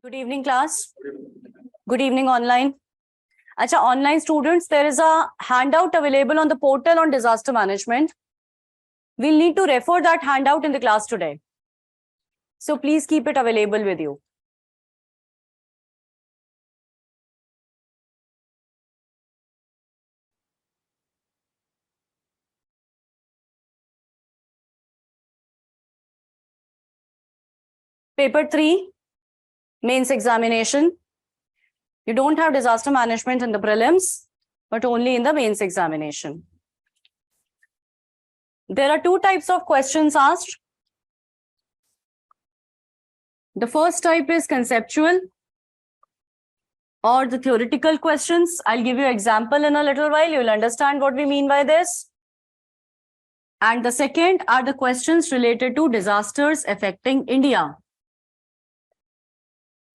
Good evening, class. Good evening, online. Acha, online students, there is a handout available on the portal on disaster management. We'll need to refer that handout in the class today. So please keep it available with you. Paper 3, mains examination. You don't have disaster management in the prelims, but only in the mains examination. There are two types of questions asked. The first type is conceptual or the theoretical questions. I'll give you an example in a little while. You'll understand what we mean by this. And the second are the questions related to disasters affecting India.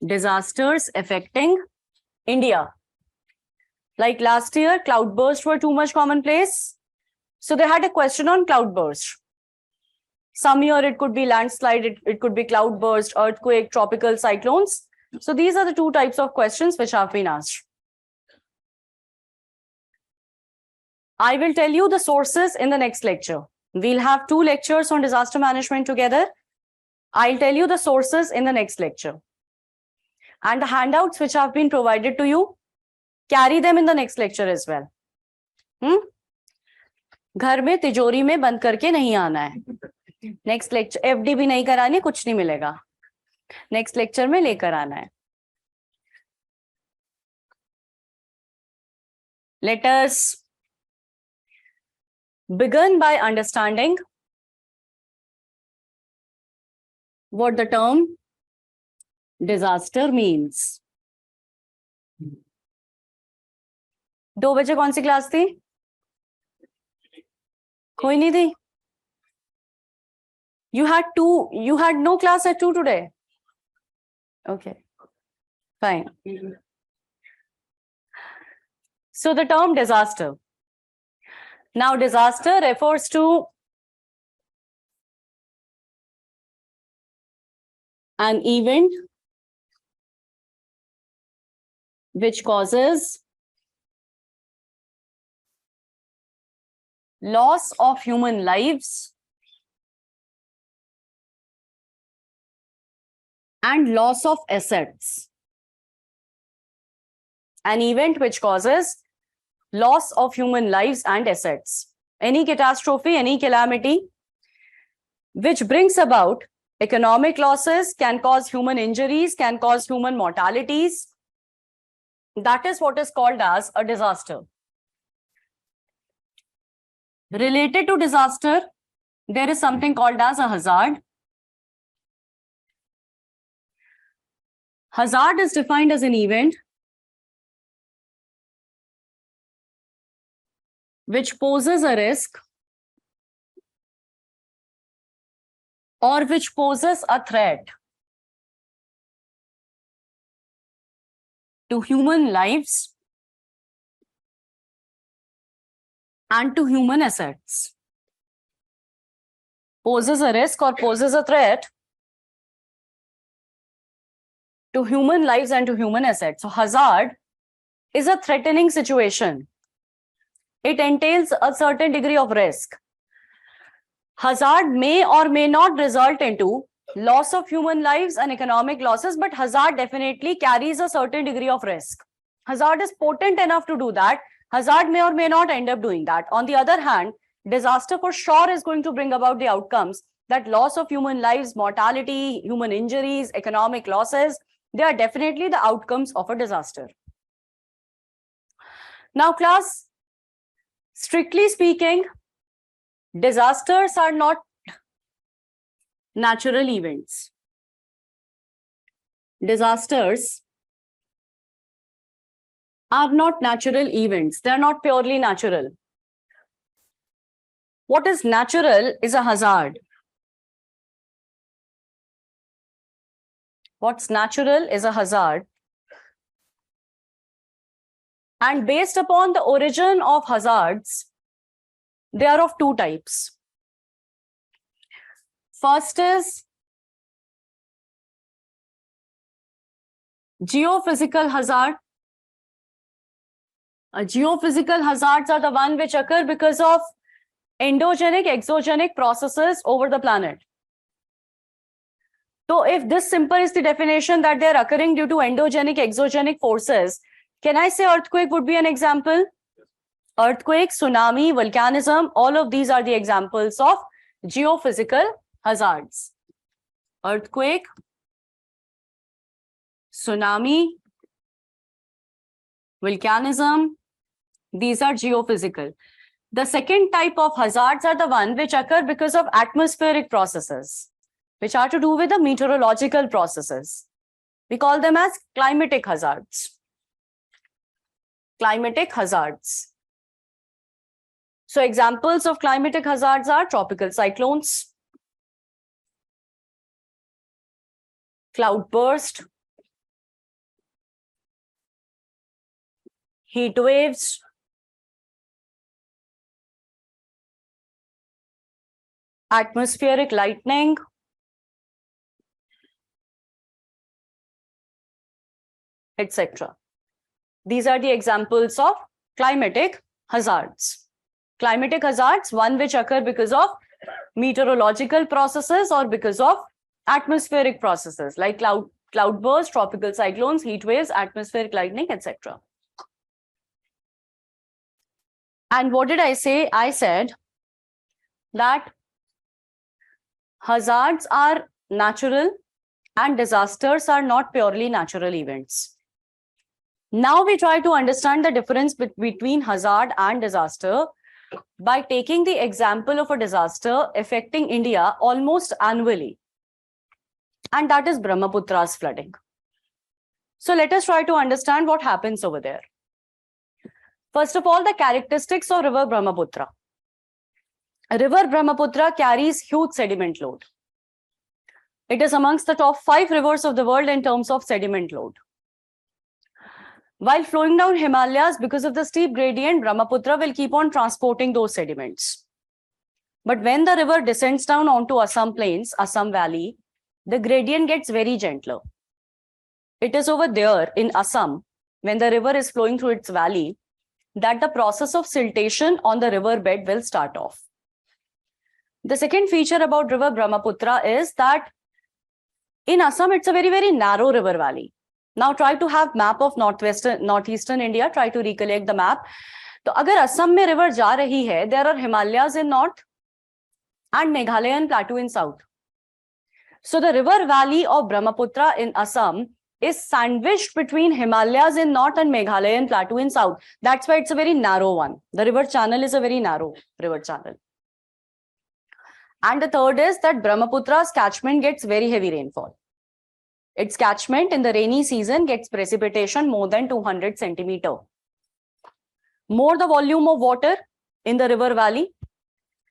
Disasters affecting India. Like last year, cloudburst were too much commonplace. So they had a question on cloudburst. Some year it could be landslide, it could be cloudburst, earthquake, tropical cyclones. So these are the two types of questions which have been asked. I will tell you the sources in the next lecture. We'll have 2 lectures on disaster management together. I'll tell you the sources in the next lecture. And the handouts which have been provided to you, carry them in the next lecture as well. घर में तिजोरी में बंद करके नहीं आना है. Next lecture FD भी नहीं करानी, कुछ नहीं मिलेगा. नेक्स्ट लेक्चर में लेकर आना है. Let us begin by understanding what the term disaster means. 2 बजे कौन सी क्लास थी? कोई नहीं थी? You had no class at 2 today? Okay, fine. So the term disaster. Now disaster refers to an event which causes loss of human lives and loss of assets. An event which causes loss of human lives and assets. Any catastrophe, any calamity which brings about economic losses, can cause human injuries, can cause human mortalities. That is what is called as a disaster. Related to disaster, there is something called as a hazard. Hazard is defined as an event which poses a risk or which poses a threat to human lives and to human assets. Poses a risk or poses a threat to human lives and to human assets. So hazard is a threatening situation. It entails a certain degree of risk. Hazard may or may not result into loss of human lives and economic losses, but hazard definitely carries a certain degree of risk. Hazard is potent enough to do that. Hazard may or may not end up doing that. On the other hand, disaster for sure is going to bring about the outcomes that loss of human lives, mortality, human injuries, economic losses, they are definitely the outcomes of a disaster. Now, class, strictly speaking, disasters are not natural events. Disasters are not natural events. They are not purely natural. What is natural is a hazard. What's natural is a hazard. And based upon the origin of hazards, they are of 2 types. First is Geophysical hazard. Geophysical hazards are the one which occur because of endogenic, exogenic processes over the planet. So if this simple is the definition that they're occurring due to endogenic, exogenic forces, can I say earthquake would be an example? Earthquake, tsunami, volcanism, all of these are the examples of geophysical hazards. Earthquake, tsunami, volcanism, these are geophysical. The second type of hazards are the one which occur because of atmospheric processes, which are to do with the meteorological processes. We call them as climatic hazards. Climatic hazards. So examples of climatic hazards are tropical cyclones, cloudburst, heat waves, atmospheric lightning, etc. These are the examples of climatic hazards. Climatic hazards, one which occur because of meteorological processes or because of atmospheric processes like cloudbursts, tropical cyclones, heat waves, atmospheric lightning, etc. And what did I say? I said that hazards are natural and disasters are not purely natural events. Now we try to understand the difference between hazard and disaster by taking the example of a disaster affecting India almost annually, and that is Brahmaputra's flooding. So let us try to understand what happens over there. First of all, the characteristics of river Brahmaputra. River Brahmaputra carries huge sediment load. It is amongst the top 5 rivers of the world in terms of sediment load. While flowing down Himalayas, because of the steep gradient, Brahmaputra will keep on transporting those sediments. But when the river descends down onto Assam plains, Assam Valley, the gradient gets very gentler. It is over there in Assam, when the river is flowing through its valley, that the process of siltation on the river bed will start off. The second feature about river Brahmaputra is that in Assam, it's a very, very narrow river valley. Now try to have map of northeastern India, try to recollect the map. So agar Assam mein river ja rahi hai, there are Himalayas in north and Meghalayan plateau in south. So the river valley of Brahmaputra in Assam is sandwiched between Himalayas in north and Meghalayan plateau in south. That's why it's a very narrow one. The river channel is a very narrow river channel. And the third is that Brahmaputra's catchment gets very heavy rainfall. Its catchment in the rainy season gets precipitation more than 200 centimeter. More the volume of water in the river valley,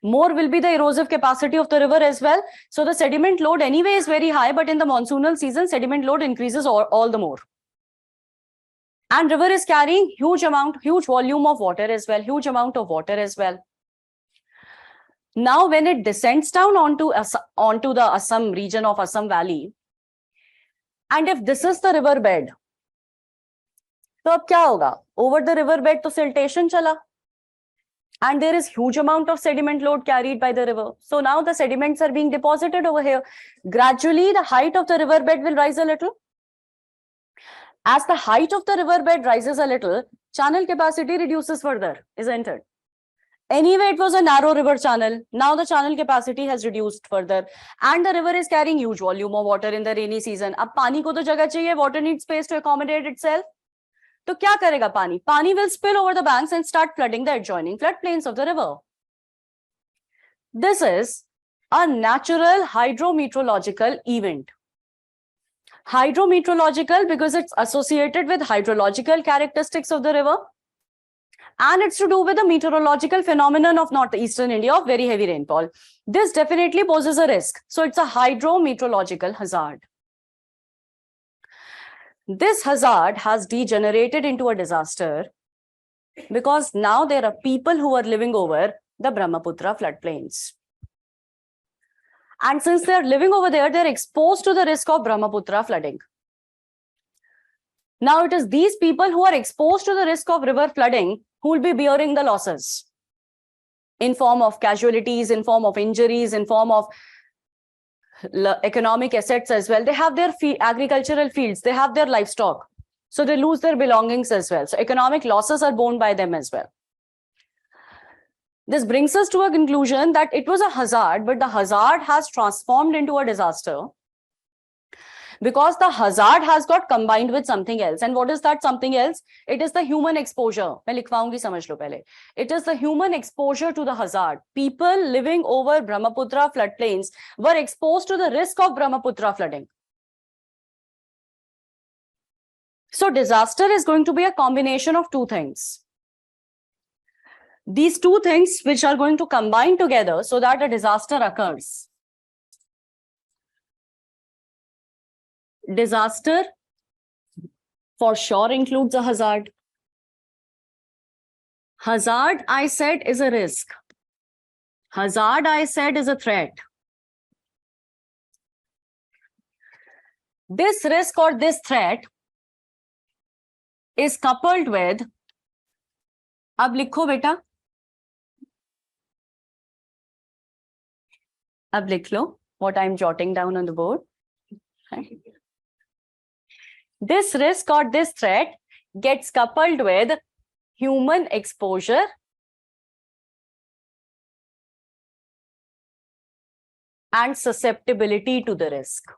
more will be the erosive capacity of the river as well. So the sediment load anyway is very high, but in the monsoonal season, sediment load increases all the more. And river is carrying huge volume of water as well, huge amount of water as well. Now, when it descends down onto the Assam region of Assam Valley, and if this is the river bed, तो अब क्या होगा? Over the river bed तो siltation चला, and there is huge amount of sediment load carried by the river. So now the sediments are being deposited over here. Gradually, the height of the river bed will rise a little. As the height of the river bed rises a little, channel capacity reduces further, isn't it? Anyway, it was a narrow river channel. Now the channel capacity has reduced further, and the river is carrying huge volume of water in the rainy season. अब पानी को तो जगह चाहिए, water needs space to accommodate itself. तो क्या करेगा पानी? Pani will spill over the banks and start flooding the adjoining floodplains of the river. This is a natural hydrometeorological event. Hydrometeorological because it's associated with hydrological characteristics of the river. And it's to do with the meteorological phenomenon of northeastern India of very heavy rainfall. This definitely poses a risk. So it's a hydrometeorological hazard. This hazard has degenerated into a disaster because now there are people who are living over the Brahmaputra floodplains. And since they're living over there, they're exposed to the risk of Brahmaputra flooding. Now it is these people who are exposed to the risk of river flooding who will be bearing the losses in form of casualties, in form of injuries, in form of economic assets as well. They have their agricultural fields, they have their livestock, so they lose their belongings as well. So economic losses are borne by them as well. This brings us to a conclusion that it was a hazard, but the hazard has transformed into a disaster because the hazard has got combined with something else. And what is that something else? It is the human exposure. मैं लिखवाऊंगी, समझ लो पहले. It is the human exposure to the hazard. People living over Brahmaputra floodplains were exposed to the risk of Brahmaputra flooding. So disaster is going to be a combination of two things. These two things which are going to combine together so that a disaster occurs. Disaster for sure includes a hazard. Hazard, I said, is a risk. Hazard, I said, is a threat. This risk or this threat is coupled with, अब लिखो बेटा, अब लिख लो what I'm jotting down on the board. This risk or this threat gets coupled with human exposure and susceptibility to the risk.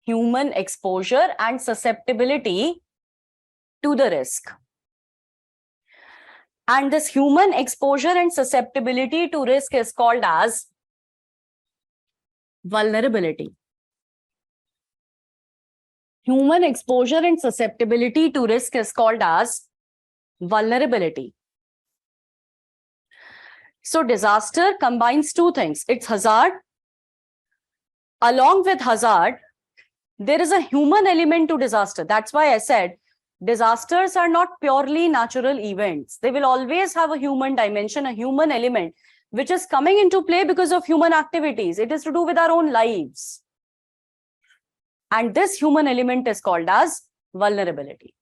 Human exposure and susceptibility to the risk. And this human exposure and susceptibility to risk is called as vulnerability. Human exposure and susceptibility to risk is called as vulnerability. So disaster combines two things. It's hazard. Along with hazard, there is a human element to disaster. That's why I said disasters are not purely natural events. They will always have a human dimension, a human element, which is coming into play because of human activities. It is to do with our own lives. And this human element is called as vulnerability.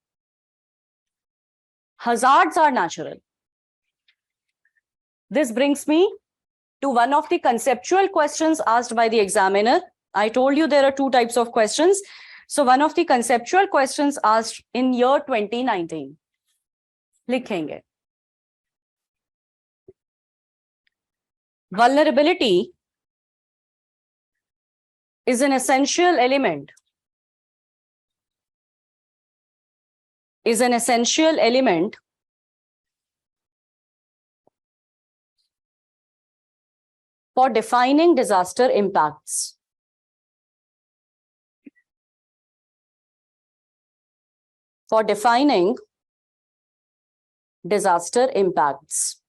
Hazards are natural. This brings me to one of the conceptual questions asked by the examiner. I told you there are two types of questions. So one of the conceptual questions asked in year 2019. लिखेंगे. Vulnerability is an essential element. Is an essential element for defining disaster impacts. For defining disaster impacts.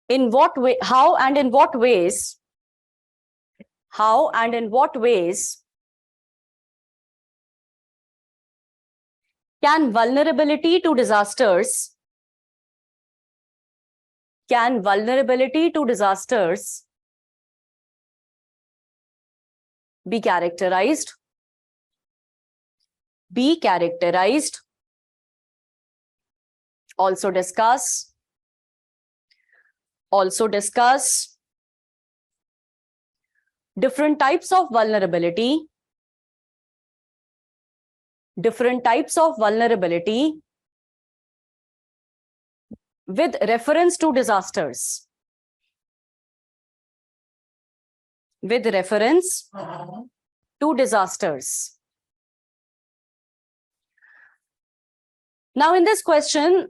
In what way, how and in what ways can vulnerability to disasters be characterized, also discuss different types of vulnerability with reference to disasters. With reference to disasters. Now, in this question,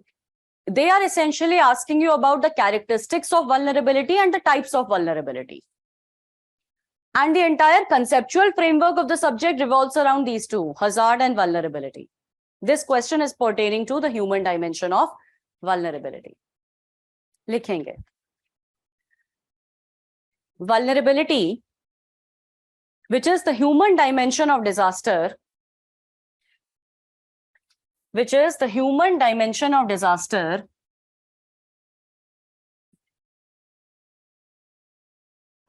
they are essentially asking you about the characteristics of vulnerability and the types of vulnerability. And the entire conceptual framework of the subject revolves around these two, hazard and vulnerability. This question is pertaining to the human dimension of vulnerability. लिखेंगे. Vulnerability, which is the human dimension of disaster,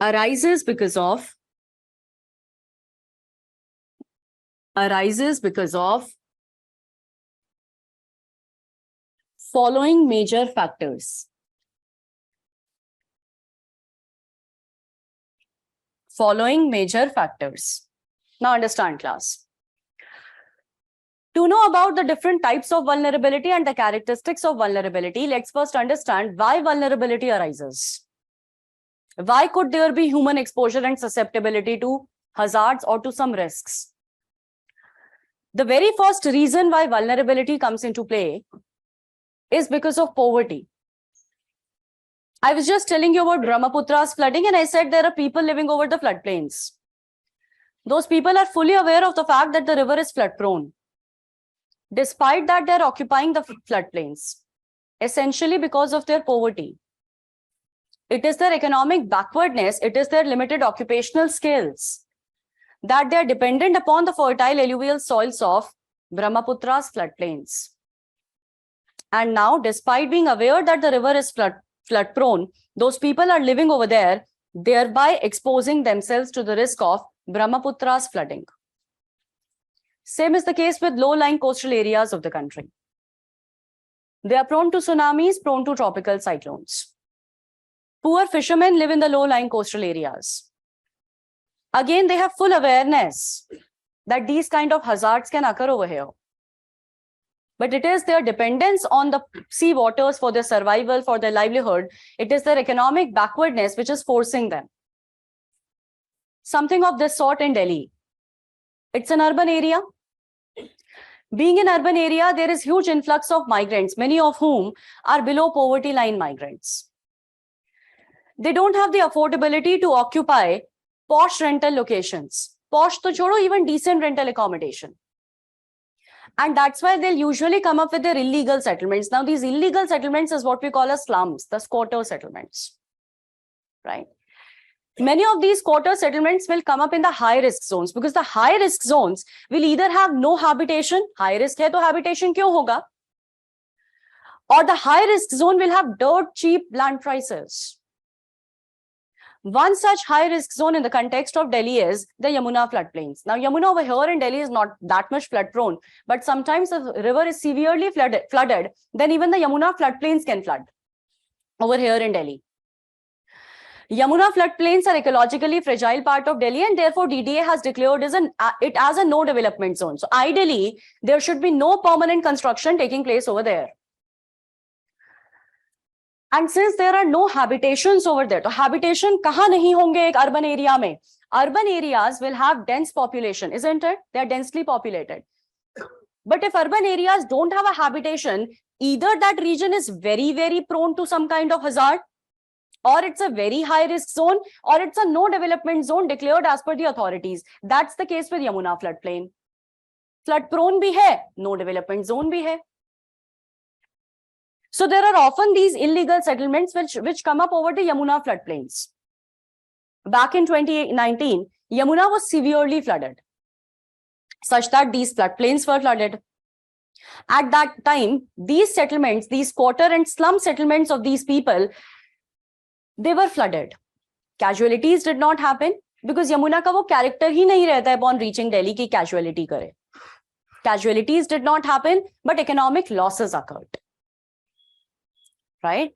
arises because of following major factors. Following major factors. Now understand, class. To know about the different types of vulnerability and the characteristics of vulnerability, let's first understand why vulnerability arises. Why could there be human exposure and susceptibility to hazards or to some risks? The very first reason why vulnerability comes into play is because of poverty. I was just telling you about Brahmaputra's flooding, and I said there are people living over the floodplains. Those people are fully aware of the fact that the river is flood prone. Despite that, they're occupying the floodplains, essentially because of their poverty. It is their economic backwardness, it is their limited occupational skills that they're dependent upon the fertile alluvial soils of Brahmaputra's floodplains. And now, despite being aware that the river is flood prone, those people are living over there, thereby exposing themselves to the risk of Brahmaputra's flooding. Same is the case with low-lying coastal areas of the country. They are prone to tsunamis, prone to tropical cyclones. Poor fishermen live in the low-lying coastal areas. Again, they have full awareness that these kind of hazards can occur over here. But it is their dependence on the sea waters for their survival, for their livelihood. It is their economic backwardness which is forcing them. Something of this sort in Delhi. It's an urban area. Being an urban area, there is huge influx of migrants, many of whom are below poverty line migrants. They don't have the affordability to occupy posh rental locations. Posh to chodo, even decent rental accommodation. And that's why they'll usually come up with their illegal settlements. Now, these illegal settlements is what we call as slums, the squatter settlements, right? Many of these squatter settlements will come up in the high-risk zones because the high-risk zones will either have no habitation, high risk hai to habitation kyun hoga? Or the high-risk zone will have dirt cheap land prices. One such high-risk zone in the context of Delhi is the Yamuna floodplains. Now, Yamuna over here in Delhi is not that much flood-prone, but sometimes the river is severely flooded, then even the Yamuna floodplains can flood over here in Delhi. Yamuna floodplains are ecologically fragile part of Delhi, and therefore DDA has declared it as a no development zone. So ideally, there should be no permanent construction taking place over there. And since there are no habitations over there, so habitation kahan nahi honge ek urban area mein? Urban areas will have dense population, isn't it? They are densely populated. But if urban areas don't have a habitation, either that region is very, very prone to some kind of hazard, or it's a very high risk zone, or it's a no development zone declared as per the authorities. That's the case with Yamuna floodplain. Flood prone bhi hai, no development zone bhi hai. So there are often these illegal settlements which come up over the Yamuna floodplains. Back in 2019, Yamuna was severely flooded, such that these floodplains were flooded. At that time, these settlements, these squatter and slum settlements of these people, they were flooded. Casualties did not happen because Yamuna ka wo character hi nahi rehta hai upon reaching Delhi ki casualty kare. Casualties did not happen, but economic losses occurred. Right?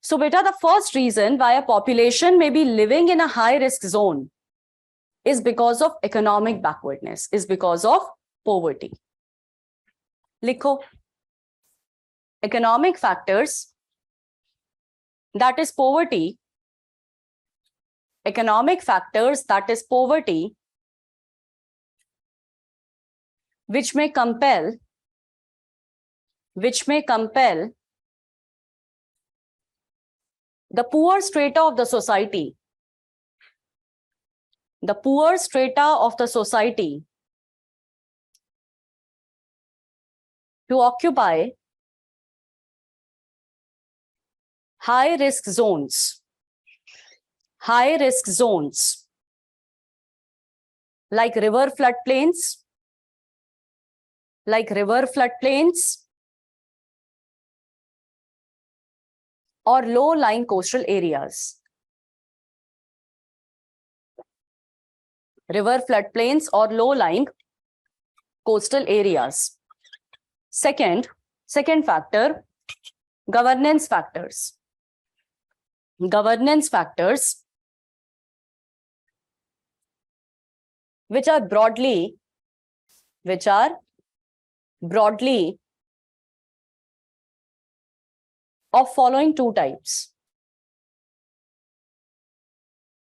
So, beta, the first reason why a population may be living in a high-risk zone is because of economic backwardness, is because of poverty. Likho. Economic factors, that is poverty. Economic factors, that is poverty, which may compel the poor strata of the society, to occupy high-risk zones, like river floodplains, or low-lying coastal areas. river floodplains or low-lying coastal areas. Second factor, governance factors. Governance factors which are broadly of following two types.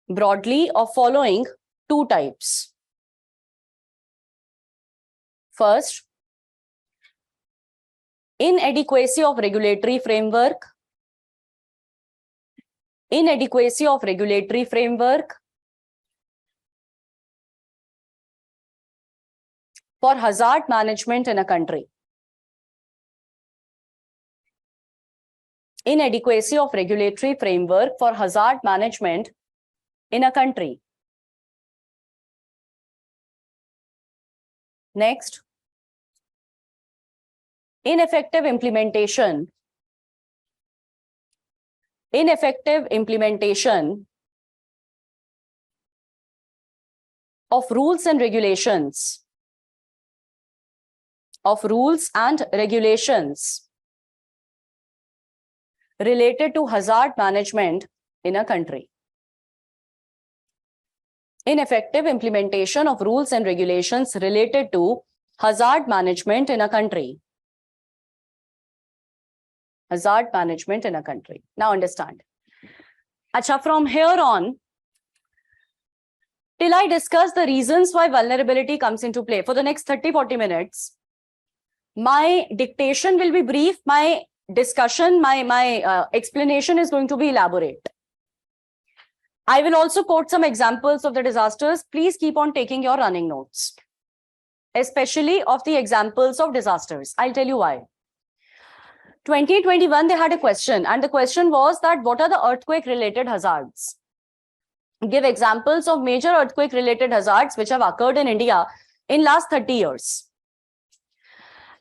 Broadly of following two types. First, inadequacy of regulatory framework. Inadequacy of regulatory framework for hazard management in a country. Inadequacy of regulatory framework for hazard management in a country. Next, ineffective implementation of rules and regulations related to hazard management in a country. Ineffective implementation of rules and regulations related to hazard management in a country. Hazard management in a country. Now understand. Acha, from here on, till I discuss the reasons why vulnerability comes into play for the next 30-40 minutes, my dictation will be brief. My discussion, my explanation is going to be elaborate. I will also quote some examples of the disasters. Please keep on taking your running notes, especially of the examples of disasters. I'll tell you why. 2021, they had a question, and the question was that what are the earthquake-related hazards? Give examples of major earthquake-related hazards which have occurred in India in last 30 years.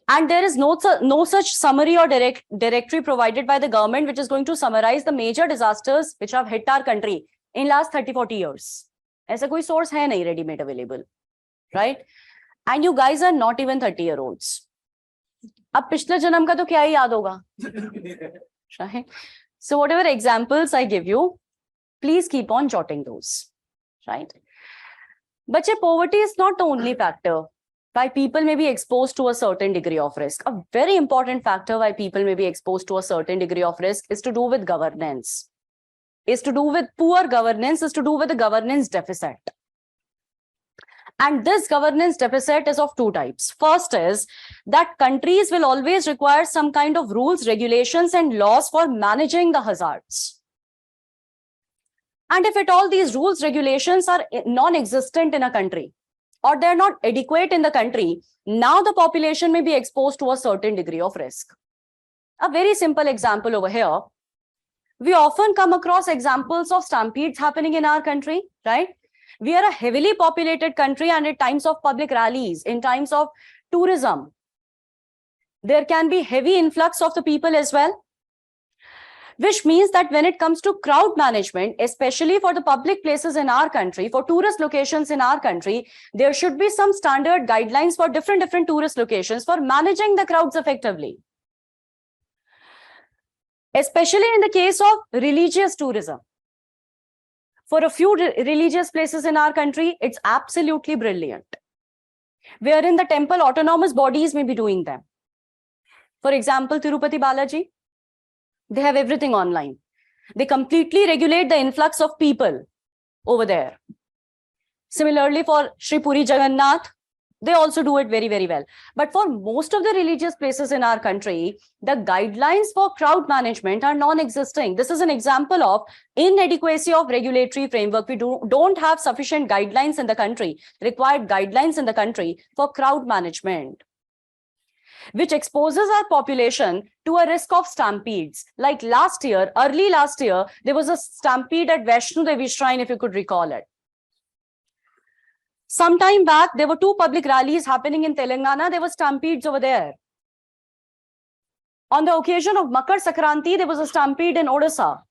And there is no such summary or directory provided by the government which is going to summarize the major disasters which have hit our country in last 30-40 years. ऐसा कोई source है नहीं ready-made available, right? And you guys are not even 30-year-olds. अब पिछले जन्म का तो क्या ही याद होगा, right? So whatever examples I give you, please keep on jotting those, right? But poverty is not the only factor why people may be exposed to a certain degree of risk. A very important factor why people may be exposed to a certain degree of risk is to do with governance, is to do with poor governance, is to do with the governance deficit. And this governance deficit is of two types. First is that countries will always require some kind of rules, regulations, and laws for managing the hazards. And if at all these rules, regulations are non-existent in a country, or they're not adequate in the country, now the population may be exposed to a certain degree of risk. A very simple example over here. We often come across examples of stampedes happening in our country, right? We are a heavily populated country, and at times of public rallies, in times of tourism, there can be heavy influx of the people as well. Which means that when it comes to crowd management, especially for the public places in our country, for tourist locations in our country, there should be some standard guidelines for different tourist locations for managing the crowds effectively. Especially in the case of religious tourism. For a few religious places in our country, it's absolutely brilliant. Wherein the temple autonomous bodies may be doing them. For example, Tirupati Balaji, they have everything online. They completely regulate the influx of people over there. Similarly, for Sri Puri Jagannath, they also do it very, very well. But for most of the religious places in our country, the guidelines for crowd management are non-existing. This is an example of inadequacy of regulatory framework. We don't have sufficient guidelines in the country, required guidelines in the country for crowd management, which exposes our population to a risk of stampedes. Like last year, early last year, there was a stampede at Vaishno Devi Shrine, if you could recall it. Some time back, there were two public rallies happening in Telangana. There were stampedes over there. On the occasion of Makar Sankranti, there was a stampede in Odisha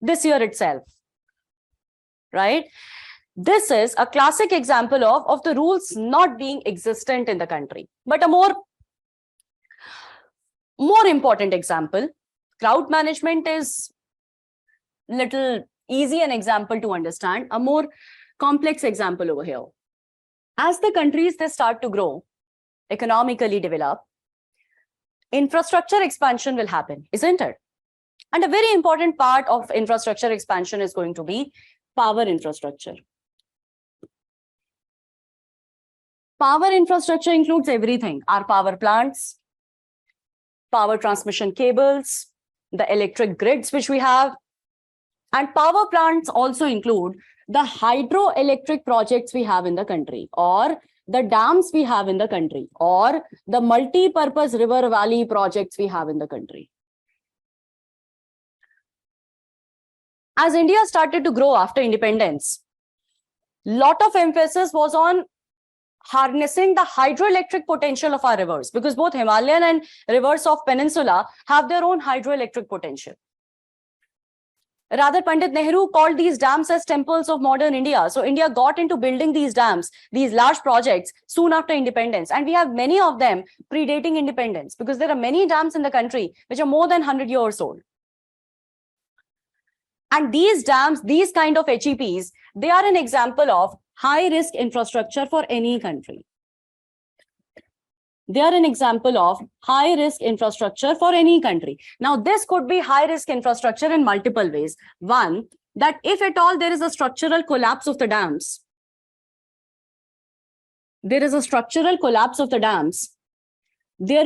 this year itself, right? This is a classic example of the rules not being existent in the country. But a more important example, cloud management is little easy an example to understand. A more complex example over here. As the countries they start to grow, economically develop, infrastructure expansion will happen, isn't it? And a very important part of infrastructure expansion is going to be power infrastructure. Power infrastructure includes everything, our power plants, power transmission cables, the electric grids which we have, and power plants also include the hydroelectric projects we have in the country, or the dams we have in the country, or the multi-purpose river valley projects we have in the country. As India started to grow after independence, lot of emphasis was on harnessing the hydroelectric potential of our rivers, because both Himalayan and rivers of Peninsula have their own hydroelectric potential. Rather, Pandit Nehru called these dams as temples of modern India. So India got into building these dams, these large projects soon after independence. And we have many of them predating independence, because there are many dams in the country which are more than 100 years old. And these dams, these kind of HEPs, they are an example of high-risk infrastructure for any country. They are an example of high-risk infrastructure for any country. Now, this could be high-risk infrastructure in multiple ways. One, that if at all there is a structural collapse of the dams, there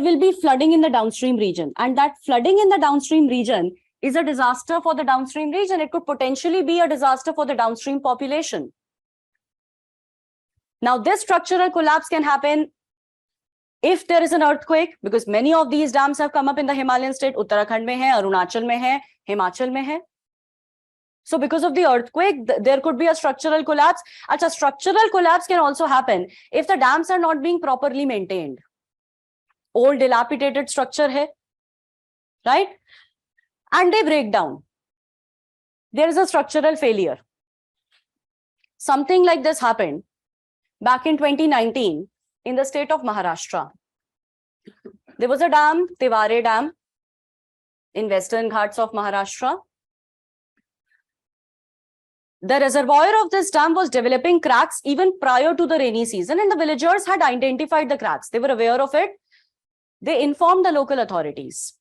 will be flooding in the downstream region. And that flooding in the downstream region is a disaster for the downstream region. It could potentially be a disaster for the downstream population. Now, this structural collapse can happen if there is an earthquake, because many of these dams have come up in the Himalayan state. Uttarakhand mein hai, Arunachal mein hai, Himachal mein hai. So because of the earthquake, there could be a structural collapse. Acha, structural collapse can also happen if the dams are not being properly maintained. Old dilapidated structure hai, right? And they break down. There is a structural failure. Something like this happened back in 2019 in the state of Maharashtra. There was a dam, Tiwari Dam, in Western Ghats of Maharashtra. The reservoir of this dam was developing cracks even prior to the rainy season, and the villagers had identified the cracks. They were aware of it. They informed the local authorities,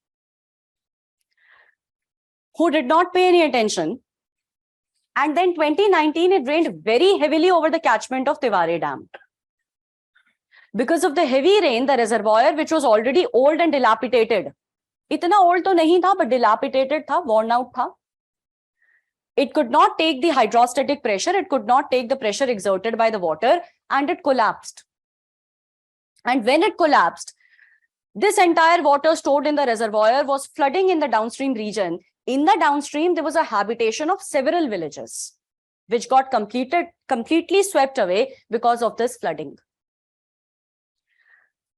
who did not pay any attention. And then 2019, it rained very heavily over the catchment of Tiwari Dam. Because of the heavy rain, the reservoir, which was already old and dilapidated, itna old to nahi tha, but dilapidated tha, worn out tha. It could not take the hydrostatic pressure. It could not take the pressure exerted by the water, and it collapsed. And when it collapsed, this entire water stored in the reservoir was flooding in the downstream region. In the downstream, there was a habitation of several villages, which got completely swept away because of this flooding.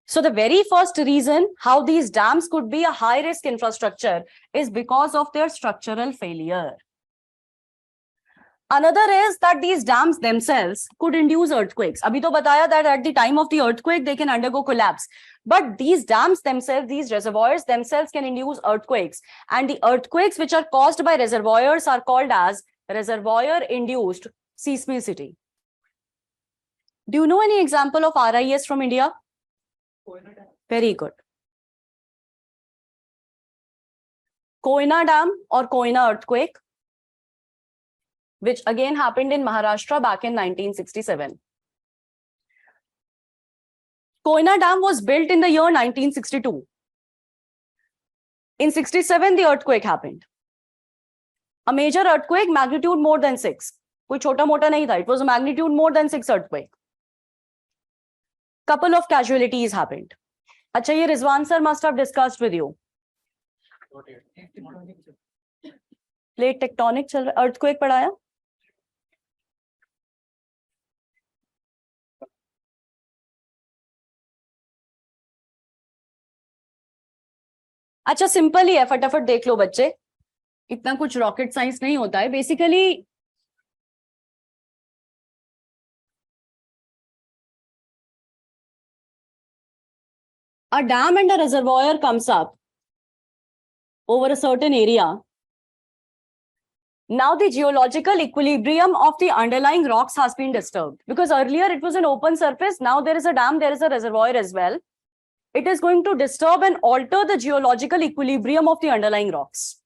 So the very first reason how these dams could be a high-risk infrastructure is because of their structural failure. Another is that these dams themselves could induce earthquakes. Abhi to bataya that at the time of the earthquake, they can undergo collapse. But these dams themselves, these reservoirs themselves can induce earthquakes. And the earthquakes which are caused by reservoirs are called as reservoir-induced seismicity. Do you know any example of RIS from India? Very good. Koyna Dam or Koyna earthquake, which again happened in Maharashtra back in 1967. Koyna Dam was built in the year 1962. In 67, the earthquake happened. A major earthquake, magnitude more than 6. Koi chota mota nahi tha. It was a magnitude more than 6 earthquake. Couple of casualties happened. Acha, ye Rizwan sir must have discussed with you. Plate tectonic chal raha, earthquake padhaya? अच्छा simple ही है, फटाफट देख लो बच्चे, इतना कुछ rocket science नहीं होता है. Basically a dam and a reservoir comes up over a certain area. Now the geological equilibrium of the underlying rocks has been disturbed, because earlier it was an open surface. Now there is a dam, there is a reservoir as well. It is going to disturb and alter the geological equilibrium of the underlying rocks.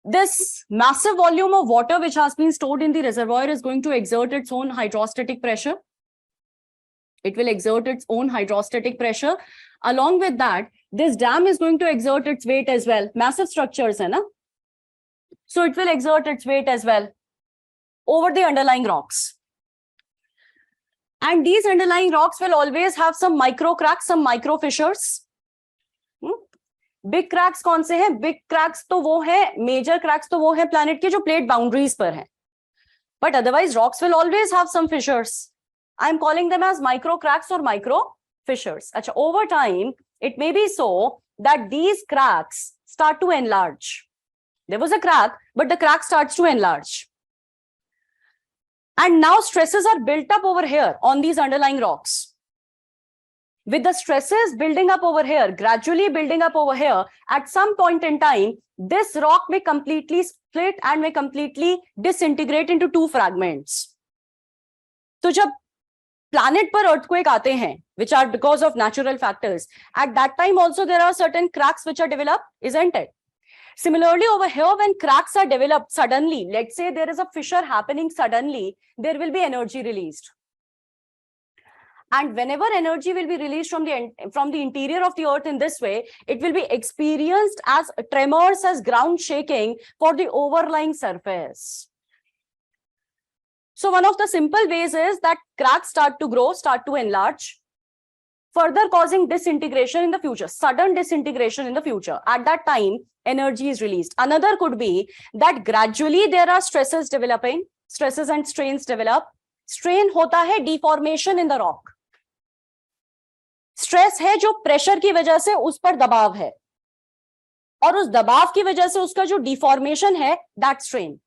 This massive volume of water which has been stored in the reservoir is going to exert its own hydrostatic pressure. It will exert its own hydrostatic pressure. Along with that, this dam is going to exert its weight as well. Massive structures, hai na? So it will exert its weight as well over the underlying rocks. And these underlying rocks will always have some micro cracks, some micro fissures. Big cracks कौन से हैं? Big cracks तो वो है, major cracks तो वो है planet के जो प्लेट बाउंड्रीज पर हैं. But otherwise rocks will always have some fissures. I am calling them as micro cracks और माइक्रो फिशर्स. अच्छा, over time it may be so that these cracks start to enlarge. There was a crack, but the crack starts to enlarge. And now stresses are built up over here on these underlying rocks. With the stresses building up over here, gradually building up over here, at some point in time, this rock may completely split and may completely disintegrate into two fragments. So जब planet पर earthquake आते हैं, which are because of natural factors, at that time also there are certain cracks which are developed, isn't it? Similarly, over here, when cracks are developed suddenly, let's say there is a fissure happening suddenly, there will be energy released. And whenever energy will be released from the interior of the earth in this way, it will be experienced as tremors, as ground shaking for the overlying surface. So one of the simple ways is that cracks start to grow, start to enlarge, further causing disintegration in the future, sudden disintegration in the future. At that time, energy is released. Another could be that gradually there are stresses developing, stresses and strains develop. Strain hota hai deformation in the rock. Stress है जो pressure की वजह से उस पर दबाव है, और उस दबाव की वजह से उसका जो deformation है, that strain.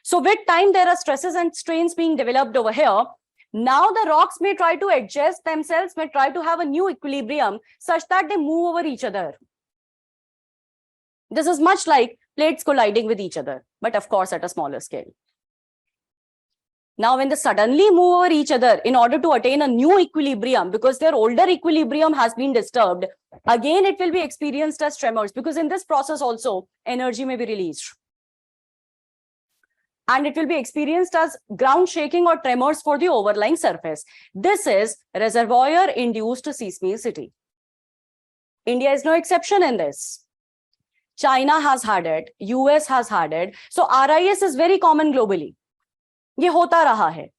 So with time there are stresses and strains being developed over here. Now the rocks may try to adjust themselves, may try to have a new equilibrium such that they move over each other. This is much like plates colliding with each other, but of course at a smaller scale. Now when they suddenly move over each other in order to attain a new equilibrium, because their older equilibrium has been disturbed, again it will be experienced as tremors, because in this process also energy may be released. And it will be experienced as ground shaking or tremors for the overlying surface. This is reservoir-induced seismicity. India is no exception in this. China has had it, US has had it. So RIS is very common globally. ये होता रहा है,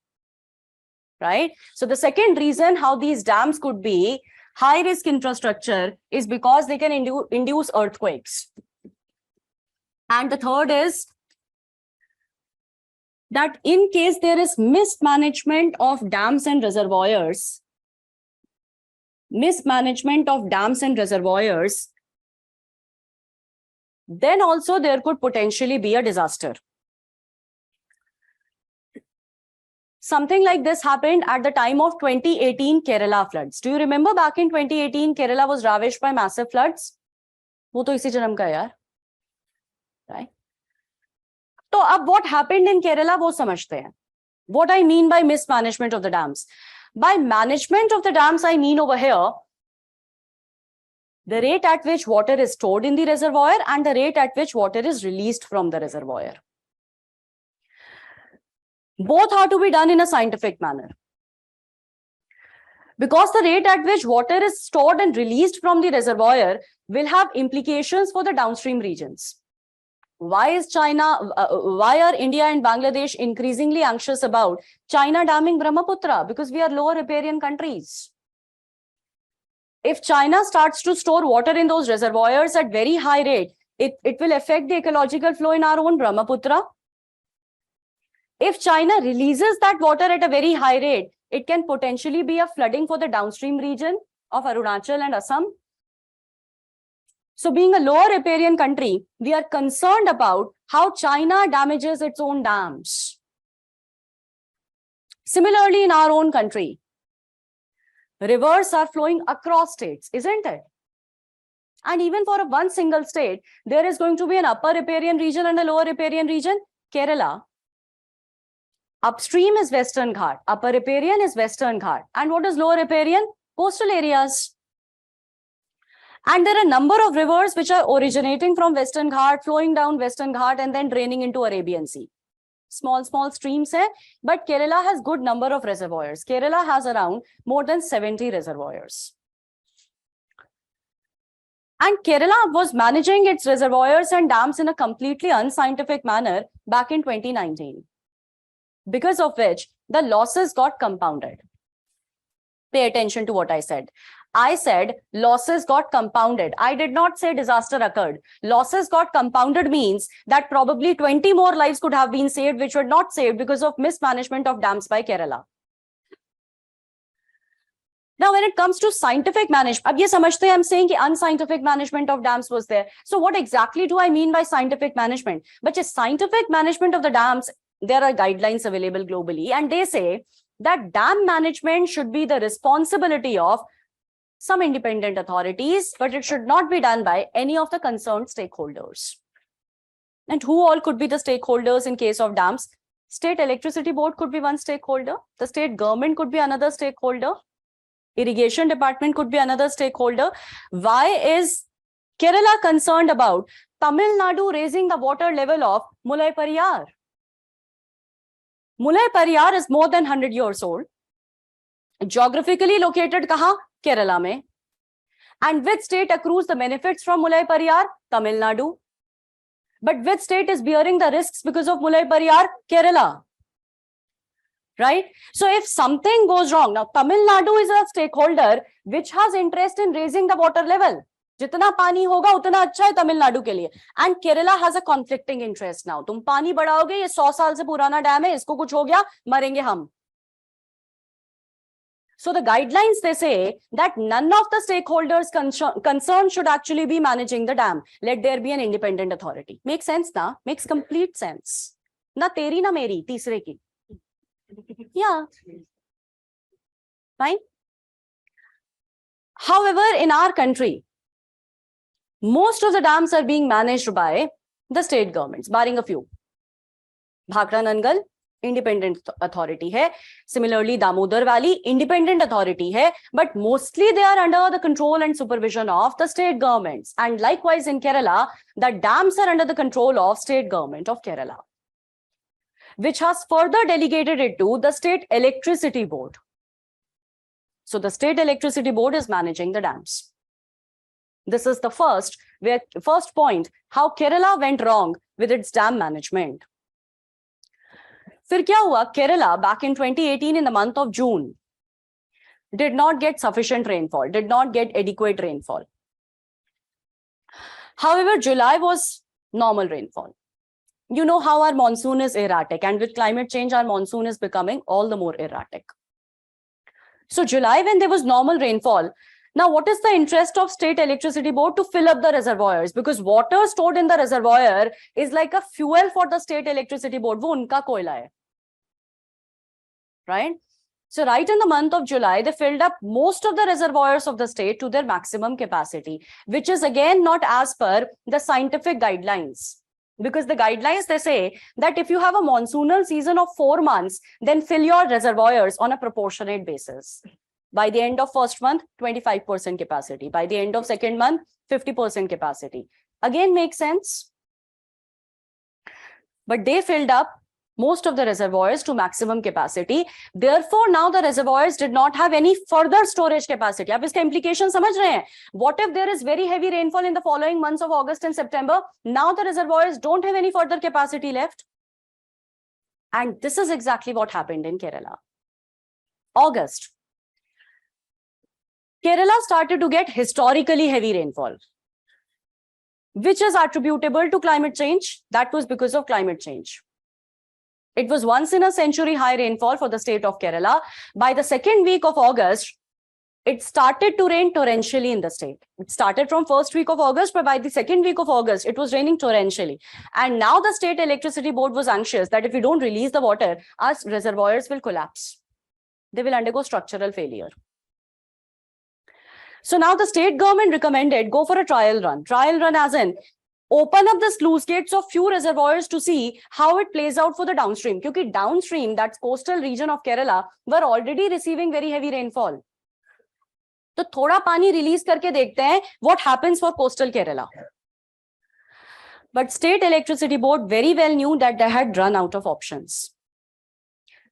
right? So the second reason how these dams could be high-risk infrastructure is because they can induce earthquakes. And the third is that in case there is mismanagement of dams and reservoirs, then also there could potentially be a disaster. Something like this happened at the time of 2018 Kerala floods. Do you remember back in 2018, Kerala was ravaged by massive floods? वो तो इसी जन्म का यार, right? तो अब what happened in Kerala वो समझते हैं. What I mean by mismanagement of the dams. By management of the dams, I mean over here, the rate at which water is stored in the reservoir and the rate at which water is released from the reservoir. Both are to be done in a scientific manner. Because the rate at which water is stored and released from the reservoir will have implications for the downstream regions. Why are India and Bangladesh increasingly anxious about China damming Brahmaputra? Because we are lower riparian countries. If China starts to store water in those reservoirs at very high rate, it will affect the ecological flow in our own Brahmaputra. If China releases that water at a very high rate, it can potentially be a flooding for the downstream region of Arunachal and Assam. So being a lower riparian country, we are concerned about how China damages its own dams. Similarly, in our own country, Rivers are flowing across states, isn't it? And even for one single state, there is going to be an upper riparian region and a lower riparian region. Kerala, upstream is Western Ghat, upper riparian is Western Ghat. And what is lower riparian? Coastal areas. And there are a number of rivers which are originating from Western Ghat, flowing down Western Ghat and then draining into Arabian Sea. Small streams hai, but Kerala has good number of reservoirs. Kerala has around more than 70 reservoirs. And Kerala was managing its reservoirs and dams in a completely unscientific manner back in 2019, because of which the losses got compounded. Pay attention to what I said. I said losses got compounded. I did not say disaster occurred. Losses got compounded means that probably 20 more lives could have been saved, which were not saved because of mismanagement of dams by Kerala. Now, when it comes to scientific management, ab ye samajhte hain, I'm saying ki unscientific management of dams was there. So what exactly do I mean by scientific management? But just scientific management of the dams, there are guidelines available globally, and they say that dam management should be the responsibility of some independent authorities, but it should not be done by any of the concerned stakeholders. And who all could be the stakeholders in case of dams? State Electricity Board could be one stakeholder. The state government could be another stakeholder. Irrigation department could be another stakeholder. Why is Kerala concerned about Tamil Nadu raising the water level of Mulai Periyar? Mulai Periyar is more than 100 years old. Geographically located kaha? Kerala mein. And which state accrues the benefits from Mulai Periyar? Tamil Nadu. But which state is bearing the risks because of Mulai Periyar? Kerala. Right? So if something goes wrong, now Tamil Nadu is a stakeholder which has interest in raising the water level. Jitna pani hoga, utna acha hai Tamil Nadu ke liye. And Kerala has a conflicting interest now. Tum pani badhaoge, ye 100 saal se purana dam hai, isko kuch ho gaya, marenge hum. So the guidelines, they say that none of the stakeholders concerned should actually be managing the dam. Let there be an independent authority. Makes sense na? Makes complete sense. Na teri na meri, teesre ki. Yeah. Fine. However, in our country, most of the dams are being managed by the state governments, barring a few. Bhakra Nangal, independent authority hai. Similarly, Damodar Valley, independent authority hai. But mostly they are under the control and supervision of the state governments. And likewise in Kerala, the dams are under the control of state government of Kerala, which has further delegated it to the State Electricity Board. So the State Electricity Board is managing the dams. This is the first point, how Kerala went wrong with its dam management. Fir kya hua? Kerala back in 2018 in the month of June did not get sufficient rainfall, did not get adequate rainfall. However, July was normal rainfall. You know how our monsoon is erratic, and with climate change, our monsoon is becoming all the more erratic. So July, when there was normal rainfall, now what is the interest of State Electricity Board? To fill up the reservoirs, because water stored in the reservoir is like a fuel for the State Electricity Board. Wo unka koila hai. Right? So right in the month of July, they filled up most of the reservoirs of the state to their maximum capacity, which is again not as per the scientific guidelines. Because the guidelines, they say that if you have a monsoonal season of 4 months, then fill your reservoirs on a proportionate basis. By the end of first month, 25% capacity. By the end of second month, 50% capacity. Again, makes sense. But they filled up most of the reservoirs to maximum capacity. Therefore, now the reservoirs did not have any further storage capacity. Ab iska implication samajh rahe hain? What if there is very heavy rainfall in the following months of August and September? Now the reservoirs don't have any further capacity left. And this is exactly what happened in Kerala. August. Kerala started to get historically heavy rainfall, which is attributable to climate change. That was because of climate change. It was once in a century high rainfall for the state of Kerala. By the second week of August, it started to rain torrentially in the state. It started from first week of August, but by the second week of August, it was raining torrentially. And now the State Electricity Board was anxious that if we don't release the water, our reservoirs will collapse. They will undergo structural failure. So now the state government recommended go for a trial run. Trial run as in open up the sluice gates of few reservoirs to see how it plays out for the downstream. Because downstream, that's coastal region of Kerala, were already receiving very heavy rainfall. तो थोड़ा पानी release करके देखते हैं what happens for coastal Kerala. But State Electricity Board very well knew that they had run out of options.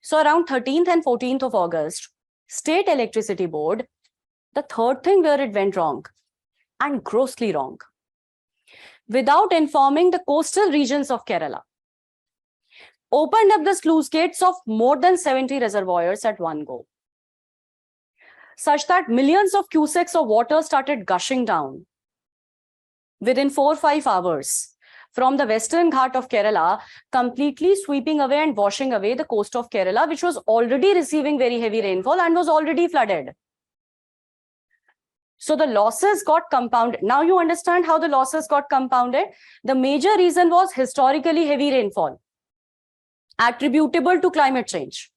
So around 13th and 14th of August, State Electricity Board, the third thing where it went wrong, and grossly wrong, without informing the coastal regions of Kerala, opened up the sluice gates of more than 70 reservoirs at one go, such that millions of cusecs of water started gushing down within 4 or 5 hours from the western Ghat of Kerala, completely sweeping away and washing away the coast of Kerala, which was already receiving very heavy rainfall and was already flooded. So the losses got compounded. Now you understand how the losses got compounded. The major reason was historically heavy rainfall, attributable to climate change.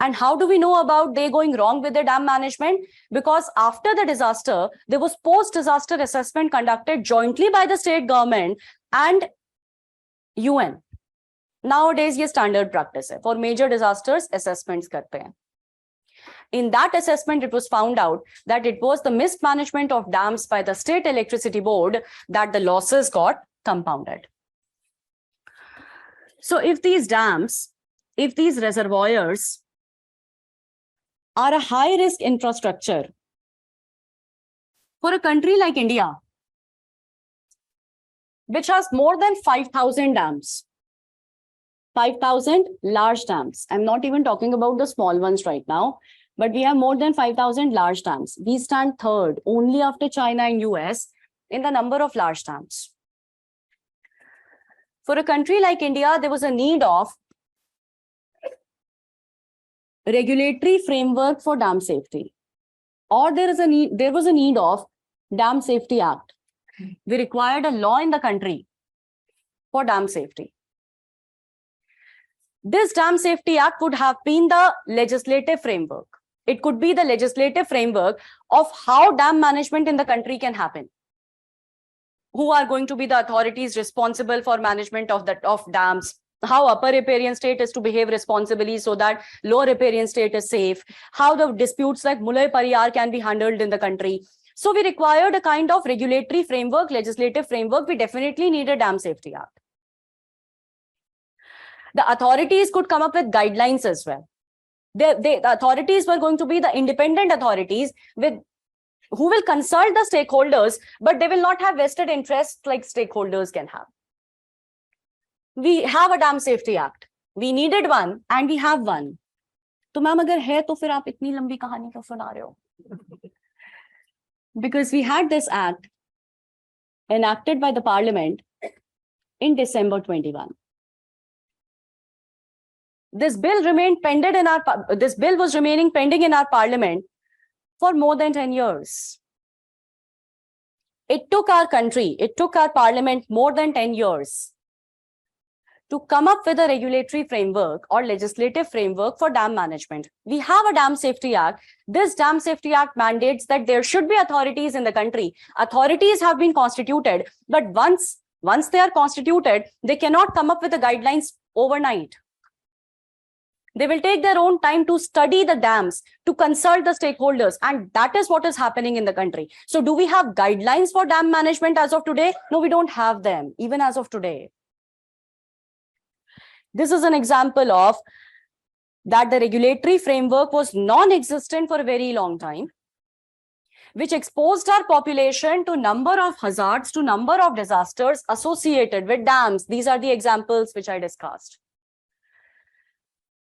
And how do we know about they going wrong with the dam management? Because after the disaster, there was post-disaster assessment conducted jointly by the state government and UN. Nowadays, ये standard practice है. For major disasters, assessments करते हैं. In that assessment, it was found out that it was the mismanagement of dams by the State Electricity Board that the losses got compounded. So if these dams, if these reservoirs are a high-risk infrastructure for a country like India, which has more than 5,000 dams, 5,000 large dams. I'm not even talking about the small ones right now, but we have more than 5,000 large dams. We stand third only after China and US in the number of large dams. For a country like India, there was a need of regulatory framework for dam safety, or there was a need of Dam Safety Act. We required a law in the country for dam safety. This Dam Safety Act would have been the legislative framework. It could be the legislative framework of how dam management in the country can happen. Who are going to be the authorities responsible for management of dams? How upper riparian state is to behave responsibly so that lower riparian state is safe, how the disputes like Mulai Pariyar can be handled in the country. So we required a kind of regulatory framework, legislative framework. We definitely need a Dam Safety Act. The authorities could come up with guidelines as well. The authorities were going to be the independent authorities who will consult the stakeholders, but they will not have vested interests like stakeholders can have. We have a Dam Safety Act. We needed one and we have one. तो ma'am अगर है तो फिर आप इतनी लंबी कहानी क्यों सुना रहे हो? Because we had this act enacted by the parliament in December 21. This bill remained pending in this bill was remaining pending in our parliament for more than 10 years. It took our country, it took our parliament more than 10 years to come up with a regulatory framework or legislative framework for dam management. We have a Dam Safety Act. This Dam Safety Act mandates that there should be authorities in the country. Authorities have been constituted, but once they are constituted, they cannot come up with the guidelines overnight. They will take their own time to study the dams, to consult the stakeholders, and that is what is happening in the country. So do we have guidelines for dam management as of today? No, we don't have them, even as of today. This is an example of that the regulatory framework was non-existent for a very long time, which exposed our population to number of hazards, to number of disasters associated with dams. These are the examples which I discussed.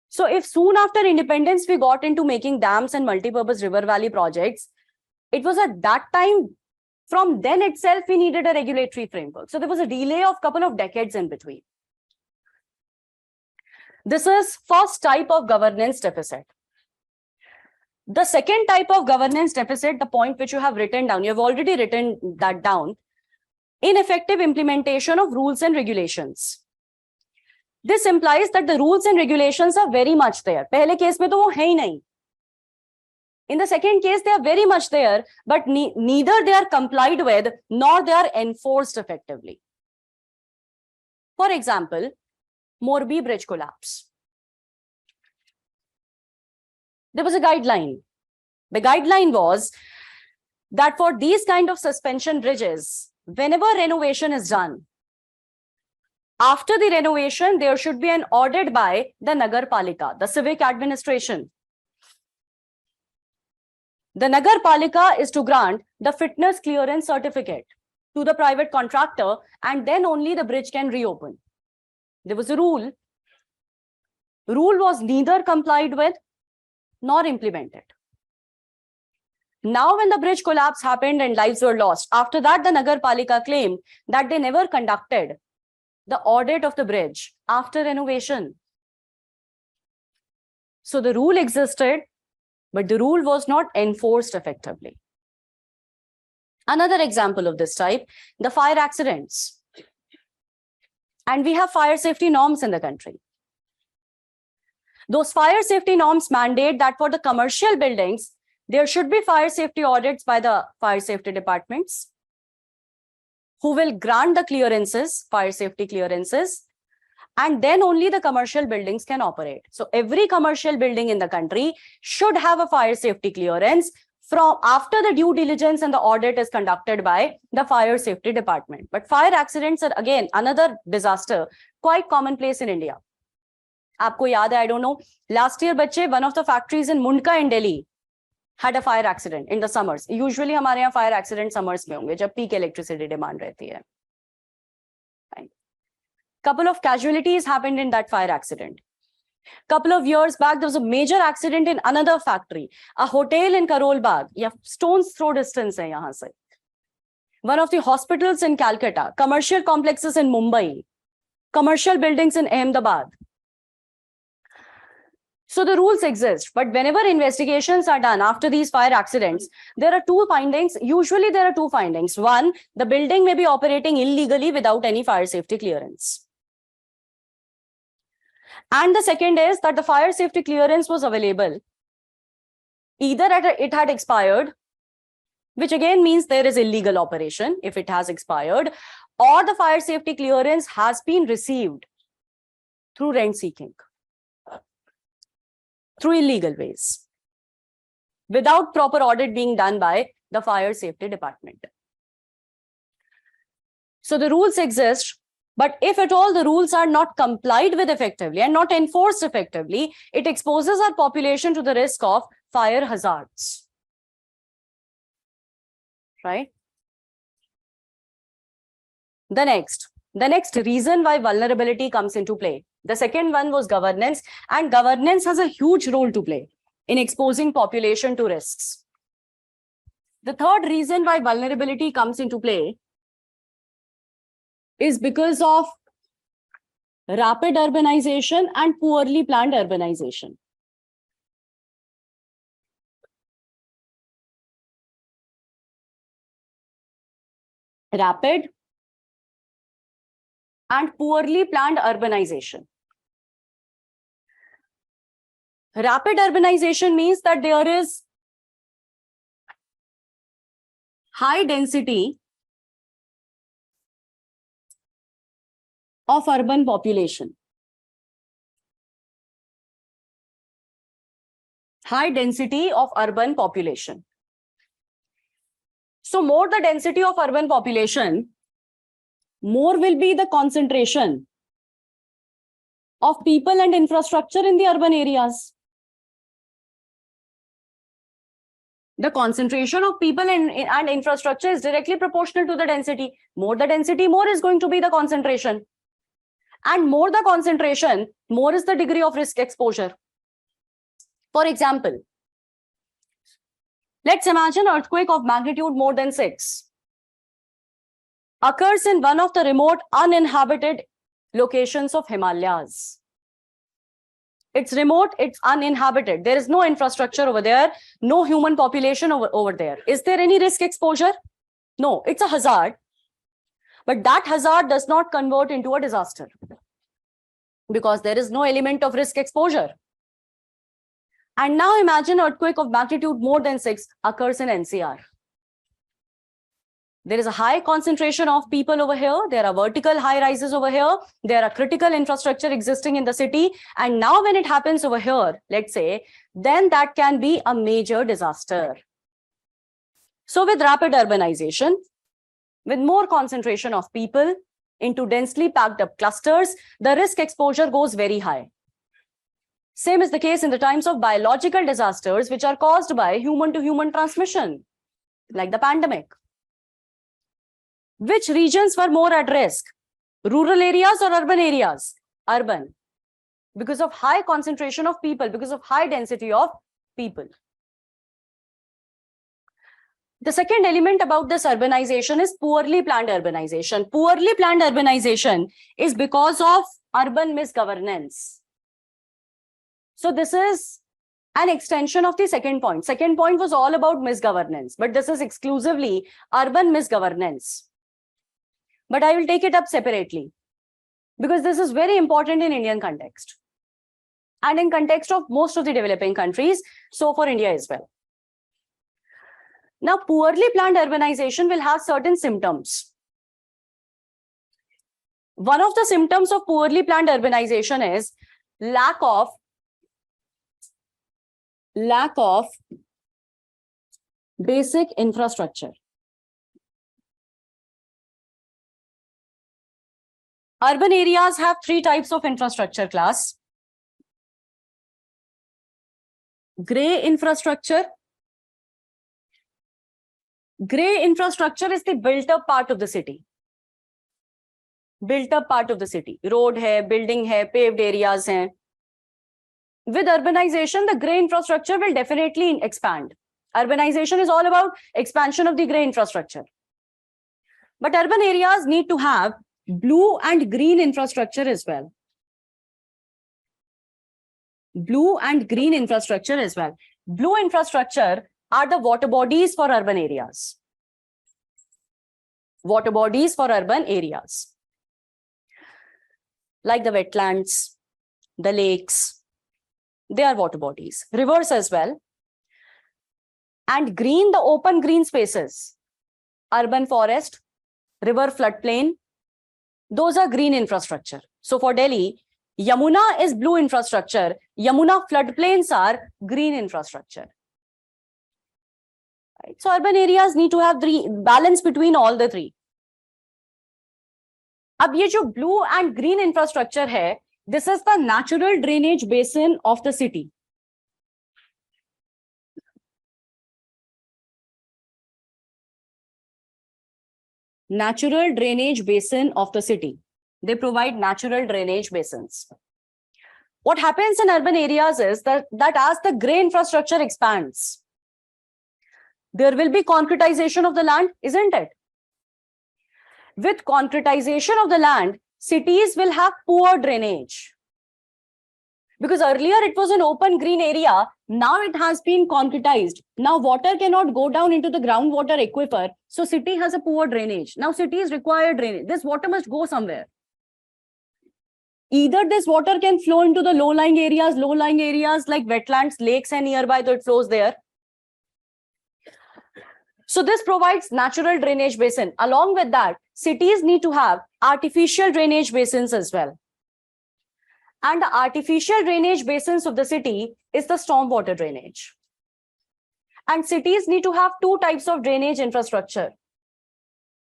So if soon after independence we got into making dams and multipurpose river valley projects, it was at that time, from then itself, we needed a regulatory framework. So there was a delay of a couple of decades in between. This is first type of governance deficit. The second type of governance deficit, the point which you have written down, you have already written that down, ineffective implementation of rules and regulations. This implies that the rules and regulations are very much there. पहले case में तो वो है ही नहीं. In the second case, they are very much there, but neither they are complied with nor they are enforced effectively. For example, Morbi bridge collapse. There was a guideline. The guideline was that for these kind of suspension bridges, whenever renovation is done, after the renovation, there should be an audit by the Nagar Palika, the civic administration. The Nagar Palika is to grant the fitness clearance certificate to the private contractor, and then only the bridge can reopen. There was a rule. Rule was neither complied with nor implemented. Now, when the bridge collapse happened and lives were lost, after that, the Nagar Palika claimed that they never conducted the audit of the bridge after renovation. So the rule existed, but the rule was not enforced effectively. Another example of this type, the fire accidents. And we have fire safety norms in the country. Those fire safety norms mandate that for the commercial buildings, there should be fire safety audits by the fire safety departments who will grant the clearances, fire safety clearances, and then only the commercial buildings can operate. So every commercial building in the country should have a fire safety clearance from after the due diligence and the audit is conducted by the fire safety department. But fire accidents are again another disaster, quite commonplace in India. Aapko yaad hai, I don't know, last year बच्चे, one of the factories in Mundka in Delhi had a fire accident in the summers. Usually हमारे यहाँ fire accident summers में होंगे जब peak electricity demand रहती है. Fine. Couple of casualties happened in that fire accident. Couple of years back, there was a major accident in another factory, a hotel in Karol Bagh. Yeah, stone's throw distance hai yahan se. One of the hospitals in Calcutta, commercial complexes in Mumbai, commercial buildings in Ahmedabad. So the rules exist, but whenever investigations are done after these fire accidents, there are two findings. Usually there are two findings. One, the building may be operating illegally without any fire safety clearance. And the second is that the fire safety clearance was available. Either it had expired, which again means there is illegal operation if it has expired, or the fire safety clearance has been received through rent seeking, through illegal ways, without proper audit being done by the fire safety department. So the rules exist, but if at all the rules are not complied with effectively and not enforced effectively, it exposes our population to the risk of fire hazards. Right? The next reason why vulnerability comes into play. The second one was governance, and governance has a huge role to play in exposing population to risks. The third reason why vulnerability comes into play is because of rapid urbanization and poorly planned urbanization. Rapid and poorly planned urbanization. Rapid urbanization means that there is high density of urban population. High density of urban population. So more the density of urban population, more will be the concentration of people and infrastructure in the urban areas. The concentration of people and infrastructure is directly proportional to the density. More the density, more is going to be the concentration. And more the concentration, more is the degree of risk exposure. For example, let's imagine an earthquake of magnitude more than 6 occurs in one of the remote uninhabited locations of Himalayas. It's remote, it's uninhabited. There is no infrastructure over there, no human population over there. Is there any risk exposure? No, it's a hazard. But that hazard does not convert into a disaster because there is no element of risk exposure. And now imagine earthquake of magnitude more than 6 occurs in NCR. There is a high concentration of people over here. There are vertical high rises over here. There are critical infrastructure existing in the city. And now when it happens over here, let's say, then that can be a major disaster. So with rapid urbanization, with more concentration of people into densely packed up clusters, the risk exposure goes very high. Same is the case in the times of biological disasters, which are caused by human-to-human transmission, like the pandemic. Which regions were more at risk? Rural areas or urban areas? Urban. Because of high concentration of people, because of high density of people. The second element about this urbanization is poorly planned urbanization. Poorly planned urbanization is because of urban misgovernance. So this is an extension of the second point. Second point was all about misgovernance, but this is exclusively urban misgovernance. But I will take it up separately because this is very important in Indian context and in context of most of the developing countries, so for India as well. Now, poorly planned urbanization will have certain symptoms. One of the symptoms of poorly planned urbanization is lack of basic infrastructure. Urban areas have three types of infrastructure class. Gray infrastructure. Gray infrastructure is the built up part of the city. Built up part of the city. Road hai, building hai, paved areas hai. With urbanization, the gray infrastructure will definitely expand. Urbanization is all about expansion of the gray infrastructure. But urban areas need to have blue and green infrastructure as well. Blue and green infrastructure as well. Blue infrastructure are the water bodies for urban areas. Water bodies for urban areas. Like the wetlands, the lakes, they are water bodies. Rivers as well. And green, the open green spaces. Urban forest, river floodplain, those are green infrastructure. So for Delhi, Yamuna is blue infrastructure. Yamuna floodplains are green infrastructure. Right? So urban areas need to have balance between all the three. अब ये जो blue and green infrastructure है, this is the natural drainage basin of the city. Natural drainage basin of the city. They provide natural drainage basins. What happens in urban areas is that as the gray infrastructure expands, there will be concretization of the land, isn't it? With concretization of the land, cities will have poor drainage. Because earlier it was an open green area, now it has been concretized. Now water cannot go down into the groundwater aquifer, so city has a poor drainage. Now cities require drainage. This water must go somewhere. Either this water can flow into the low-lying areas like wetlands, lakes and nearby, so it flows there. So this provides natural drainage basin. Along with that, cities need to have artificial drainage basins as well. And the artificial drainage basins of the city is the stormwater drainage. And cities need to have two types of drainage infrastructure.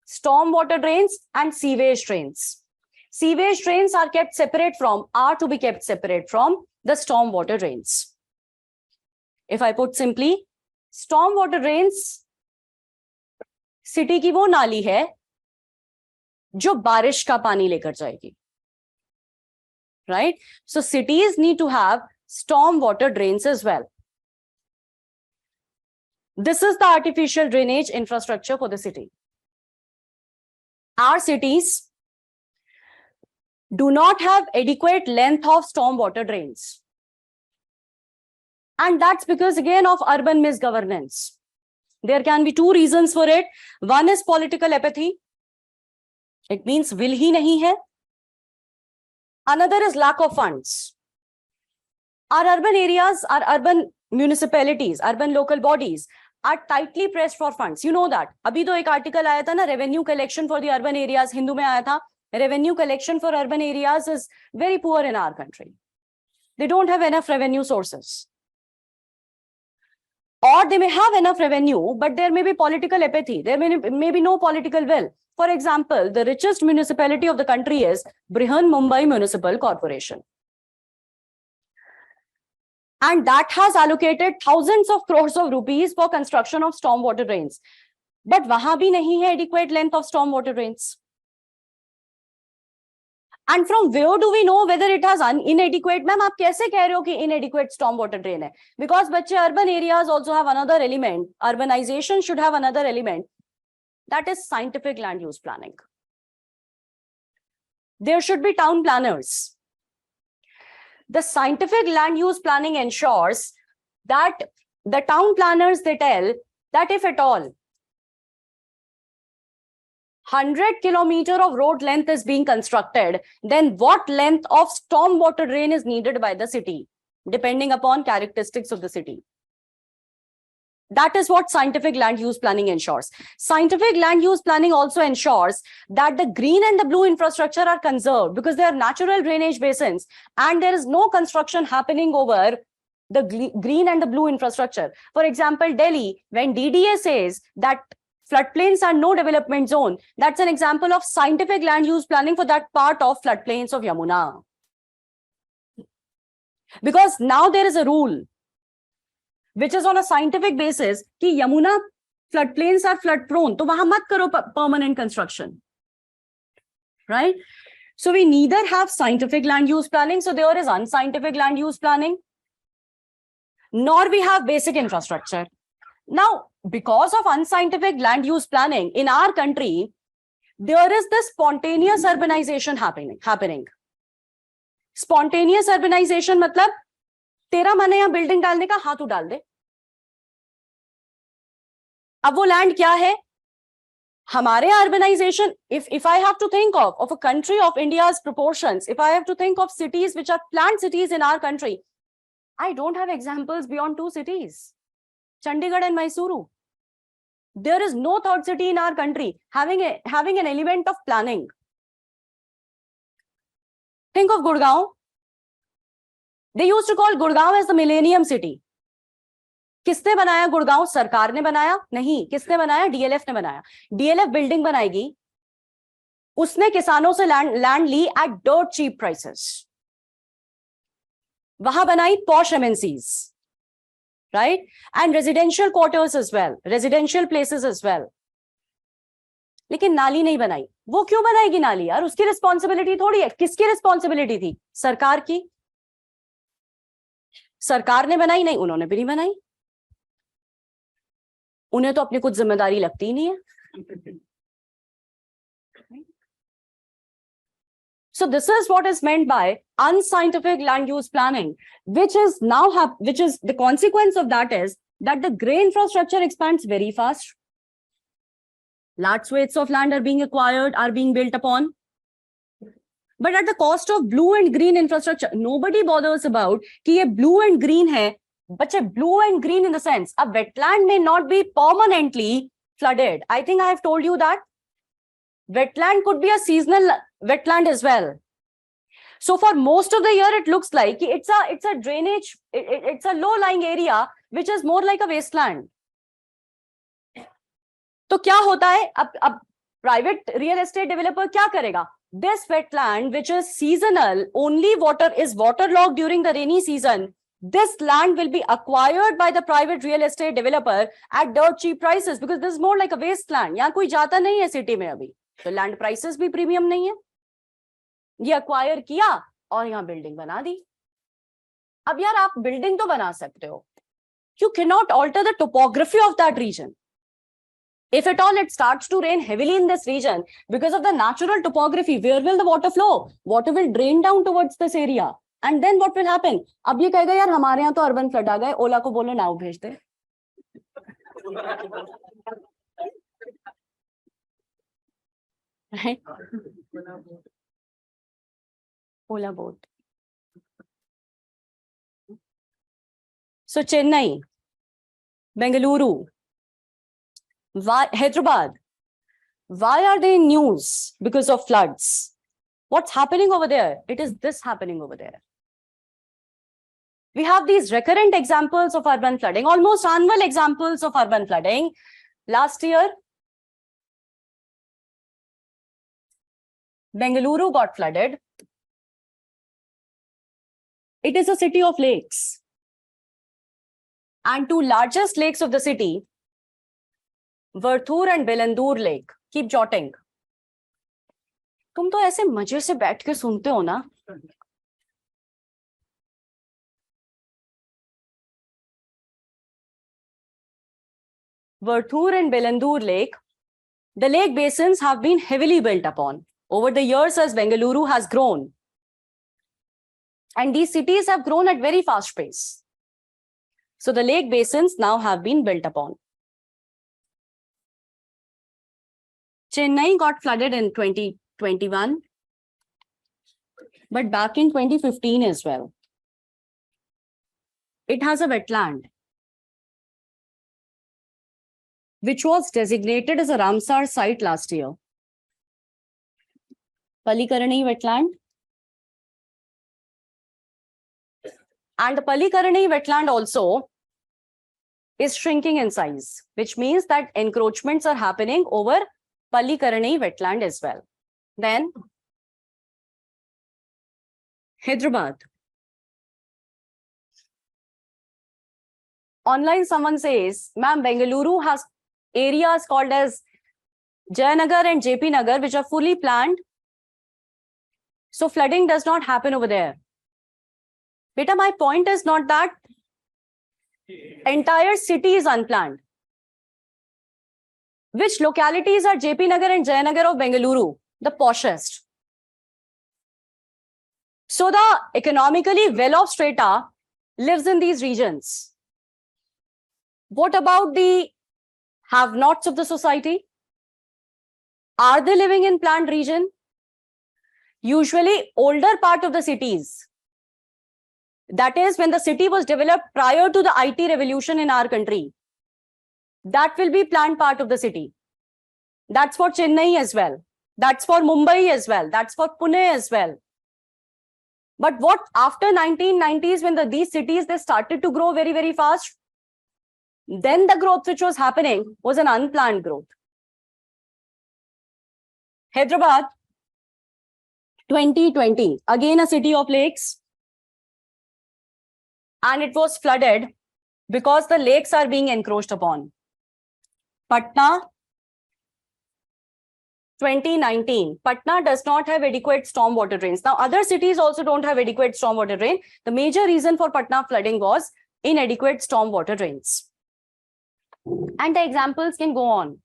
Stormwater drains and sewage drains. Sewage drains are to be kept separate from the stormwater drains. If I put simply, stormwater drains, city की वो नाली है जो बारिश का पानी लेकर जाएगी. Right? So cities need to have storm water drains as well. This is the artificial drainage infrastructure for the city. Our cities do not have adequate length of storm water drains. And that's because again of urban misgovernance. There can be two reasons for it. One is political apathy. It means will ही नहीं है. Another is lack of funds. Our urban areas, our urban municipalities, urban local bodies are tightly pressed for funds. You know that. अभी तो एक article आया था ना, revenue collection for the urban areas, Hindu में आया था. Revenue collection for urban areas is very poor in our country. They don't have enough revenue sources. Or they may have enough revenue, but there may be political apathy. There may be no political will. For example, the richest municipality of the country is Brihan Mumbai Municipal Corporation. And that has allocated thousands of crores of rupees for construction of stormwater drains. But wahan bhi nahi hai adequate length of stormwater drains. And from where do we know whether it has inadequate? Ma'am, आप कैसे कह रहे हो कि inadequate stormwater drain है? Because बच्चे urban areas also have another element. Urbanization should have another element. That is scientific land use planning. There should be town planners. The scientific land use planning ensures that the town planners, they tell that if at all 100 kilometers of road length is being constructed, then what length of stormwater drain is needed by the city, depending upon characteristics of the city. That is what scientific land use planning ensures. Scientific land use planning also ensures that the green and the blue infrastructure are conserved because they are natural drainage basins and there is no construction happening over the green and the blue infrastructure. For example, Delhi, when DDA says that floodplains are no development zone, that's an example of scientific land use planning for that part of floodplains of Yamuna. Because now there is a rule which is on a scientific basis कि Yamuna floodplains are flood prone, तो वहां मत करो permanent construction, right? So we neither have scientific land use planning, so there is unscientific land use planning, nor we have basic infrastructure. Now, because of unscientific land use planning in our country, there is this spontaneous urbanization happening. Spontaneous urbanization मतलब तेरा मन है यहाँ building डालने का, हाथ डाल दे. अब वो लैंड क्या है? हमारे urbanization, if I have to think of a country of India's proportions, if I have to think of cities which are planned cities in our country, I don't have examples beyond 2 cities, Chandigarh and Mysuru. There is no third city in our country having an element of planning. Think of Gurgaon. They used to call Gurgaon as the Millennium City. किसने बनाया गुड़गांव? सरकार ने बनाया? नहीं. किसने बनाया? DLF ने बनाया. डीएलएफ बिल्डिंग बनाएगी, उसने किसानों से लैंड ली एट dirt cheap prices. वहां बनाई posh MNCs, right? And residential quarters as well, residential places as well. लेकिन नाली नहीं बनाई. वो क्यों बनाएगी नाली यार? उसकी रिस्पॉन्सिबिलिटी थोड़ी है. किसकी रिस्पॉन्सिबिलिटी थी? सरकार की. सरकार ने बनाई? नहीं, उन्होंने भी नहीं बनाई. उन्हें तो अपनी कुछ जिम्मेदारी लगती ही नहीं है. So this is what is meant by unscientific land use planning, which is the consequence of that is that the grey infrastructure expands very fast. Large swathes of land are being acquired, are being built upon, but at the cost of blue and green infrastructure. Nobody bothers about कि ये blue and green है. बच्चे, blue and green in the sense a wetland may not be permanently flooded. I think I have told you that wetland could be a seasonal wetland as well. So for most of the year it looks like it's a drainage, it's a low lying area which is more like a wasteland. तो क्या होता है? अब private real estate developer क्या करेगा? This wetland which is seasonal, only water is waterlogged during the rainy season, this land will be acquired by the private real estate developer at dirt cheap prices because this is more like a wasteland. यहाँ कोई जाता नहीं है city में अभी, तो land prices भी premium नहीं है. ये अक्वायर किया और यहाँ बिल्डिंग बना दी. अब यार आप बिल्डिंग तो बना सकते हो, you cannot alter the topography of that region. If at all it starts to rain heavily in this region, because of the natural topography, where will the water flow? Water will drain down towards this area. And then what will happen? अब ये कहेगा यार हमारे यहाँ तो urban flood आ गए, ओला को बोलो नाव भेज दे. Right? Ola boat. So Chennai, Bengaluru, Hyderabad, why are they in news? Because of floods. What's happening over there? It is this happening over there. We have these recurrent examples of urban flooding, almost annual examples of urban flooding. Last year, Bengaluru got flooded. It is a city of lakes. And two largest lakes of the city, Varthur and Belandur Lake. Keep jotting. तुम तो ऐसे मजे से बैठ के सुनते हो ना? Varthur and Belandur Lake, the lake basins have been heavily built upon over the years as Bengaluru has grown. And these cities have grown at very fast pace. So the lake basins now have been built upon. Chennai got flooded in 2021, but back in 2015 as well. It has a wetland, which was designated as a Ramsar site last year. Palikarani wetland. And the Palikarani wetland also is shrinking in size, which means that encroachments are happening over Palikarani wetland as well. Then Hyderabad. Online someone says, ma'am, Bengaluru has areas called as Jayanagar and JP Nagar, which are fully planned. So flooding does not happen over there. Beta, my point is not that entire city is unplanned. Which localities are JP Nagar and Jayanagar of Bengaluru? The poshest. So the economically well-off strata lives in these regions. What about the have-nots of the society? Are they living in planned region? Usually older part of the cities. That is when the city was developed prior to the IT revolution in our country. That will be planned part of the city. That's for Chennai as well. That's for Mumbai as well. That's for Pune as well. But what after 1990s, when these cities, they started to grow very, very fast, then the growth which was happening was an unplanned growth. Hyderabad, 2020, again a city of lakes. And it was flooded because the lakes are being encroached upon. Patna, 2019. Patna does not have adequate stormwater drains. Now, other cities also don't have adequate stormwater drain. The major reason for Patna flooding was inadequate stormwater drains. And the examples can go on.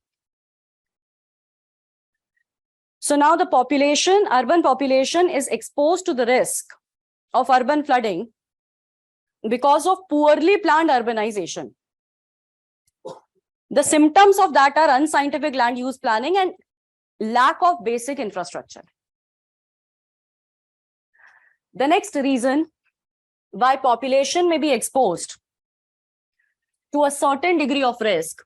So now the population, urban population, is exposed to the risk of urban flooding because of poorly planned urbanization. The symptoms of that are unscientific land use planning and lack of basic infrastructure. The next reason why population may be exposed to a certain degree of risk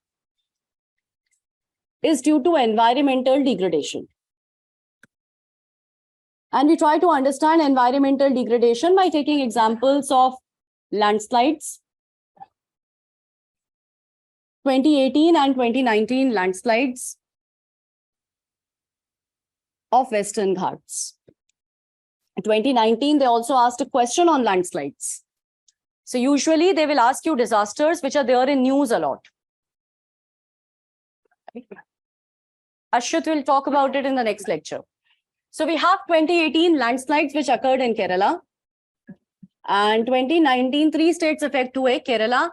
is due to environmental degradation. And we try to understand environmental degradation by taking examples of landslides, 2018 and 2019 landslides of Western Ghats. In 2019, they also asked a question on landslides. So usually they will ask you disasters which are there in news a lot. Ashut will talk about it in the next lecture. So we have 2018 landslides which occurred in Kerala. And 2019, 3 states affect हुए, Kerala,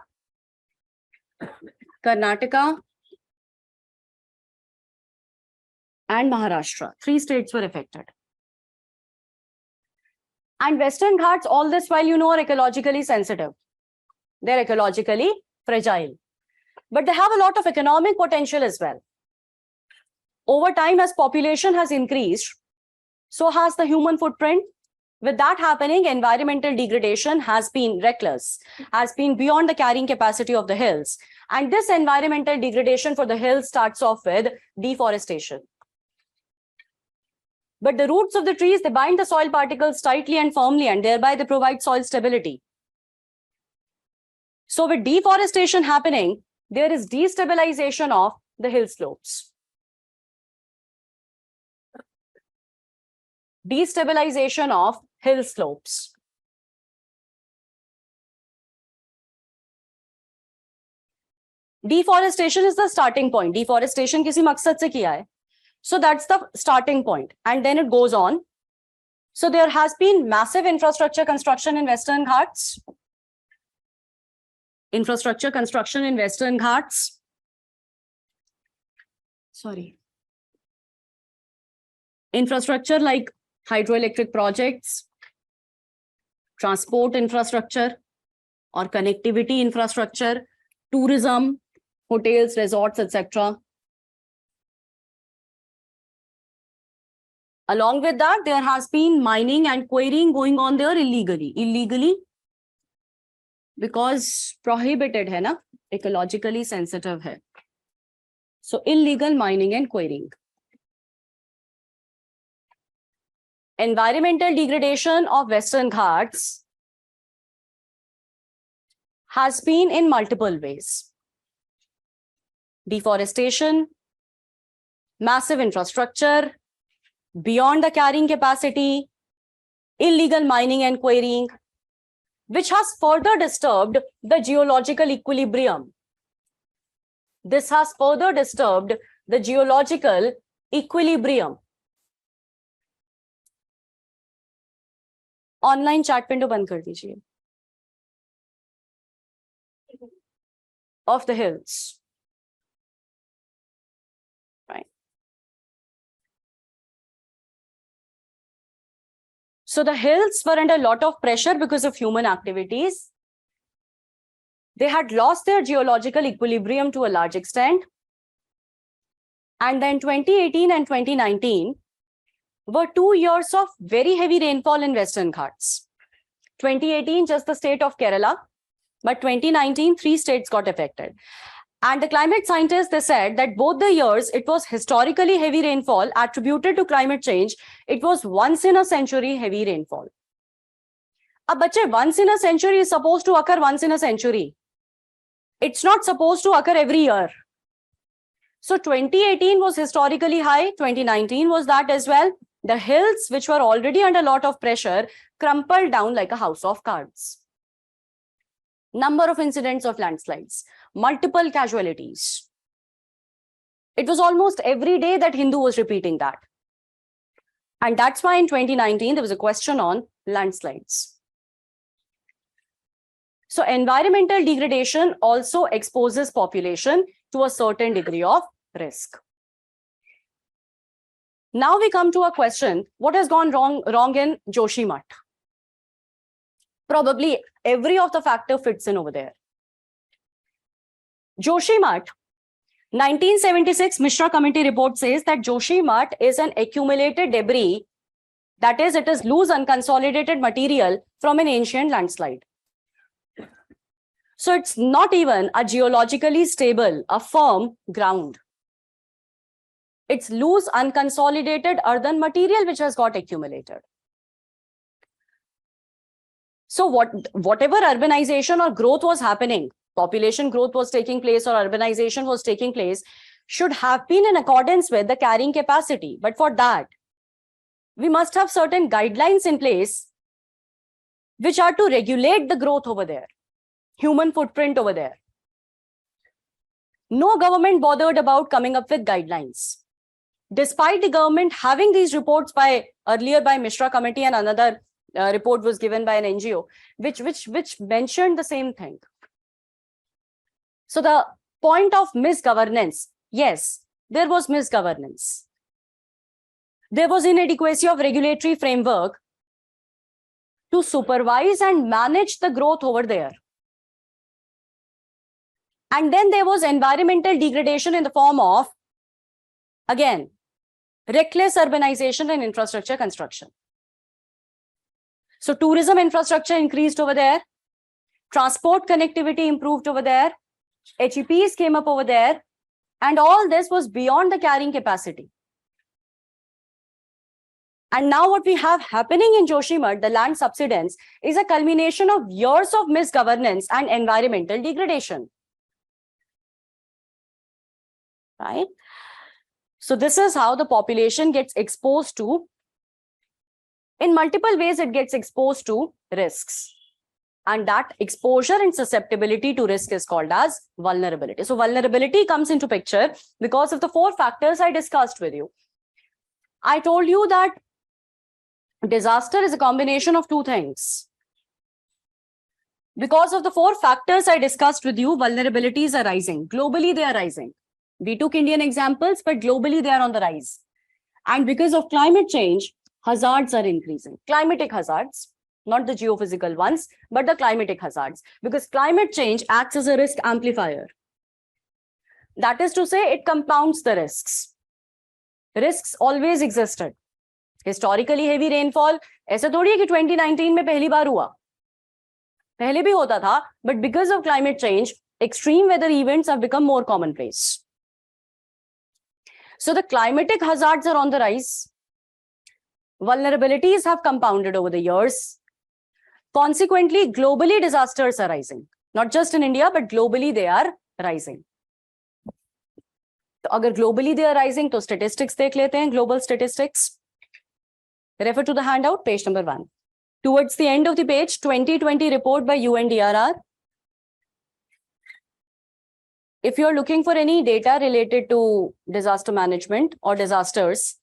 Karnataka, and Maharashtra. 3 states were affected. And Western Ghats, all this while you know, are ecologically sensitive. They're ecologically fragile. But they have a lot of economic potential as well. Over time, as population has increased, so has the human footprint. With that happening, environmental degradation has been reckless, has been beyond the carrying capacity of the hills. And this environmental degradation for the hills starts off with deforestation. But the roots of the trees, they bind the soil particles tightly and firmly, and thereby they provide soil stability. So with deforestation happening, there is destabilization of the hill slopes. Destabilization of hill slopes. Deforestation is the starting point. Deforestation किसी मकसद से किया है. So that's the starting point. And then it goes on. So there has been massive infrastructure construction in Western Ghats. Infrastructure construction in Western Ghats. Sorry. Infrastructure like hydroelectric projects, transport infrastructure or connectivity infrastructure, tourism, hotels, resorts, etc. Along with that, there has been mining and quarrying going on there illegally. Illegally because prohibited hai na, ecologically sensitive hai. So illegal mining and quarrying. Environmental degradation of Western Ghats has been in multiple ways. Deforestation, massive infrastructure, beyond the carrying capacity, illegal mining and quarrying, which has further disturbed the geological equilibrium. This has further disturbed the geological equilibrium. Online chat window बंद कर दीजिए. Of the hills. Right. So the hills were under a lot of pressure because of human activities. They had lost their geological equilibrium to a large extent. And then 2018 and 2019 were 2 years of very heavy rainfall in Western Ghats. 2018, just the state of Kerala, but 2019, 3 states got affected. And the climate scientists, they said that both the years, it was historically heavy rainfall attributed to climate change. It was once in a century heavy rainfall. Ab bache, once in a century is supposed to occur once in a century. It's not supposed to occur every year. So 2018 was historically high, 2019 was that as well. The hills, which were already under a lot of pressure, crumpled down like a house of cards. Number of incidents of landslides, multiple casualties. It was almost every day that Hindu was repeating that. And that's why in 2019, there was a question on landslides. So environmental degradation also exposes population to a certain degree of risk. Now we come to a question, what has gone wrong in Joshimath? Probably every of the factor fits in over there. Joshimath, 1976 Mishra Committee report says that Joshimath is an accumulated debris, that is, it is loose unconsolidated material from an ancient landslide. So it's not even a geologically stable, a firm ground. It's loose, unconsolidated earthen material which has got accumulated. So whatever urbanization or growth was happening, population growth was taking place or urbanization was taking place, should have been in accordance with the carrying capacity. But for that, we must have certain guidelines in place which are to regulate the growth over there, human footprint over there. No government bothered about coming up with guidelines. Despite the government having these reports earlier by Mishra Committee, and another report was given by an NGO, which mentioned the same thing. So the point of misgovernance, yes, there was misgovernance. There was inadequacy of regulatory framework to supervise and manage the growth over there. And then there was environmental degradation in the form of, again, reckless urbanization and infrastructure construction. So tourism infrastructure increased over there. Transport connectivity improved over there. HEPs came up over there. And all this was beyond the carrying capacity. And now what we have happening in Joshimath, the land subsidence, is a culmination of years of misgovernance and environmental degradation. Right? So this is how the population gets exposed to, in multiple ways it gets exposed to risks. And that exposure and susceptibility to risk is called as vulnerability. So vulnerability comes into picture because of the 4 factors I discussed with you. I told you that disaster is a combination of 2 things. Because of the 4 factors I discussed with you, vulnerabilities are rising. Globally, they are rising. We took Indian examples, but globally, they are on the rise. And because of climate change, hazards are increasing. Climatic hazards, not the geophysical ones, but the climatic hazards. Because climate change acts as a risk amplifier. That is to say, it compounds the risks. Risks always existed. Historically heavy rainfall, ऐसा थोड़ी है कि 2019 में पहली बार हुआ. पहले भी होता था, but because of climate change, extreme weather events have become more commonplace. So the climatic hazards are on the rise. Vulnerabilities have compounded over the years. Consequently, globally disasters are rising. Not just in India, but globally they are rising. तो अगर globally they are rising, तो statistics देख लेते हैं, global statistics. Refer to the handout, page number 1. Towards the end of the page, 2020 report by UNDRR. If you're looking for any data related to disaster management or disasters,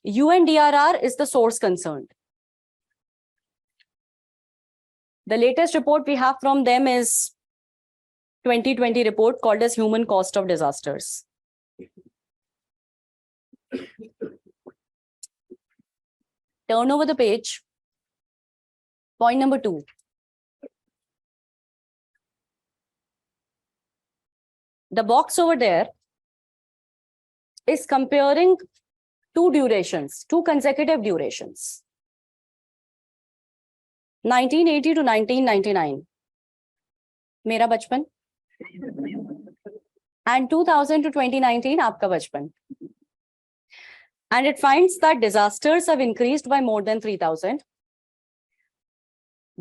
UNDRR is the source concerned. The latest report we have from them is 2020 report called as Human Cost of Disasters. Turn over the page. Point number 2. The box over there is comparing 2 durations, 2 consecutive durations. 1980 to 1999. मेरा बचपन. And 2000 to 2019, आपका बचपन. And it finds that disasters have increased by more than 3,000.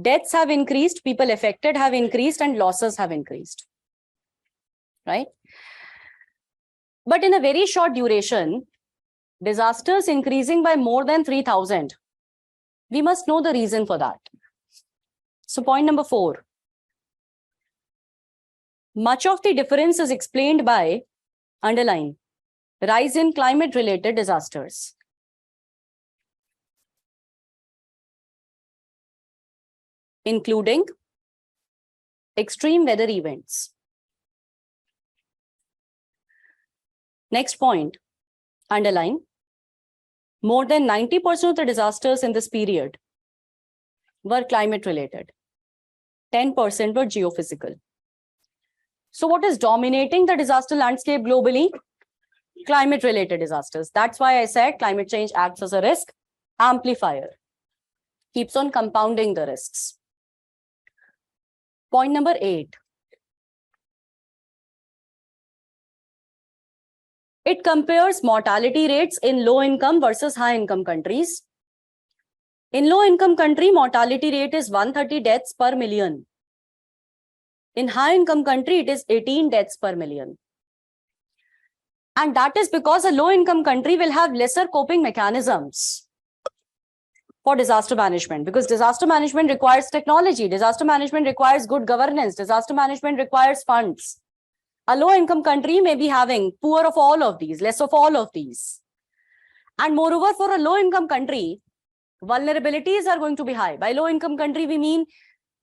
Deaths have increased, people affected have increased, and losses have increased. Right? But in a very short duration, disasters increasing by more than 3,000. We must know the reason for that. So point number 4. Much of the difference is explained by, underline, rise in climate-related disasters. Including extreme weather events. Next point, underline, more than 90% of the disasters in this period were climate-related. 10% were geophysical. So what is dominating the disaster landscape globally? Climate-related disasters. That's why I said climate change acts as a risk amplifier. Keeps on compounding the risks. Point number 8. It compares mortality rates in low-income versus high-income countries. In low-income country, mortality rate is 130 deaths per million. In high-income country, it is 18 deaths per million. And that is because a low-income country will have lesser coping mechanisms for disaster management, because disaster management requires technology, disaster management requires good governance, disaster management requires funds. A low-income country may be having poor of all of these, less of all of these. And moreover, for a low-income country, vulnerabilities are going to be high. By low-income country, we mean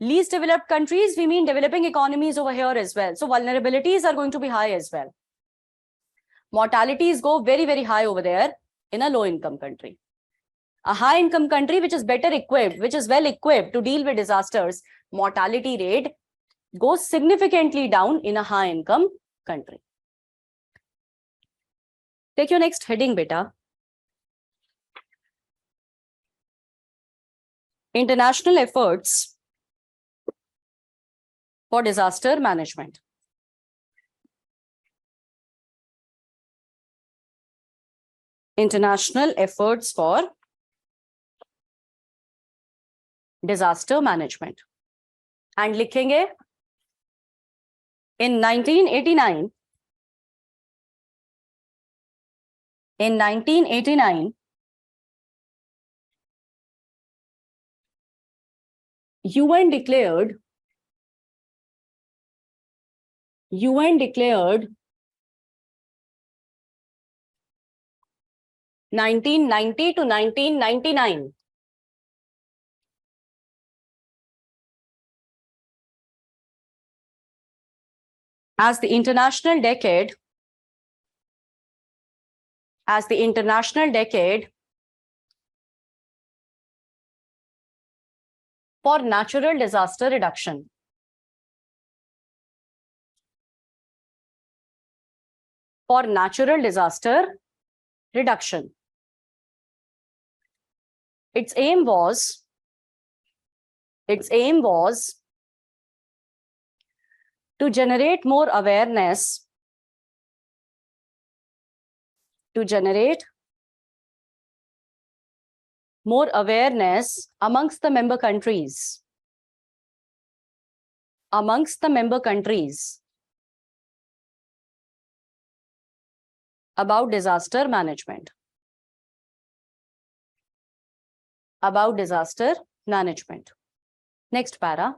least developed countries, we mean developing economies over here as well. So vulnerabilities are going to be high as well. Mortalities go very, very high over there in a low-income country. A high-income country which is better equipped, which is well equipped to deal with disasters, mortality rate goes significantly down in a high-income country. Take your next heading, beta. International efforts for disaster management. International efforts for disaster management. And लिखेंगे in 1989, UN declared 1990 to 1999 as the international decade for natural disaster reduction. For natural disaster reduction. Its aim was to generate more awareness, amongst the member countries, about disaster management. Next para.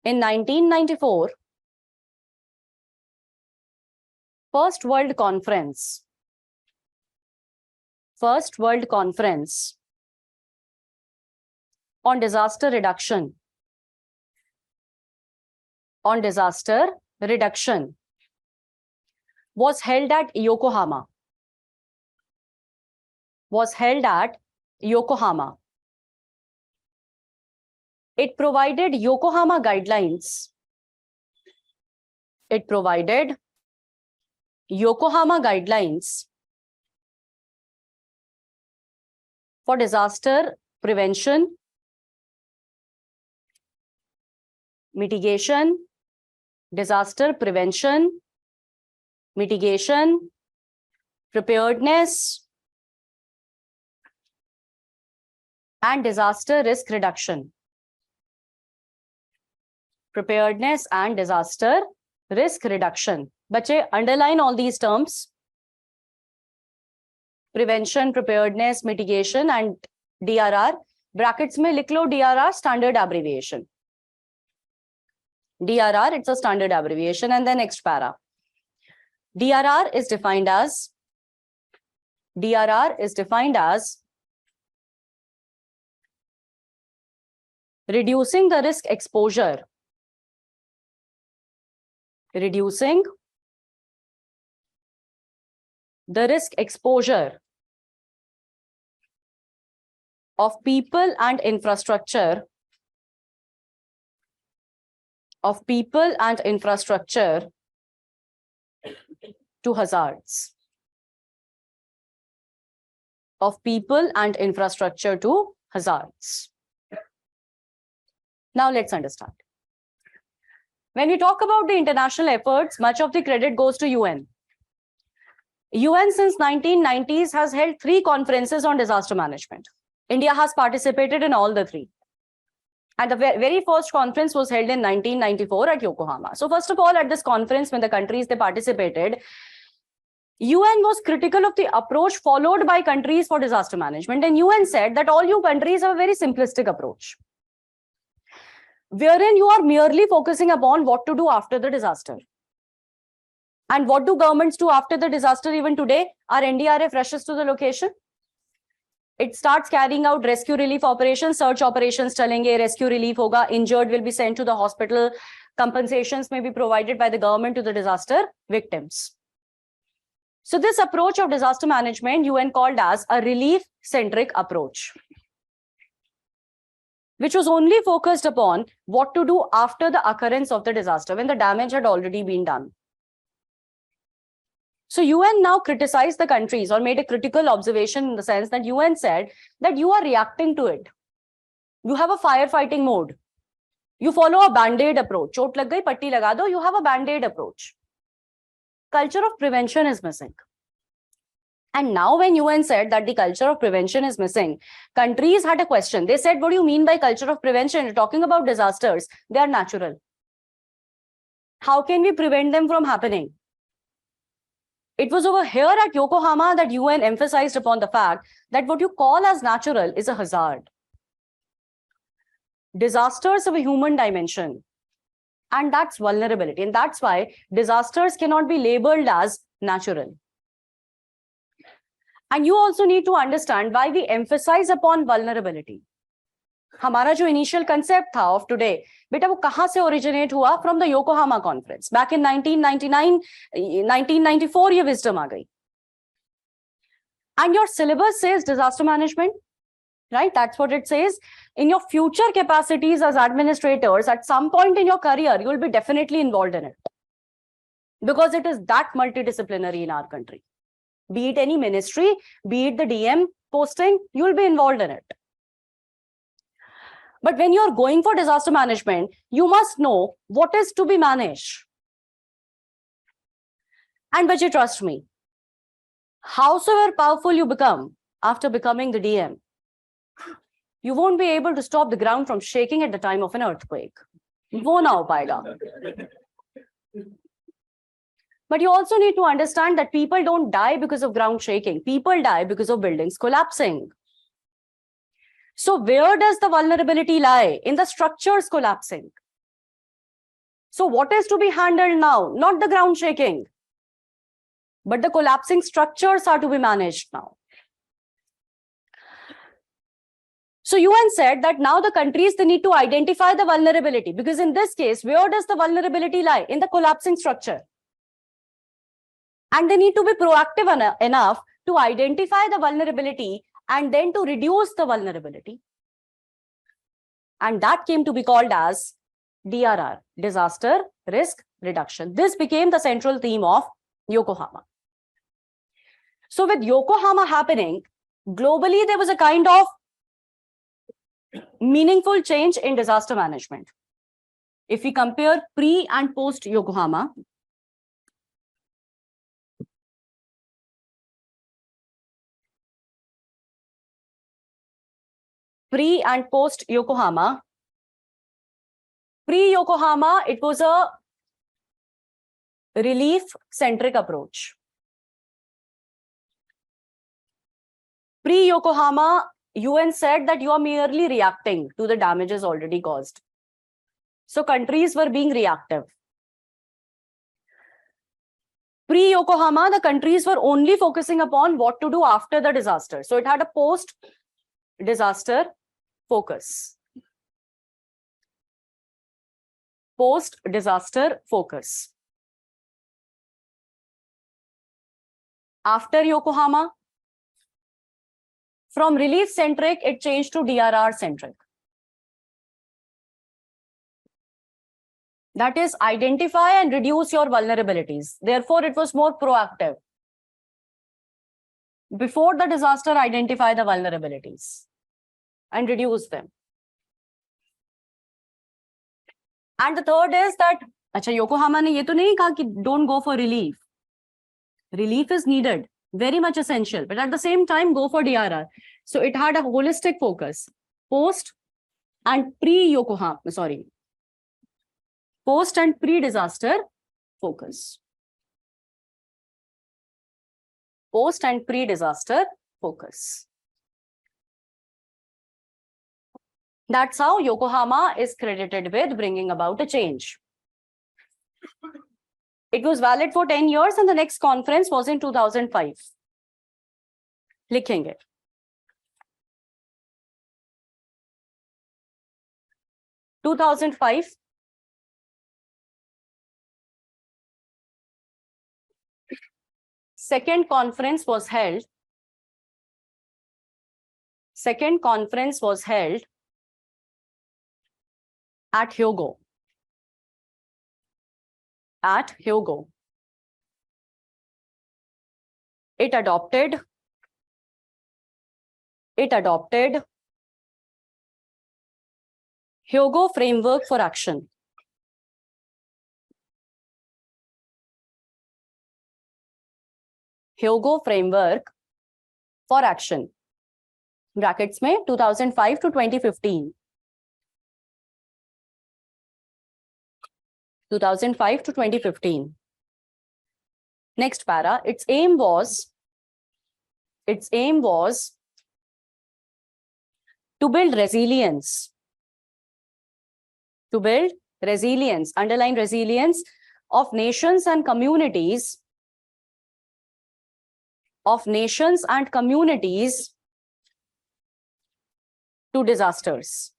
In 1994, First World Conference on disaster reduction was held at Yokohama. It provided Yokohama guidelines. For disaster prevention, mitigation, preparedness, and disaster risk reduction. बच्चे underline all these terms. Prevention, preparedness, mitigation, and DRR. Brackets में लिख लो DRR, standard abbreviation. DRR, it's a standard abbreviation. And the next para. DRR is defined as reducing the risk exposure. Of people and infrastructure to hazards. Now let's understand. When we talk about the international efforts, much of the credit goes to UN. UN since 1990s has held 3 conferences on disaster management. India has participated in all the 3. And the very first conference was held in 1994 at Yokohama. So first of all, at this conference, when the countries they participated, UN was critical of the approach followed by countries for disaster management. And UN said that all you countries have a very simplistic approach, wherein you are merely focusing upon what to do after the disaster. And what do governments do after the disaster even today? Our NDRF rushes to the location. It starts carrying out rescue relief operations, search operations chalenge, rescue relief hoga, injured will be sent to the hospital, compensations may be provided by the government to the disaster victims. So this approach of disaster management, UN called as a relief-centric approach, which was only focused upon what to do after the occurrence of the disaster, when the damage had already been done. So UN now criticized the countries or made a critical observation in the sense that UN said that you are reacting to it. You have a firefighting mode. You follow a band-aid approach. Chot lag gayi, patti laga do. You have a band-aid approach. Culture of prevention is missing. And now when UN said that the culture of prevention is missing, countries had a question. They said, what do you mean by culture of prevention? You're talking about disasters. They are natural. How can we prevent them from happening? It was over here at Yokohama that UN emphasized upon the fact that what you call as natural is a hazard. Disasters have a human dimension, and that's vulnerability. And that's why disasters cannot be labeled as natural. And you also need to understand why we emphasize upon vulnerability. हमारा जो initial concept था of today, बेटा वो कहाँ से originate हुआ? From the Yokohama conference. Back in 1999, 1994 ये wisdom आ गई. And your syllabus says disaster management, right? That's what it says. In your future capacities as administrators, at some point in your career, you will be definitely involved in it. Because it is that multidisciplinary in our country. Be it any ministry, be it the DM posting, you will be involved in it. But when you're going for disaster management, you must know what is to be managed. And but you trust me, howsoever powerful you become after becoming the DM, you won't be able to stop the ground from shaking at the time of an earthquake. वो ना हो पाएगा. But you also need to understand that people don't die because of ground shaking. People die because of buildings collapsing. So where does the vulnerability lie? In the structures collapsing. So what is to be handled now? Not the ground shaking, but the collapsing structures are to be managed now. So UN said that now the countries, they need to identify the vulnerability, because in this case, where does the vulnerability lie? In the collapsing structure. And they need to be proactive enough to identify the vulnerability and then to reduce the vulnerability. And that came to be called as DRR, disaster risk reduction. This became the central theme of Yokohama. So with Yokohama happening, globally, there was a kind of meaningful change in disaster management. If we compare pre and post Yokohama, pre and post Yokohama, pre-Yokohama, it was a relief-centric approach. Pre-Yokohama, UN said that you are merely reacting to the damages already caused. So countries were being reactive. Pre-Yokohama, the countries were only focusing upon what to do after the disaster. So it had a post-disaster focus. Post-disaster focus. After Yokohama, from relief-centric, it changed to DRR-centric. That is, identify and reduce your vulnerabilities. Therefore, it was more proactive. Before the disaster, identify the vulnerabilities and reduce them. And the third is that, अच्छा Yokohama ने ये तो नहीं कहा कि don't go for relief. Relief is needed, very much essential, but at the same time, go for DRR. So it had a holistic focus, post and pre-Yokohama, post and pre-disaster focus. Post and pre-disaster focus. That's how Yokohama is credited with bringing about a change. It was valid for 10 years and the next conference was in 2005. Likhenge. In 2005, second conference was held. Second conference was held at Hyogo. At Hyogo. It adopted Hyogo framework for action. Hyogo framework for action. Brackets में 2005 to 2015. 2005 to 2015. Next para. Its aim was to build resilience. Underline resilience of nations and communities. To disasters.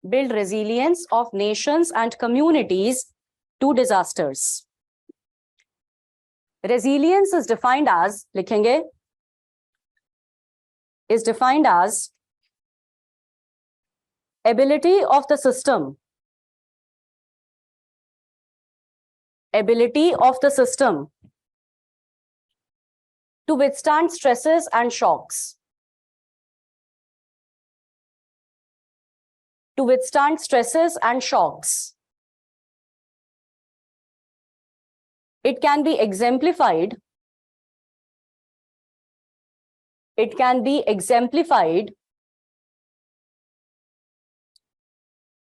Build resilience of nations and communities to disasters. Resilience is defined as, लिखेंगे, is defined as ability of the system to withstand stresses and shocks. It can be exemplified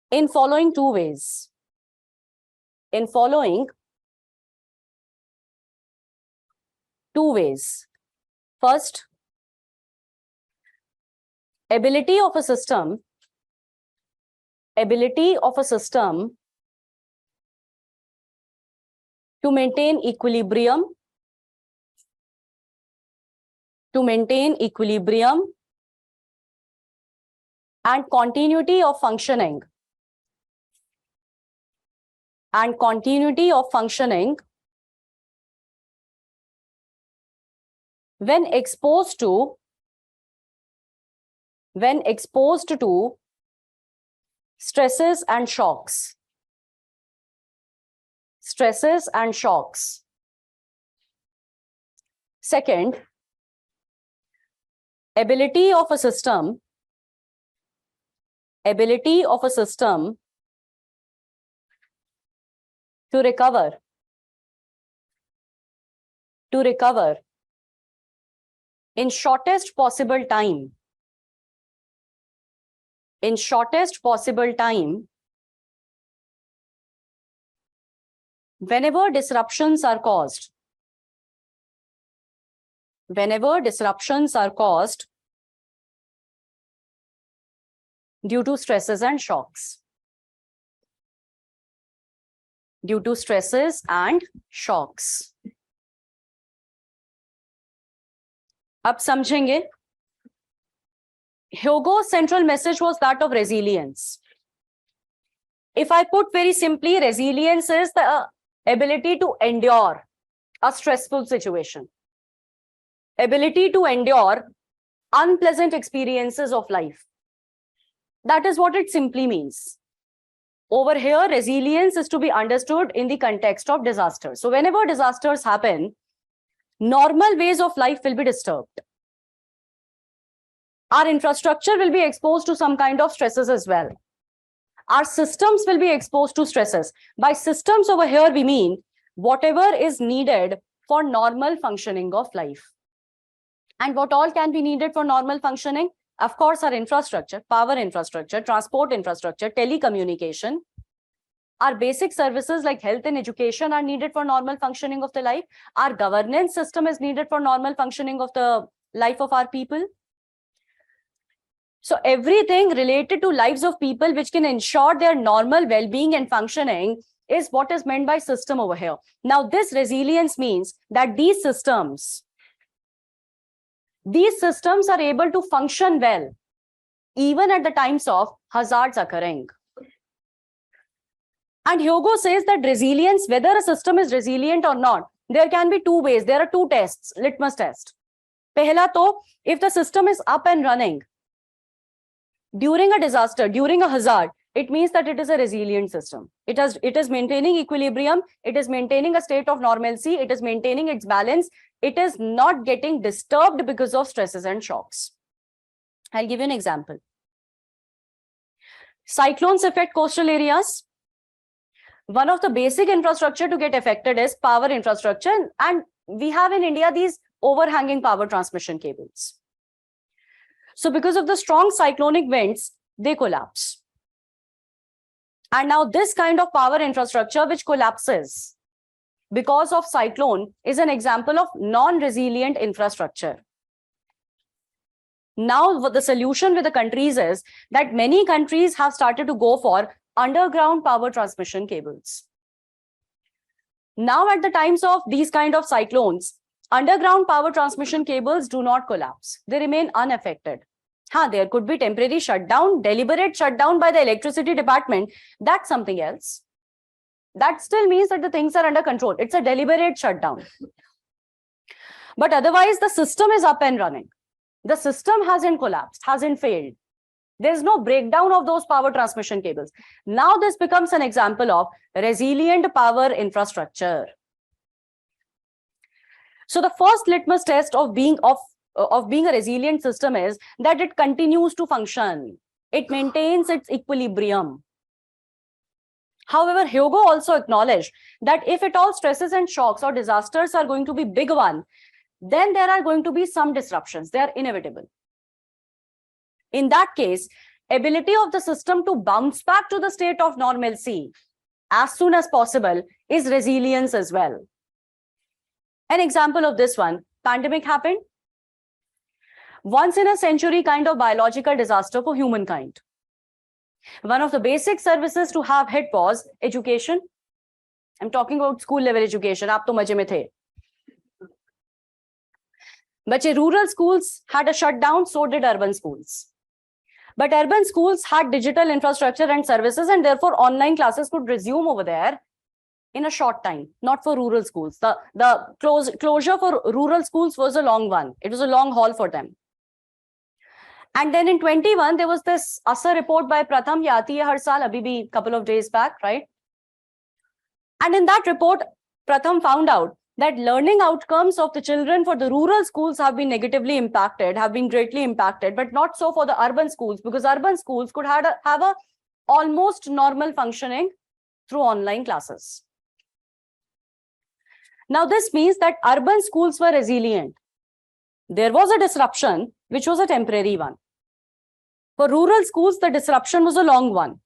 in following two ways. First, ability of a system to maintain equilibrium and continuity of functioning when exposed to stresses and shocks. Second, ability of a system to recover in shortest possible time whenever disruptions are caused due to stresses and shocks. अब समझेंगे. Hyogo's central message was that of resilience. If I put very simply, resilience is the ability to endure a stressful situation, ability to endure unpleasant experiences of life. That is what it simply means. Over here, resilience is to be understood in the context of disasters. So whenever disasters happen, normal ways of life will be disturbed. Our infrastructure will be exposed to some kind of stresses as well. Our systems will be exposed to stresses. By systems over here, we mean whatever is needed for normal functioning of life. And what all can be needed for normal functioning? Of course, our infrastructure, power infrastructure, transport infrastructure, telecommunication. Our basic services like health and education are needed for normal functioning of the life. Our governance system is needed for normal functioning of the life of our people. So everything related to lives of people which can ensure their normal well-being and functioning is what is meant by system over here. Now, this resilience means that these systems are able to function well, even at the times of hazards occurring. And Hyogo says that resilience, whether a system is resilient or not, there can be two ways. There are two tests, litmus test. Pehla to, if the system is up and running, during a disaster, during a hazard, it means that it is a resilient system. It is maintaining equilibrium, it is maintaining a state of normalcy, it is maintaining its balance, it is not getting disturbed because of stresses and shocks. I'll give you an example. Cyclones affect coastal areas. One of the basic infrastructure to get affected is power infrastructure, and we have in India these overhanging power transmission cables. So because of the strong cyclonic winds, they collapse. And now this kind of power infrastructure which collapses because of cyclone is an example of non-resilient infrastructure. Now what the solution with the countries is that many countries have started to go for underground power transmission cables. Now at the times of these kind of cyclones, underground power transmission cables do not collapse. They remain unaffected. There could be temporary shutdown, deliberate shutdown by the electricity department. That's something else. That still means that the things are under control. It's a deliberate shutdown. But otherwise, the system is up and running. The system hasn't collapsed, hasn't failed. There's no breakdown of those power transmission cables. Now this becomes an example of resilient power infrastructure. So the first litmus test of being a resilient system is that it continues to function. It maintains its equilibrium. However, Hugo also acknowledged that if at all stresses and shocks or disasters are going to be big one, then there are going to be some disruptions. They are inevitable. In that case, ability of the system to bounce back to the state of normalcy as soon as possible is resilience as well. An example of this one, pandemic happened. Once in a century kind of biological disaster for humankind. One of the basic services to have hit was education. I'm talking about school level education. Aap to maje mein the. But rural schools had a shutdown, so did urban schools. But urban schools had digital infrastructure and services, and therefore online classes could resume over there in a short time, not for rural schools. The closure for rural schools was a long one. It was a long haul for them. And then in 21, there was this ASA report by Pratham, ye aati hai har saal, abhi bhi couple of days back, right? And in that report, Pratham found out that learning outcomes of the children for the rural schools have been negatively impacted, have been greatly impacted, but not so for the urban schools, because urban schools could have a almost normal functioning through online classes. Now, this means that urban schools were resilient. There was a disruption, which was a temporary one. For rural schools, the disruption was a long one.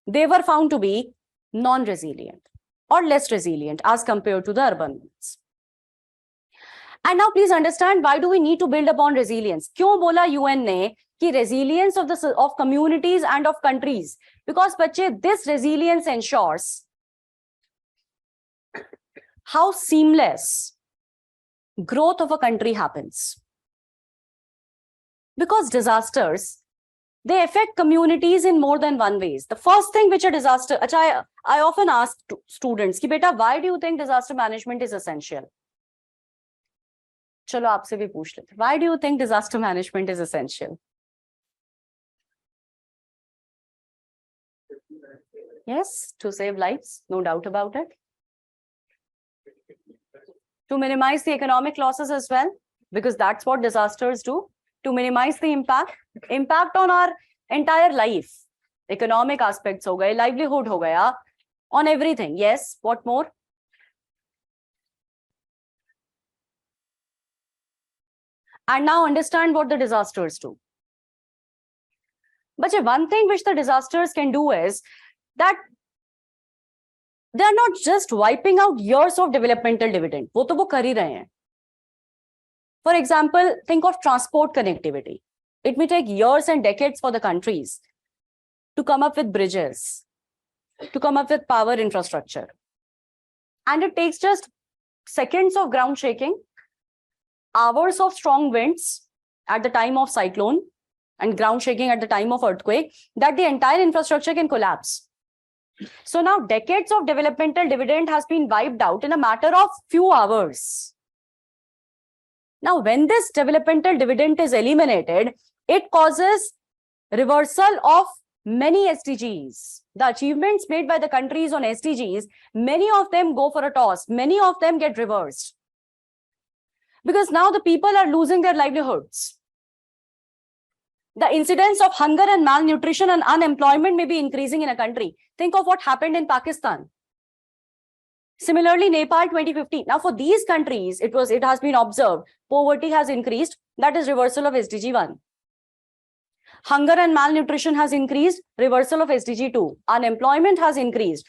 They were found to be non-resilient or less resilient as compared to the urban ones. And now please understand, why do we need to build upon resilience? Kyun bola UN ne ki resilience of communities and of countries? Because bache, this resilience ensures how seamless growth of a country happens. Because disasters, they affect communities in more than one ways. The first thing which a disaster, I often ask students, ki beta, why do you think disaster management is essential? Chalo, aapse bhi pooch lete. Why do you think disaster management is essential? Yes, to save lives, no doubt about it. To minimize the economic losses as well, because that's what disasters do. To minimize the impact on our entire life. Economic aspects ho gaye, livelihood ho gaya, on everything. Yes, what more? And now understand what the disasters do. But one thing which the disasters can do is that they are not just wiping out years of developmental dividend. वो तो वो कर ही रहे हैं. For example, think of transport connectivity. It may take years and decades for the countries to come up with bridges, to come up with power infrastructure. And it takes just seconds of ground shaking, hours of strong winds at the time of cyclone, and ground shaking at the time of earthquake, that the entire infrastructure can collapse. So now decades of developmental dividend has been wiped out in a matter of few hours. Now, when this developmental dividend is eliminated, it causes reversal of many SDGs, the achievements made by the countries on SDGs, many of them go for a toss. Many of them get reversed. Because now the people are losing their livelihoods. The incidence of hunger and malnutrition and unemployment may be increasing in a country. Think of what happened in Pakistan. Similarly, Nepal 2015. Now, for these countries, it has been observed poverty has increased. That is reversal of SDG 1. Hunger and malnutrition has increased. Reversal of SDG 2. Unemployment has increased.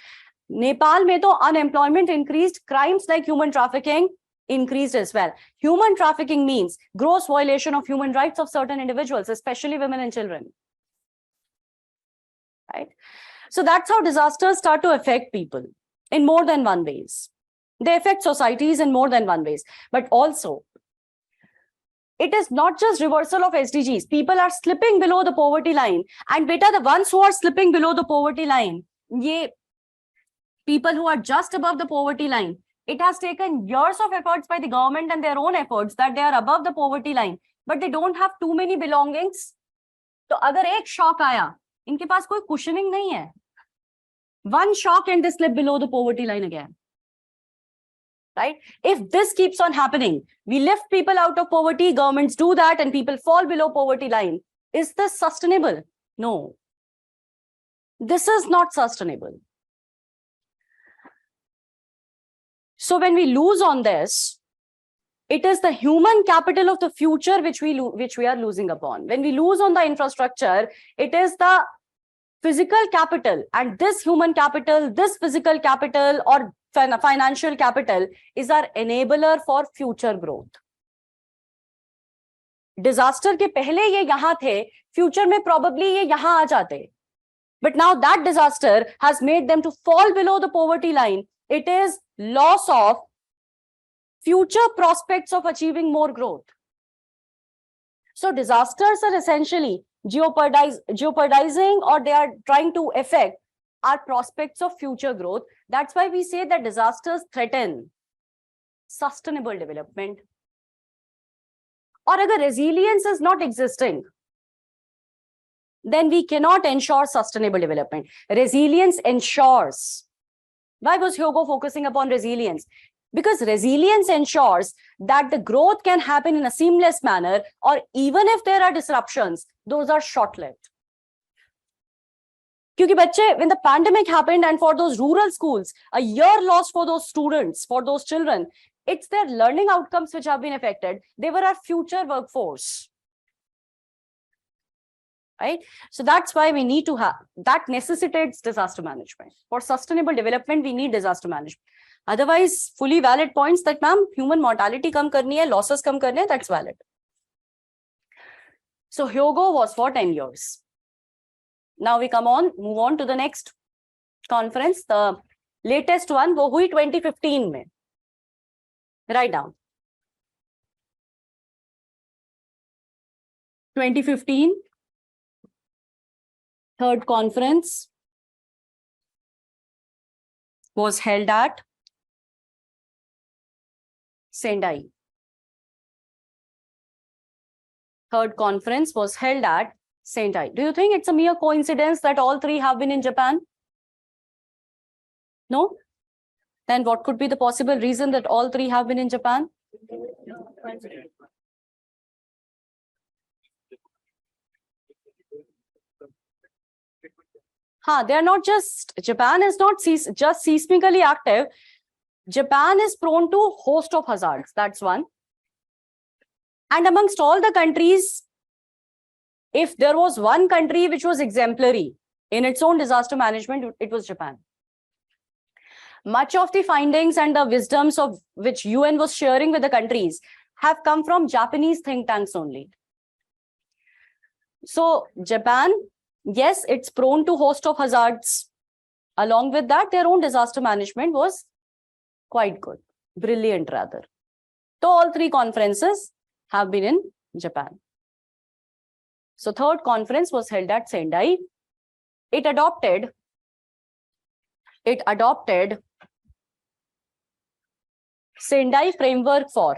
Nepal mein to unemployment increased. Crimes like human trafficking increased as well. Human trafficking means gross violation of human rights of certain individuals, especially women and children. Right? So that's how disasters start to affect people in more than one ways. They affect societies in more than one ways. But also, it is not just reversal of SDGs. People are slipping below the poverty line. And beta, the ones who are slipping below the poverty line, people who are just above the poverty line, it has taken years of efforts by the government and their own efforts that they are above the poverty line. But they don't have too many belongings. So agar ek shock aaya, inke paas koi cushioning nahi hai. One shock and they slip below the poverty line again. Right? If this keeps on happening, we lift people out of poverty, governments do that, and people fall below poverty line. Is this sustainable? No. This is not sustainable. So when we lose on this, it is the human capital of the future which we are losing upon. When we lose on the infrastructure, it is the physical capital, and this human capital, this physical capital or financial capital is our enabler for future growth. Disaster के पहले ये यहाँ थे, future में probably ये यहाँ आ जाते. But now that disaster has made them to fall below the poverty line. It is loss of future prospects of achieving more growth. So disasters are essentially jeopardizing, or they are trying to affect our prospects of future growth. That's why we say that disasters threaten sustainable development. Or agar resilience is not existing, then we cannot ensure sustainable development. Resilience ensures. Why was Hyogo focusing upon resilience? Because resilience ensures that the growth can happen in a seamless manner, or even if there are disruptions, those are short-lived. Because when the pandemic happened, and for those rural schools, a year lost for those students, for those children, it's their learning outcomes which have been affected. They were our future workforce. Right? So that's why we need to have, that necessitates disaster management. For sustainable development, we need disaster management. Otherwise, fully valid points that, ma'am, human mortality kam karni hai, losses kam karne hai, that's valid. So Hyogo was for 10 years. Now we move on to the next conference. The latest one, wo hui 2015 mein. Write down. 2015, third conference was held at Sendai. Third conference was held at Sendai. Do you think it's a mere coincidence that all three have been in Japan? No? Then what could be the possible reason that all three have been in Japan? They are not just, Japan is not just seismically active. Japan is prone to host of hazards. That's one. And amongst all the countries, if there was one country which was exemplary in its own disaster management, it was Japan. Much of the findings and the wisdoms of which UN was sharing with the countries have come from Japanese think tanks only. So Japan, yes, it's prone to host of hazards. Along with that, their own disaster management was quite good, brilliant rather. So all three conferences have been in Japan. So third conference was held at Sendai. It adopted Sendai framework for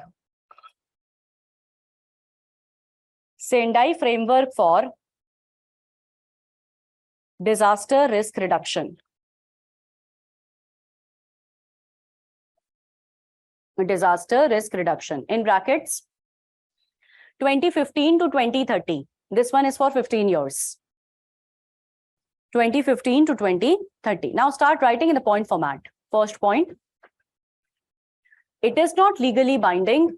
Disaster risk reduction. Disaster risk reduction. In brackets, 2015 to 2030. This one is for 15 years. 2015 to 2030. Now start writing in the point format. First point. It is not legally binding.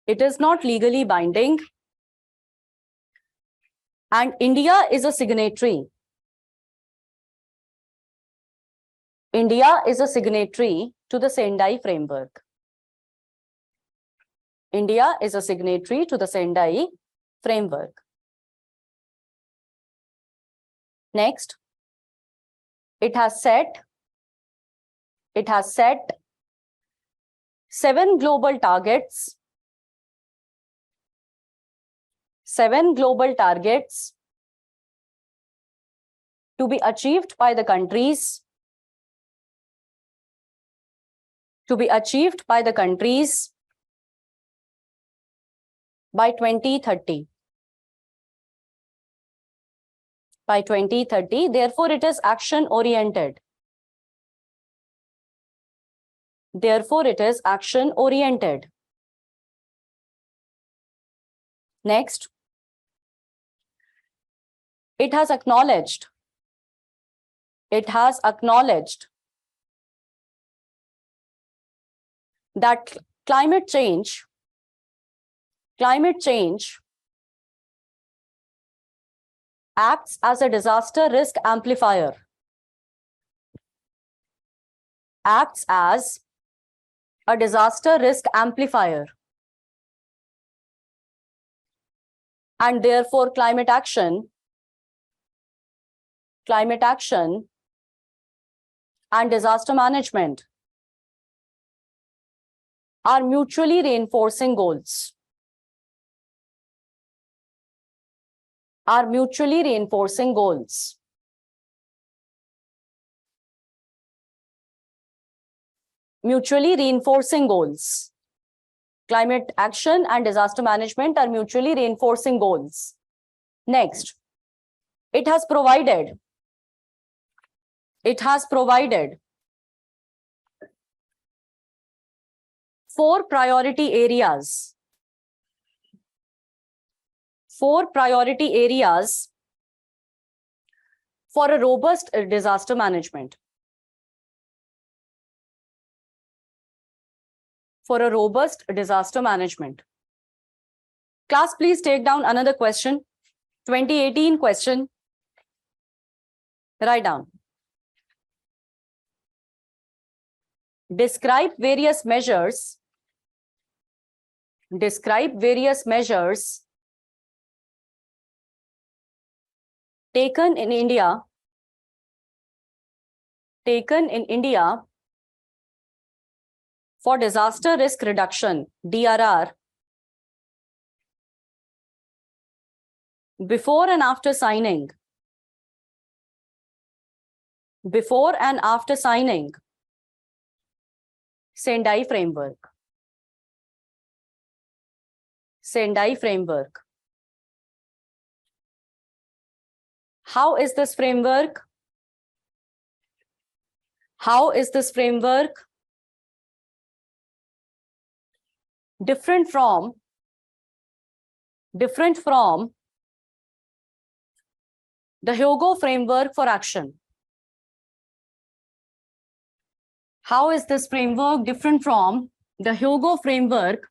It is not legally binding. And India is a signatory. India is a signatory to the Sendai framework. India is a signatory to the Sendai framework. Next, it has set 7 global targets. 7 global targets to be achieved by the countries. To be achieved by the countries by 2030. By 2030, therefore it is action oriented. Therefore it is action oriented. Next, it has acknowledged that climate change acts as a disaster risk amplifier. Acts as a disaster risk amplifier. And therefore climate action and disaster management are mutually reinforcing goals. Are mutually reinforcing goals. Mutually reinforcing goals. Climate action and disaster management are mutually reinforcing goals. Next, it has provided 4 priority areas. 4 priority areas for a robust disaster management. For a robust disaster management. Class, please take down another question. 2018 question. Write down. Describe various measures. Describe various measures taken in India for disaster risk reduction, DRR, before and after signing. Before and after signing Sendai framework. Sendai framework. How is this framework? How is this framework different from the Hyogo framework for action? How is this framework different from the Hyogo framework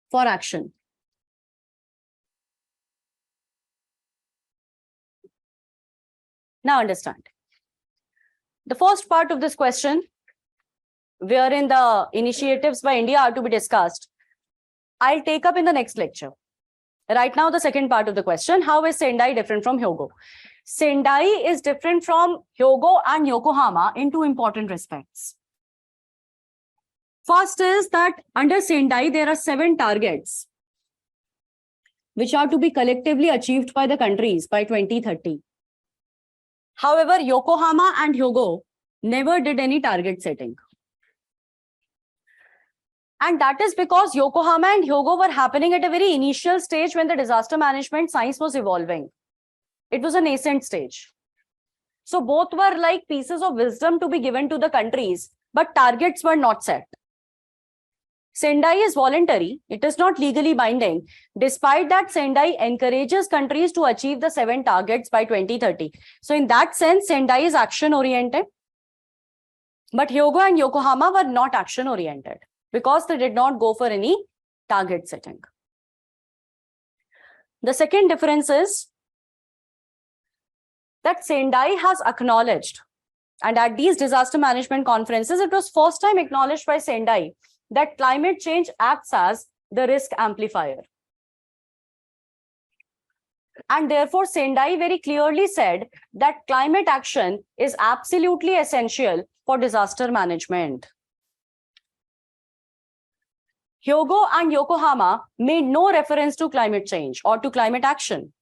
for action? Now understand. The first part of this question, wherein the initiatives by India are to be discussed, I'll take up in the next lecture. Right now, the second part of the question, how is Sendai different from Hyogo? Sendai is different from Hyogo and Yokohama in 2 important respects. First is that under Sendai, there are 7 targets which are to be collectively achieved by the countries by 2030. However, Yokohama and Hyogo never did any target setting. And that is because Yokohama and Hyogo were happening at a very initial stage when the disaster management science was evolving. It was a nascent stage. So both were like pieces of wisdom to be given to the countries, but targets were not set. Sendai is voluntary. It is not legally binding. Despite that, Sendai encourages countries to achieve the 7 targets by 2030. So in that sense, Sendai is action-oriented. But Hyogo and Yokohama were not action-oriented because they did not go for any target setting. The second difference is that Sendai has acknowledged, and at these disaster management conferences, it was first time acknowledged by Sendai that climate change acts as the risk amplifier. And therefore, Sendai very clearly said that climate action is absolutely essential for disaster management. Hyogo and Yokohama made no reference to climate change or to climate action.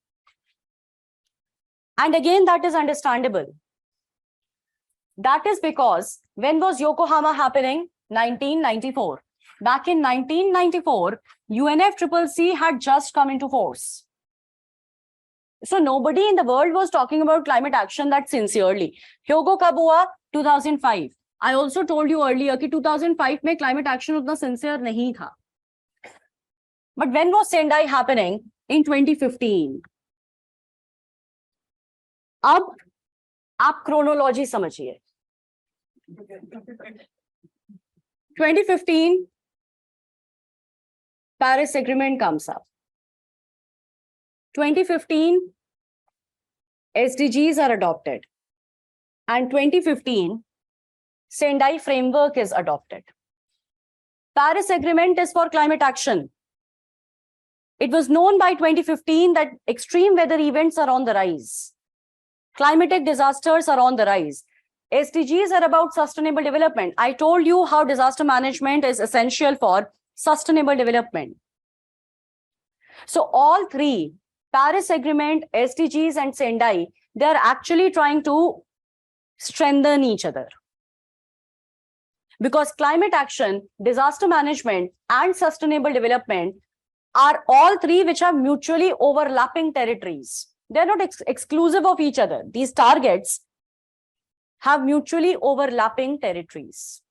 And again, that is understandable. That is because when was Yokohama happening? 1994. Back in 1994, UNFCCC had just come into force. So nobody in the world was talking about climate action that sincerely. Hyogo kab hua? 2005. I also told you earlier that 2005 mein climate action utna sincere nahi tha. But when was Sendai happening? In 2015. अब आप chronology समझिए. 2015, Paris Agreement comes up. 2015, SDGs are adopted. And 2015, Sendai framework is adopted. Paris Agreement is for climate action. It was known by 2015 that extreme weather events are on the rise. Climatic disasters are on the rise. SDGs are about sustainable development. I told you how disaster management is essential for sustainable development. So all three, Paris Agreement, SDGs and Sendai, they are actually trying to strengthen each other. Because climate action, disaster management and sustainable development are all three which have mutually overlapping territories. They're not exclusive of each other. These targets have mutually overlapping territories.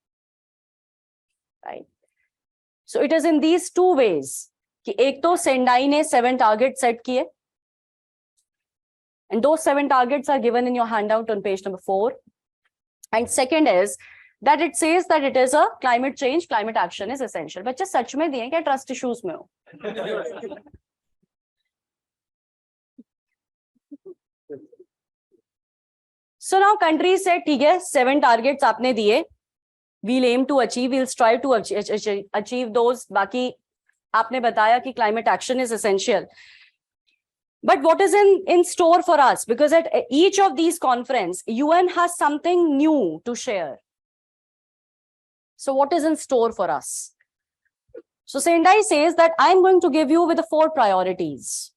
Right? So it is in these two ways. कि एक तो Sendai ने 7 targets set किए. And those 7 targets are given in your handout on page number 4. And second is that it says that it is a climate change, climate action is essential. बच्चे सच में दिए क्या trust issues में हो? So now countries said, ठीक है, 7 targets आपने दिए. We'll aim to achieve, we'll strive to achieve those. बाकी आपने बताया कि climate action is essential. But what is in store for us? Because at each of these conferences, UN has something new to share. So what is in store for us? So Sendai says that I'm going to give you with the 4 priorities.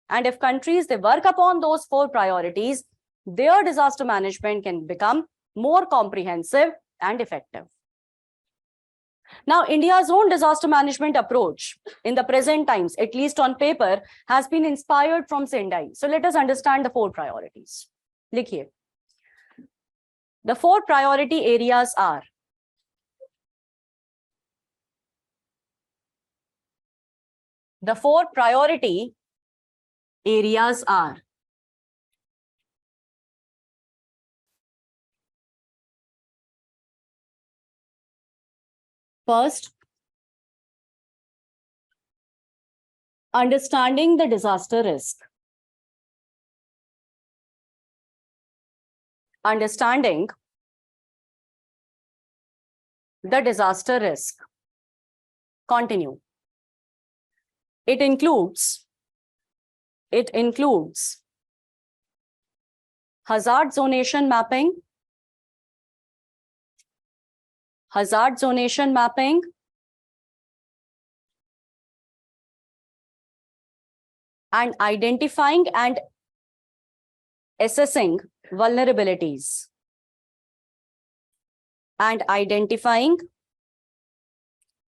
And if countries, they work upon those 4 priorities, their disaster management can become more comprehensive and effective. Now, India's own disaster management approach in the present times, at least on paper, has been inspired from Sendai. So let us understand the 4 priorities. Likhiye. The 4 priority areas are first, understanding the disaster risk. Understanding the disaster risk. Continue. It includes hazard zonation mapping, and identifying and assessing vulnerabilities.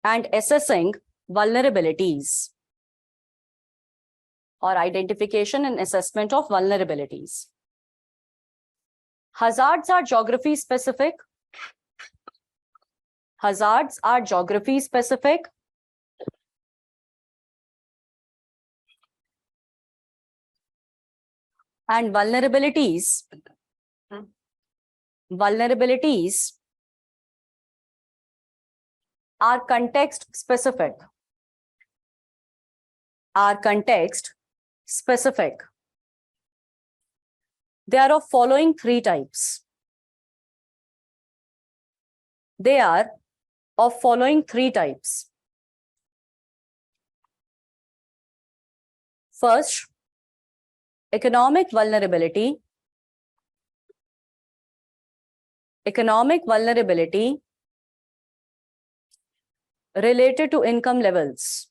and assessing vulnerabilities, or identification and assessment of vulnerabilities. Hazards are geography specific. Hazards are geography specific. And vulnerabilities are context specific. They are of following three types. First, economic vulnerability. Related to income levels.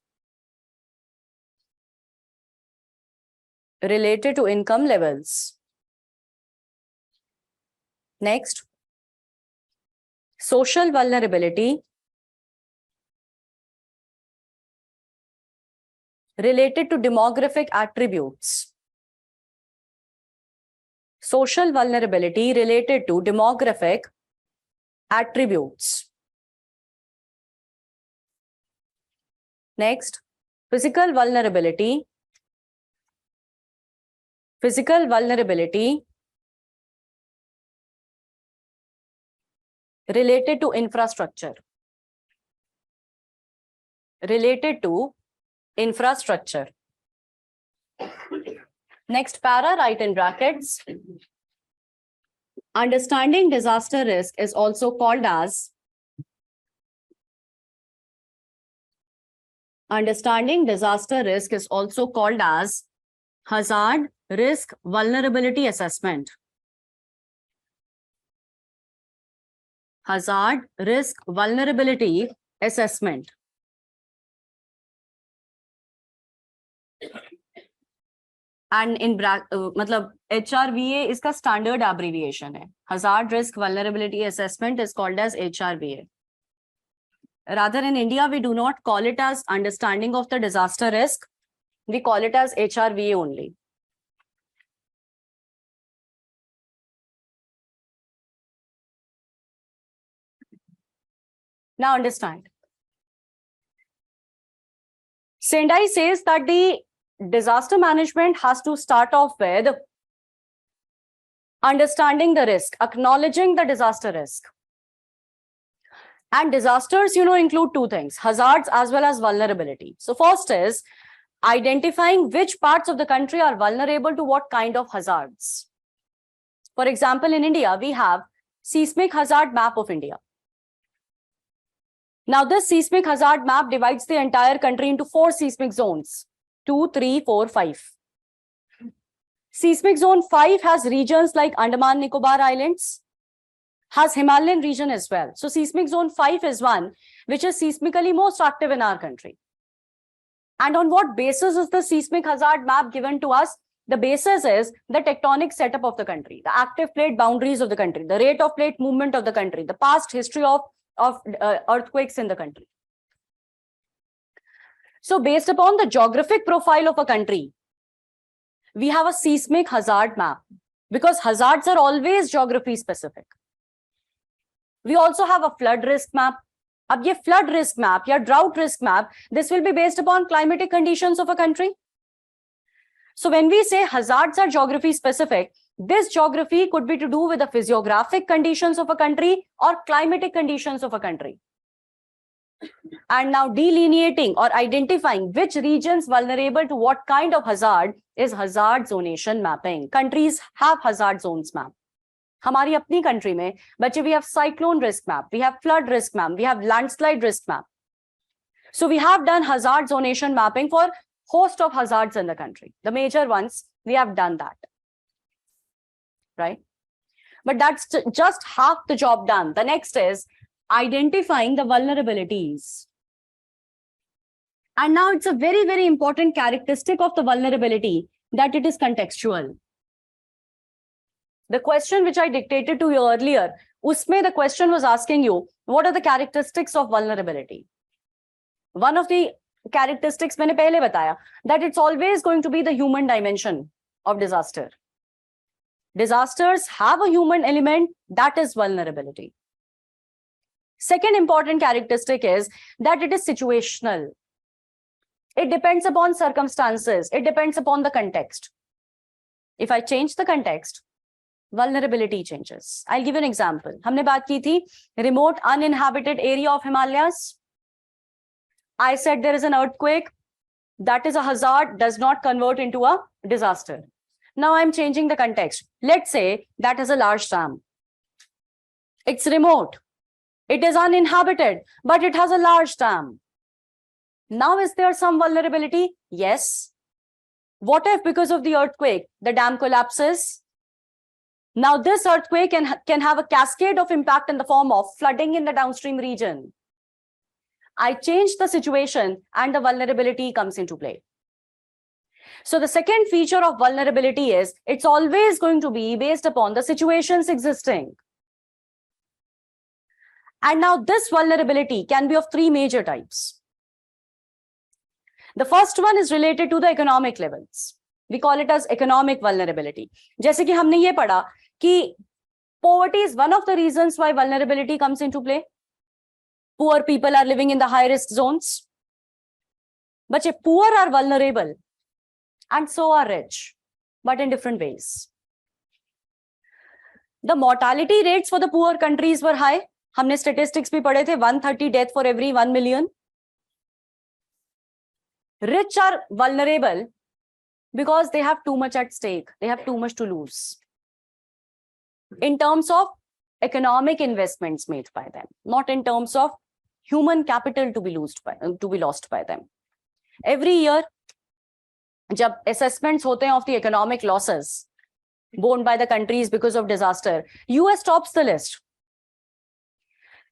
Next, social vulnerability related to demographic attributes. Next, physical vulnerability related to infrastructure. Next para, write in brackets. Understanding disaster risk is also called as hazard risk vulnerability assessment. And in मतलब HRVA इसका standard abbreviation है. Hazard risk vulnerability assessment is called as HRVA. Rather, in India, we do not call it as understanding of the disaster risk. We call it as HRVA only. Now understand. Sendai says that the disaster management has to start off with understanding the risk, acknowledging the disaster risk. And disasters, include two things, hazards as well as vulnerability. So first is identifying which parts of the country are vulnerable to what kind of hazards. For example, in India, we have seismic hazard map of India. Now, this seismic hazard map divides the entire country into 4 seismic zones. 2, 3, 4, 5. Seismic zone 5 has regions like Andaman Nicobar Islands, has Himalayan region as well. So seismic zone 5 is one which is seismically most active in our country. And on what basis is the seismic hazard map given to us? The basis is the tectonic setup of the country, the active plate boundaries of the country, the rate of plate movement of the country, the past history of earthquakes in the country. So based upon the geographic profile of a country, we have a seismic hazard map because hazards are always geography specific. We also have a flood risk map. Ab ye flood risk map ya drought risk map, this will be based upon climatic conditions of a country. So when we say hazards are geography specific, this geography could be to do with the physiographic conditions of a country or climatic conditions of a country. And now delineating or identifying which regions vulnerable to what kind of hazard is hazard zonation mapping. Countries have hazard zones map. Hamari apni country mein, bache, we have cyclone risk map, we have flood risk map, we have landslide risk map. So we have done hazard zonation mapping for host of hazards in the country. The major ones, we have done that. Right? But that's just half the job done. The next is identifying the vulnerabilities. And now it's a very, very important characteristic of the vulnerability that it is contextual. The question which I dictated to you earlier, usme the question was asking you, what are the characteristics of vulnerability? One of the characteristics मैंने पहले बताया, that it's always going to be the human dimension of disaster. Disasters have a human element, that is vulnerability. Second important characteristic is that it is situational. It depends upon circumstances. It depends upon the context. If I change the context, vulnerability changes. I'll give you an example. हमने बात की थी remote uninhabited area of Himalayas. I said there is an earthquake. That is a hazard, does not convert into a disaster. Now I'm changing the context. Let's say that is a large dam. It's remote. It is uninhabited, but it has a large dam. Now, is there some vulnerability? Yes. What if because of the earthquake, the dam collapses? Now, this earthquake can have a cascade of impact in the form of flooding in the downstream region. I change the situation and the vulnerability comes into play. So the second feature of vulnerability is it's always going to be based upon the situations existing. And now this vulnerability can be of three major types. The first one is related to the economic levels. We call it as economic vulnerability. जैसे कि हमने ये पढ़ा कि poverty is one of the reasons why vulnerability comes into play. Poor people are living in the high risk zones. But poor are vulnerable and so are rich, but in different ways. The mortality rates for the poor countries were high. हमने statistics भी पढ़े थे, 130 death for every 1 million. Rich are vulnerable because they have too much at stake. They have too much to lose in terms of economic investments made by them, not in terms of human capital to be lost by them. Every year, जब assessments होते हैं of the economic losses borne by the countries because of disaster, US tops the list.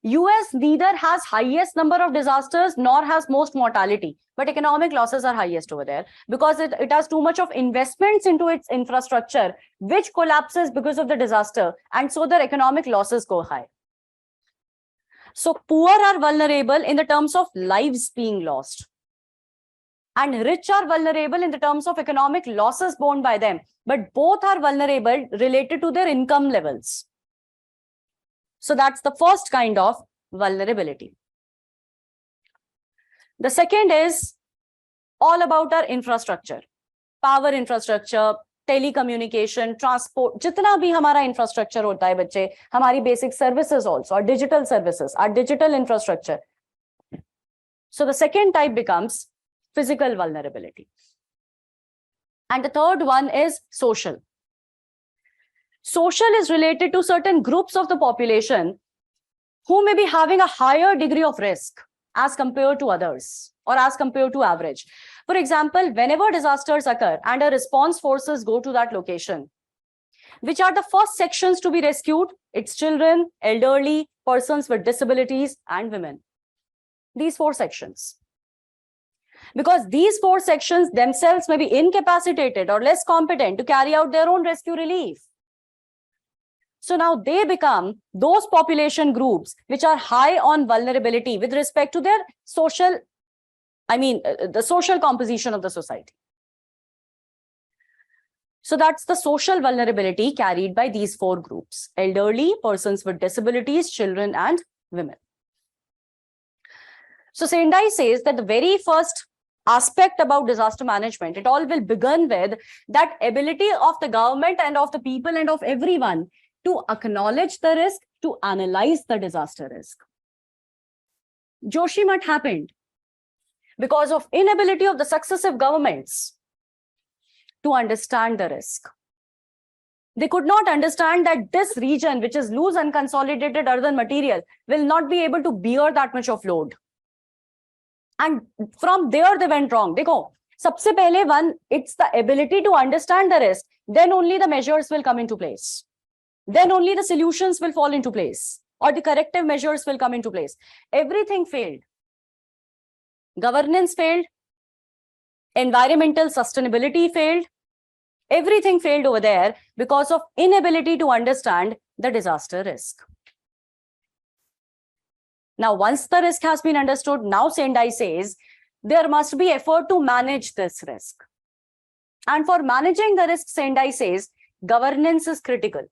US neither has highest number of disasters nor has most mortality, but economic losses are highest over there because it has too much of investments into its infrastructure, which collapses because of the disaster, and so their economic losses go high. So poor are vulnerable in the terms of lives being lost, and rich are vulnerable in the terms of economic losses borne by them, but both are vulnerable related to their income levels. So that's the first kind of vulnerability. The second is all about our infrastructure, power infrastructure, telecommunication, transport, जितना भी हमारा infrastructure होता है बच्चे, हमारी basic services also, our digital services, our digital infrastructure. So the second type becomes physical vulnerability. And the third one is social. Social is related to certain groups of the population who may be having a higher degree of risk as compared to others or as compared to average. For example, whenever disasters occur and our response forces go to that location, which are the first sections to be rescued? It's children, elderly, persons with disabilities, and women. These four sections. Because these four sections themselves may be incapacitated or less competent to carry out their own rescue relief. So now they become those population groups which are high on vulnerability with respect to their social, the social composition of the society. So that's the social vulnerability carried by these four groups: elderly, persons with disabilities, children, and women. So Sendai says that the very first aspect about disaster management, it all will begin with that ability of the government and of the people and of everyone to acknowledge the risk, to analyze the disaster risk. Joshimath happened because of inability of the successive governments to understand the risk. They could not understand that this region, which is loose and consolidated earthen material, will not be able to bear that much of load. And from there they went wrong. Dekho, sabse pehle one, it's the ability to understand the risk. Then only the measures will come into place. Then only the solutions will fall into place, or the corrective measures will come into place. Everything failed. Governance failed. Environmental sustainability failed. Everything failed over there because of inability to understand the disaster risk. Now, once the risk has been understood, now Sendai says there must be effort to manage this risk. And for managing the risk, Sendai says governance is critical.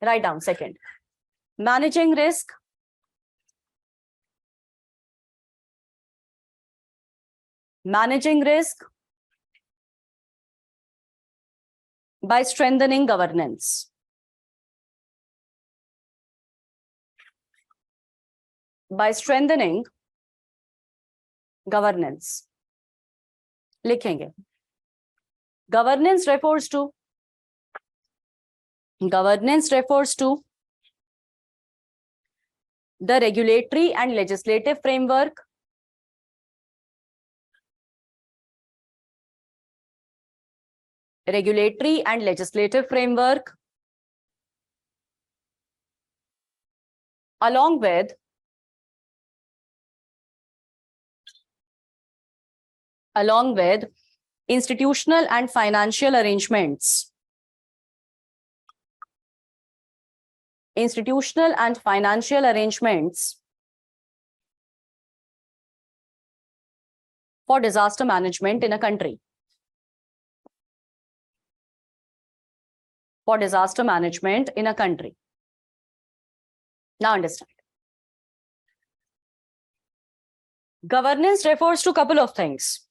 Write down second. Managing risk. Managing risk by strengthening governance. By strengthening governance. लिखेंगे. Governance refers to the regulatory and legislative framework along with institutional and financial arrangements. Institutional and financial arrangements for disaster management in a country. For disaster management in a country. Now understand. Governance refers to a couple of things.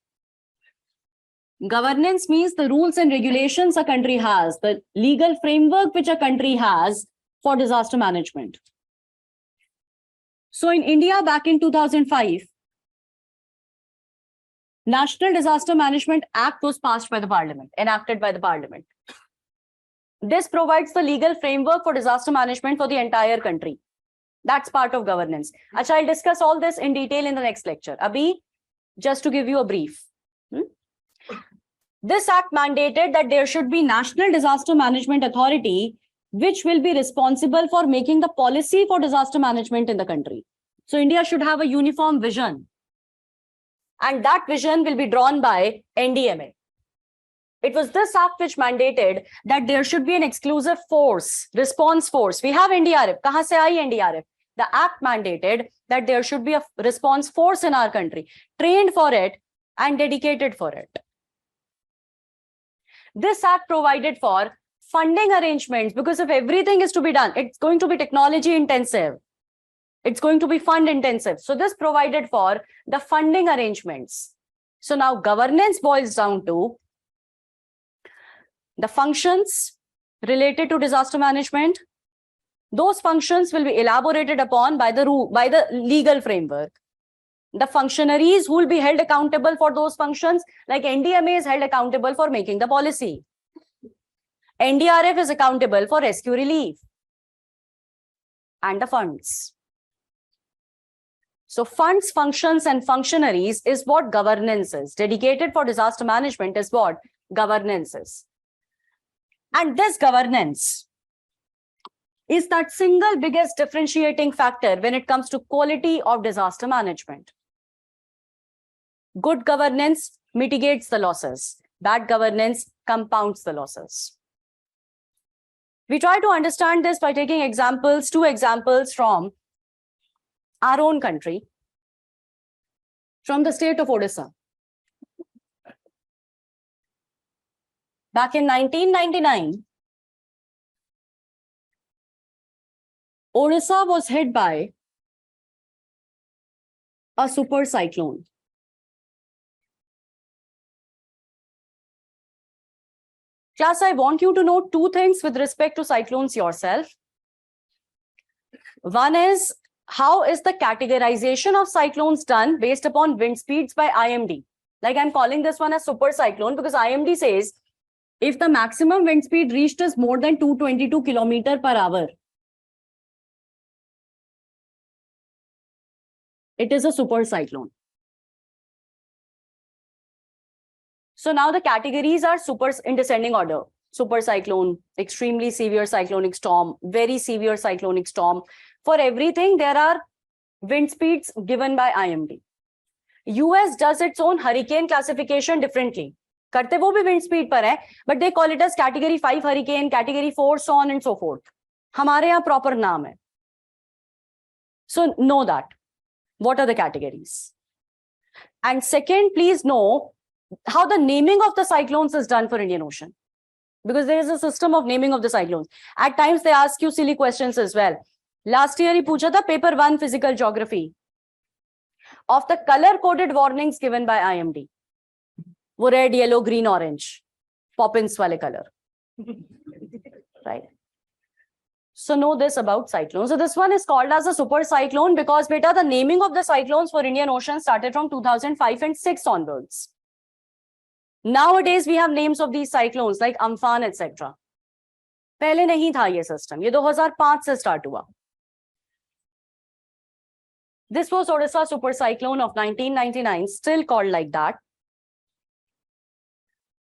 Governance means the rules and regulations a country has, the legal framework which a country has for disaster management. So in India, back in 2005, National Disaster Management Act was passed by the Parliament, enacted by the Parliament. This provides the legal framework for disaster management for the entire country. That's part of governance. Achha, I'll discuss all this in detail in the next lecture. Abhi, just to give you a brief. This act mandated that there should be National Disaster Management Authority, which will be responsible for making the policy for disaster management in the country. So India should have a uniform vision. And that vision will be drawn by NDMA. It was this act which mandated that there should be an exclusive force, response force. We have NDRF. Kahan se aayi NDRF? The act mandated that there should be a response force in our country, trained for it and dedicated for it. This act provided for funding arrangements, because if everything is to be done, it's going to be technology intensive. It's going to be fund intensive. So this provided for the funding arrangements. So now governance boils down to the functions related to disaster management. Those functions will be elaborated upon by the legal framework. The functionaries who will be held accountable for those functions, like NDMA is held accountable for making the policy. NDRF is accountable for rescue relief and the funds. So funds, functions, and functionaries is what governance is. Dedicated for disaster management is what governance is. And this governance is that single biggest differentiating factor when it comes to quality of disaster management. Good governance mitigates the losses. Bad governance compounds the losses. We try to understand this by taking examples, two examples from our own country, from the state of Odisha. Back in 1999, Odisha was hit by a super cyclone. Class, I want you to know two things with respect to cyclones yourself. One is, how is the categorization of cyclones done based upon wind speeds by IMD? Like I'm calling this one a super cyclone because IMD says if the maximum wind speed reached is more than 222 km/h, it is a super cyclone. So now the categories are super in descending order. Super cyclone, extremely severe cyclonic storm, very severe cyclonic storm. For everything, there are wind speeds given by IMD. US does its own hurricane classification differently. करते वो भी wind speed पर है, but they call it as category 5 hurricane, category 4, so on and so forth. हमारे यहाँ proper नाम है. So know that. What are the categories? And second, please know how the naming of the cyclones is done for Indian Ocean. Because there is a system of naming of the cyclones. At times, they ask you silly questions as well. Last year, he पूछा था paper 1 physical geography of the color-coded warnings given by IMD. वो red, yellow, green, orange. Poppins wale color. Right? So know this about cyclones. So this one is called as a super cyclone because beta, the naming of the cyclones for Indian Ocean started from 2005 and 6 onwards. Nowadays, we have names of these cyclones like Amphan, etc. पहले नहीं था ये system. ये 2005 से start हुआ. This was Odisha super cyclone of 1999, still called like that.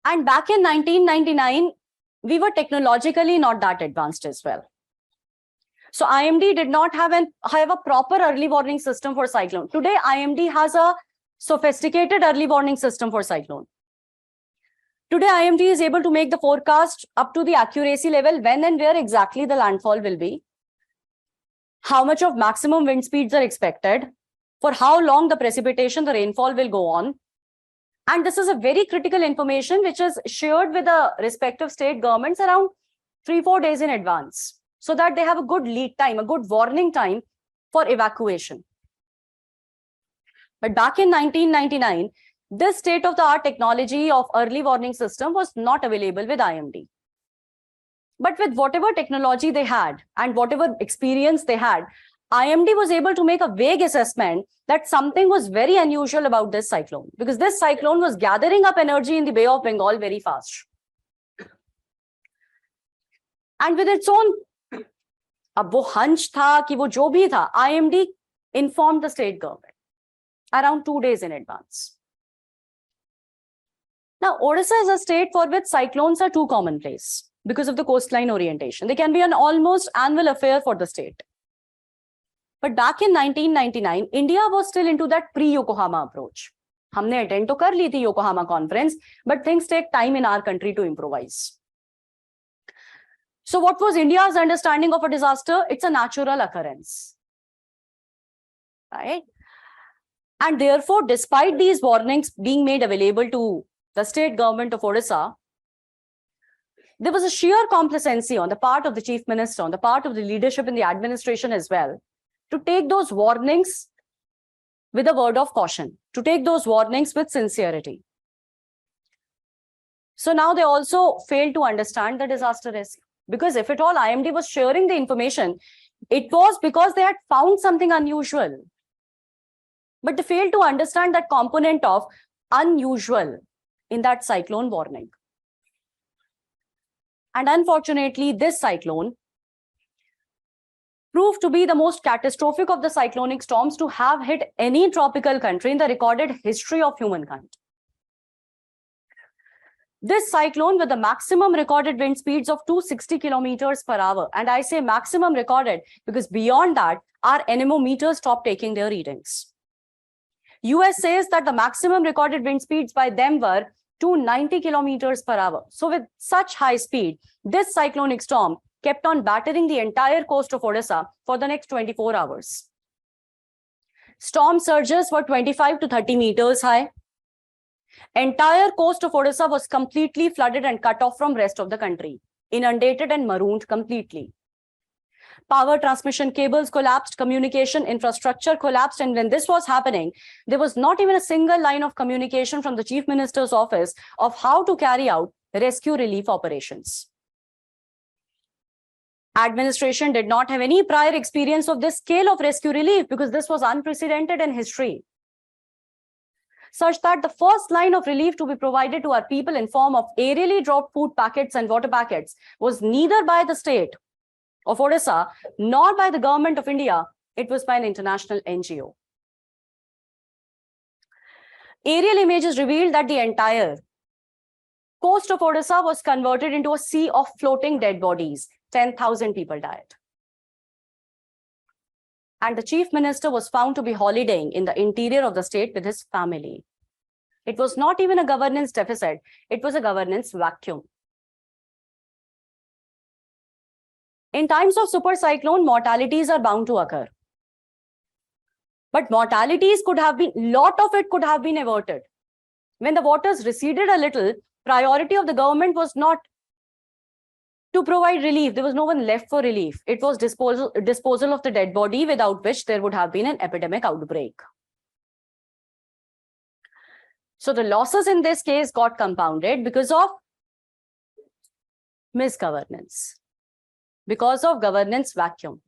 And back in 1999, we were technologically not that advanced as well. So IMD did not have a proper early warning system for cyclone. Today, IMD has a sophisticated early warning system for cyclone. Today, IMD is able to make the forecast up to the accuracy level when and where exactly the landfall will be, how much of maximum wind speeds are expected, for how long the precipitation, the rainfall will go on. And this is a very critical information which is shared with the respective state governments around 3-4 days in advance, so that they have a good lead time, a good warning time for evacuation. But back in 1999, this state-of-the-art technology of early warning system was not available with IMD. But with whatever technology they had and whatever experience they had, IMD was able to make a vague assessment that something was very unusual about this cyclone, because this cyclone was gathering up energy in the Bay of Bengal very fast. And with its own, अब वो hunch था कि वो जो भी था, IMD informed the state government around 2 days in advance. Now, Odisha is a state for which cyclones are too commonplace because of the coastline orientation. They can be an almost annual affair for the state. But back in 1999, India was still into that pre-Yokohama approach. हमने attend तो कर ली थी Yokohama conference, but things take time in our country to improvise. So what was India's understanding of a disaster? It's a natural occurrence. Right? And therefore, despite these warnings being made available to the state government of Odisha, there was a sheer complacency on the part of the chief minister, on the part of the leadership in the administration as well, to take those warnings with a word of caution, to take those warnings with sincerity. So now they also failed to understand the disaster risk. Because if at all IMD was sharing the information, it was because they had found something unusual. But they failed to understand that component of unusual in that cyclone warning. And unfortunately, this cyclone proved to be the most catastrophic of the cyclonic storms to have hit any tropical country in the recorded history of humankind. This cyclone with the maximum recorded wind speeds of 260 kilometers per hour, and I say maximum recorded because beyond that, our anemometers stopped taking their readings. US says that the maximum recorded wind speeds by them were 290 kilometers per hour. So with such high speed, this cyclonic storm kept on battering the entire coast of Odisha for the next 24 hours. Storm surges were 25 to 30 meters high. Entire coast of Odisha was completely flooded and cut off from rest of the country, inundated and marooned completely. Power transmission cables collapsed, communication infrastructure collapsed, and when this was happening, there was not even a single line of communication from the Chief Minister's office of how to carry out rescue relief operations. Administration did not have any prior experience of this scale of rescue relief because this was unprecedented in history, such that the first line of relief to be provided to our people in form of aerially dropped food packets and water packets was neither by the state of Odisha nor by the government of India. It was by an international NGO. Aerial images revealed that the entire coast of Odisha was converted into a sea of floating dead bodies. 10,000 people died. And the chief minister was found to be holidaying in the interior of the state with his family. It was not even a governance deficit, it was a governance vacuum. In times of super cyclone, mortalities are bound to occur. But mortalities could have been, lot of it could have been averted. When the waters receded a little, priority of the government was not to provide relief. There was no one left for relief. It was disposal of the dead body, without which there would have been an epidemic outbreak. So the losses in this case got compounded because of misgovernance, because of governance vacuum.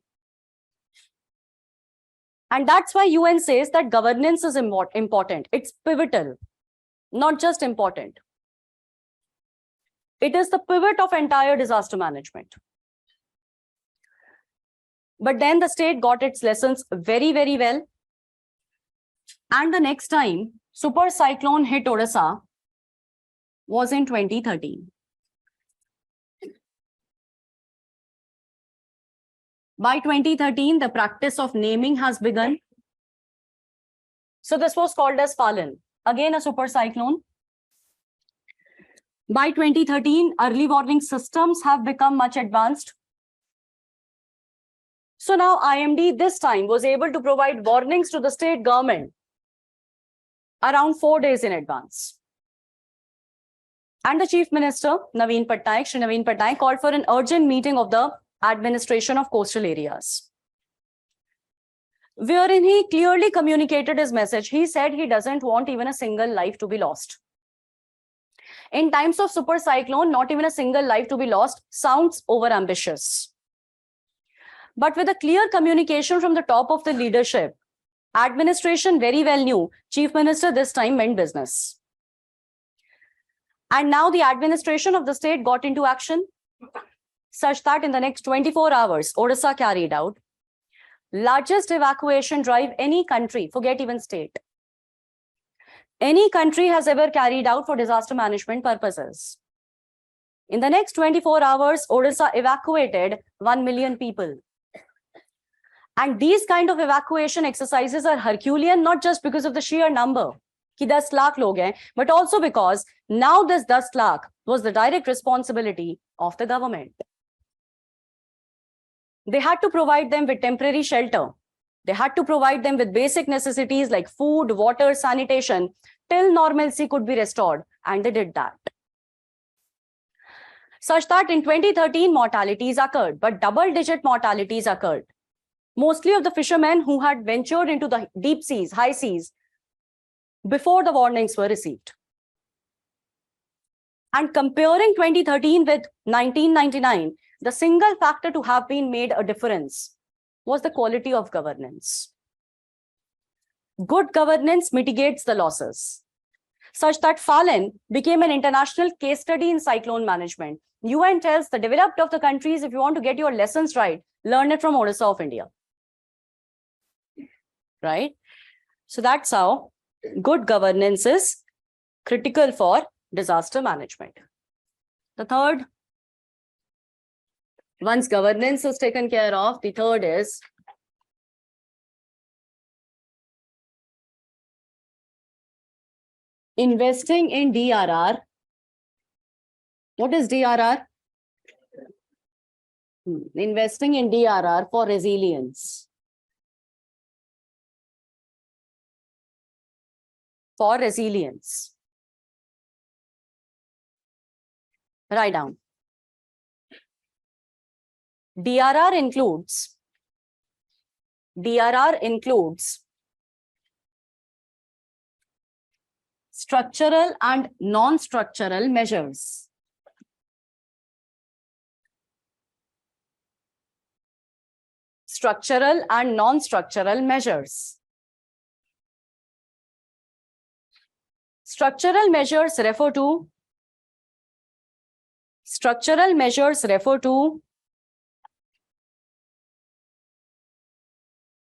And that's why UN says that governance is important. It's pivotal, not just important. It is the pivot of entire disaster management. But then the state got its lessons very, very well. And the next time super cyclone hit Odisha was in 2013. By 2013, the practice of naming has begun. So this was called as Falun, again a super cyclone. By 2013, early warning systems have become much advanced. So now IMD this time was able to provide warnings to the state government around 4 days in advance. And the Chief Minister, Shri Naveen Patnaik, called for an urgent meeting of the administration of coastal areas, wherein he clearly communicated his message. He said he doesn't want even a single life to be lost. In times of super cyclone, not even a single life to be lost sounds overambitious. But with a clear communication from the top of the leadership, administration very well knew Chief Minister this time meant business. And now the administration of the state got into action, such that in the next 24 hours, Odisha carried out largest evacuation drive any country, forget even state, any country has ever carried out for disaster management purposes. In the next 24 hours, Odisha evacuated 1 million people. And these kind of evacuation exercises are Herculean, not just because of the sheer number, ki 10 lakh log hain, but also because now this 10 lakh was the direct responsibility of the government. They had to provide them with temporary shelter. They had to provide them with basic necessities like food, water, sanitation, till normalcy could be restored. And they did that. Such that in 2013, mortalities occurred, but double-digit mortalities occurred. Mostly of the fishermen who had ventured into the deep seas, high seas, before the warnings were received. And comparing 2013 with 1999, the single factor to have been made a difference was the quality of governance. Good governance mitigates the losses, such that Falun became an international case study in cyclone management. UN tells the developed of the countries, if you want to get your lessons right, learn it from Odisha of India. Right? So that's how good governance is critical for disaster management. The third, once governance is taken care of, the third is investing in DRR. What is DRR? Investing in DRR for resilience. For resilience. Write down. DRR includes structural and non-structural measures. Structural and non-structural measures. Structural measures refer to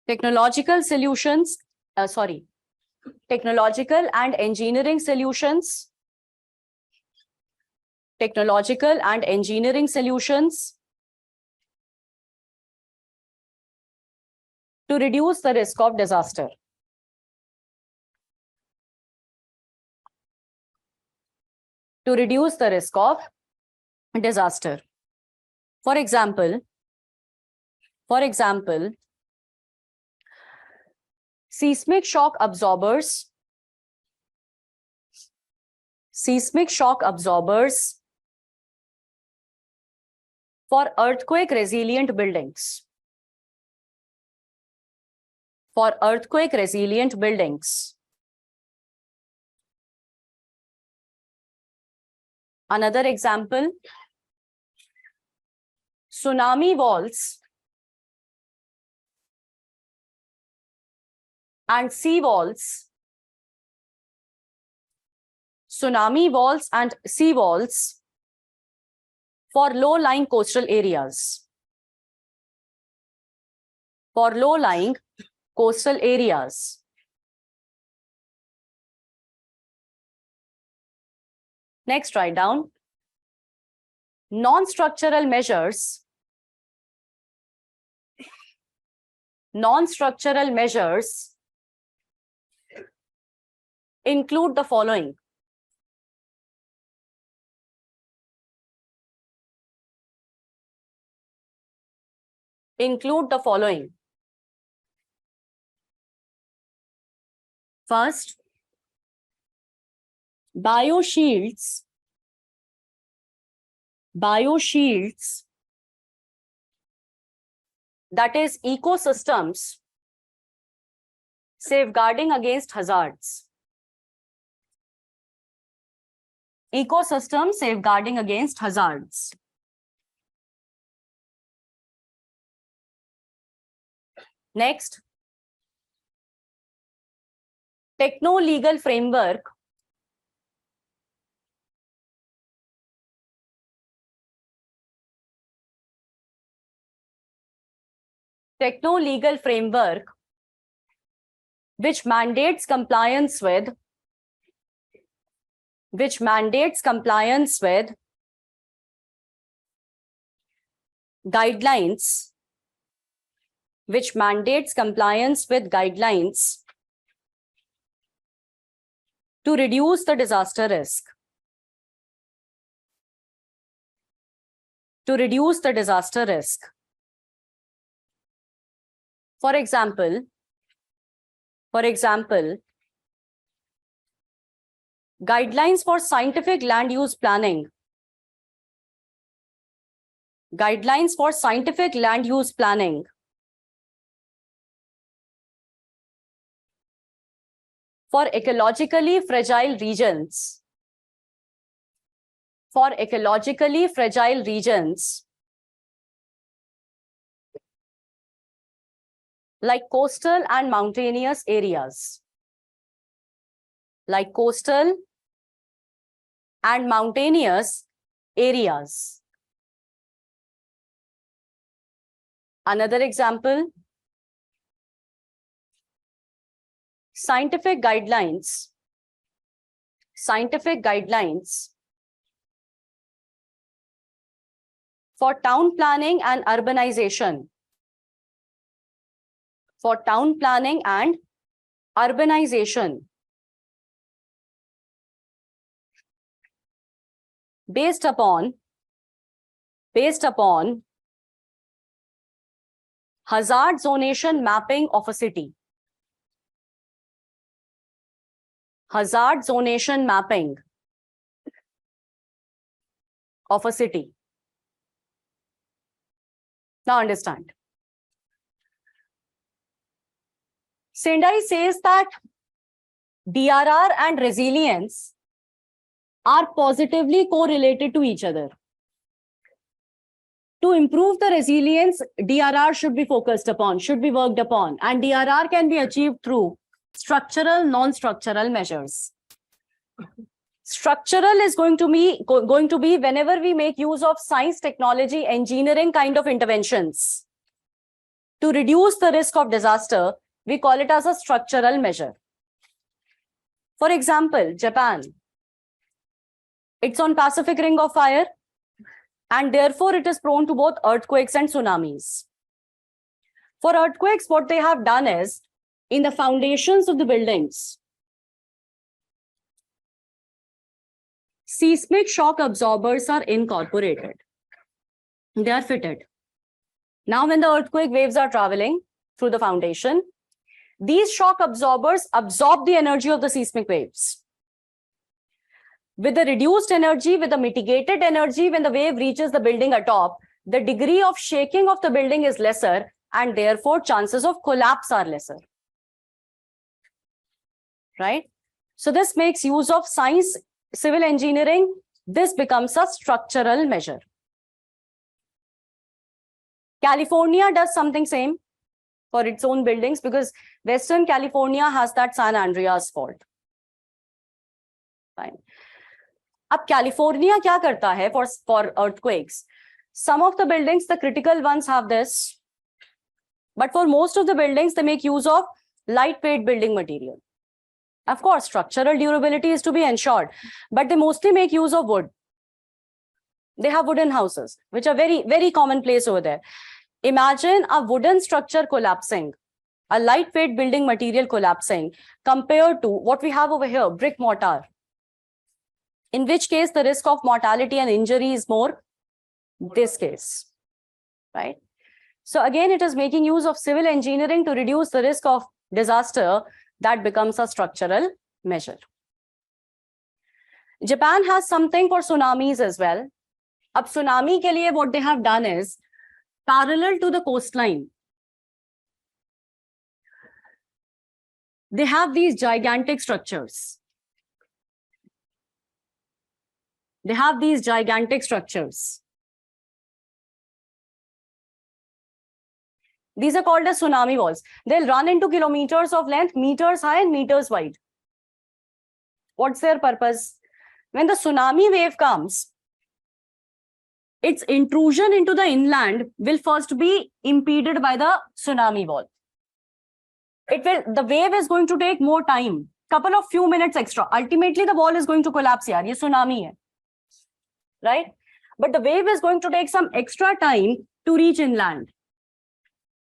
technological solutions, technological and engineering solutions, technological and engineering solutions to reduce the risk of disaster. To reduce the risk of disaster. For example, seismic shock absorbers, seismic shock absorbers for earthquake resilient buildings, for earthquake resilient buildings. Another example, tsunami walls and sea walls, tsunami walls and sea walls for low-lying coastal areas, for low-lying coastal areas. Next, write down non-structural measures, non-structural measures include the following. Include the following. First, bioshields, bioshields, that is ecosystems safeguarding against hazards. Ecosystem safeguarding against hazards. Next, techno-legal framework, techno-legal framework which mandates compliance with, guidelines, which mandates compliance with guidelines to reduce the disaster risk. To reduce the disaster risk. For example, guidelines for scientific land use planning. Guidelines for scientific land use planning. For ecologically fragile regions. For ecologically fragile regions. Like coastal and mountainous areas. Like coastal and mountainous areas. Another example, scientific guidelines for town planning and urbanization. For town planning and urbanization. Based upon hazard zonation mapping of a city. Hazard zonation mapping of a city. Now understand. Sendai says that DRR and resilience are positively correlated to each other. To improve the resilience, DRR should be focused upon, should be worked upon, and DRR can be achieved through structural, non-structural measures. Structural is going to be whenever we make use of science, technology, engineering kind of interventions to reduce the risk of disaster, we call it as a structural measure. For example, Japan. It's on Pacific Ring of Fire, and therefore it is prone to both earthquakes and tsunamis. For earthquakes, what they have done is, in the foundations of the buildings, seismic shock absorbers are incorporated. They are fitted. Now, when the earthquake waves are traveling through the foundation, These shock absorbers absorb the energy of the seismic waves. With the reduced energy, with the mitigated energy, when the wave reaches the building atop, the degree of shaking of the building is lesser, and therefore chances of collapse are lesser. Right? So this makes use of science, civil engineering. This becomes a structural measure. California does something same for its own buildings because Western California has that San Andreas fault. Fine. अब California क्या करता है for earthquakes? Some of the buildings, the critical ones have this, but for most of the buildings, they make use of lightweight building material. Of course, structural durability is to be ensured, but they mostly make use of wood. They have wooden houses, which are very, very commonplace over there. Imagine a wooden structure collapsing, a lightweight building material collapsing, compared to what we have over here, brick mortar. In which case, the risk of mortality and injury is more this case, right? So again, it is making use of civil engineering to reduce the risk of disaster. That becomes a structural measure. Japan has something for tsunamis as well. Ab tsunami ke liye what they have done is, parallel to the coastline, they have these gigantic structures. They have these gigantic structures. These are called as tsunami walls. They'll run into kilometers of length, meters high and meters wide. What's their purpose? When the tsunami wave comes, its intrusion into the inland will first be impeded by the tsunami wall. The wave is going to take more time, couple of few minutes extra. Ultimately, the wall is going to collapse here. Ye tsunami hai. Right? But the wave is going to take some extra time to reach inland.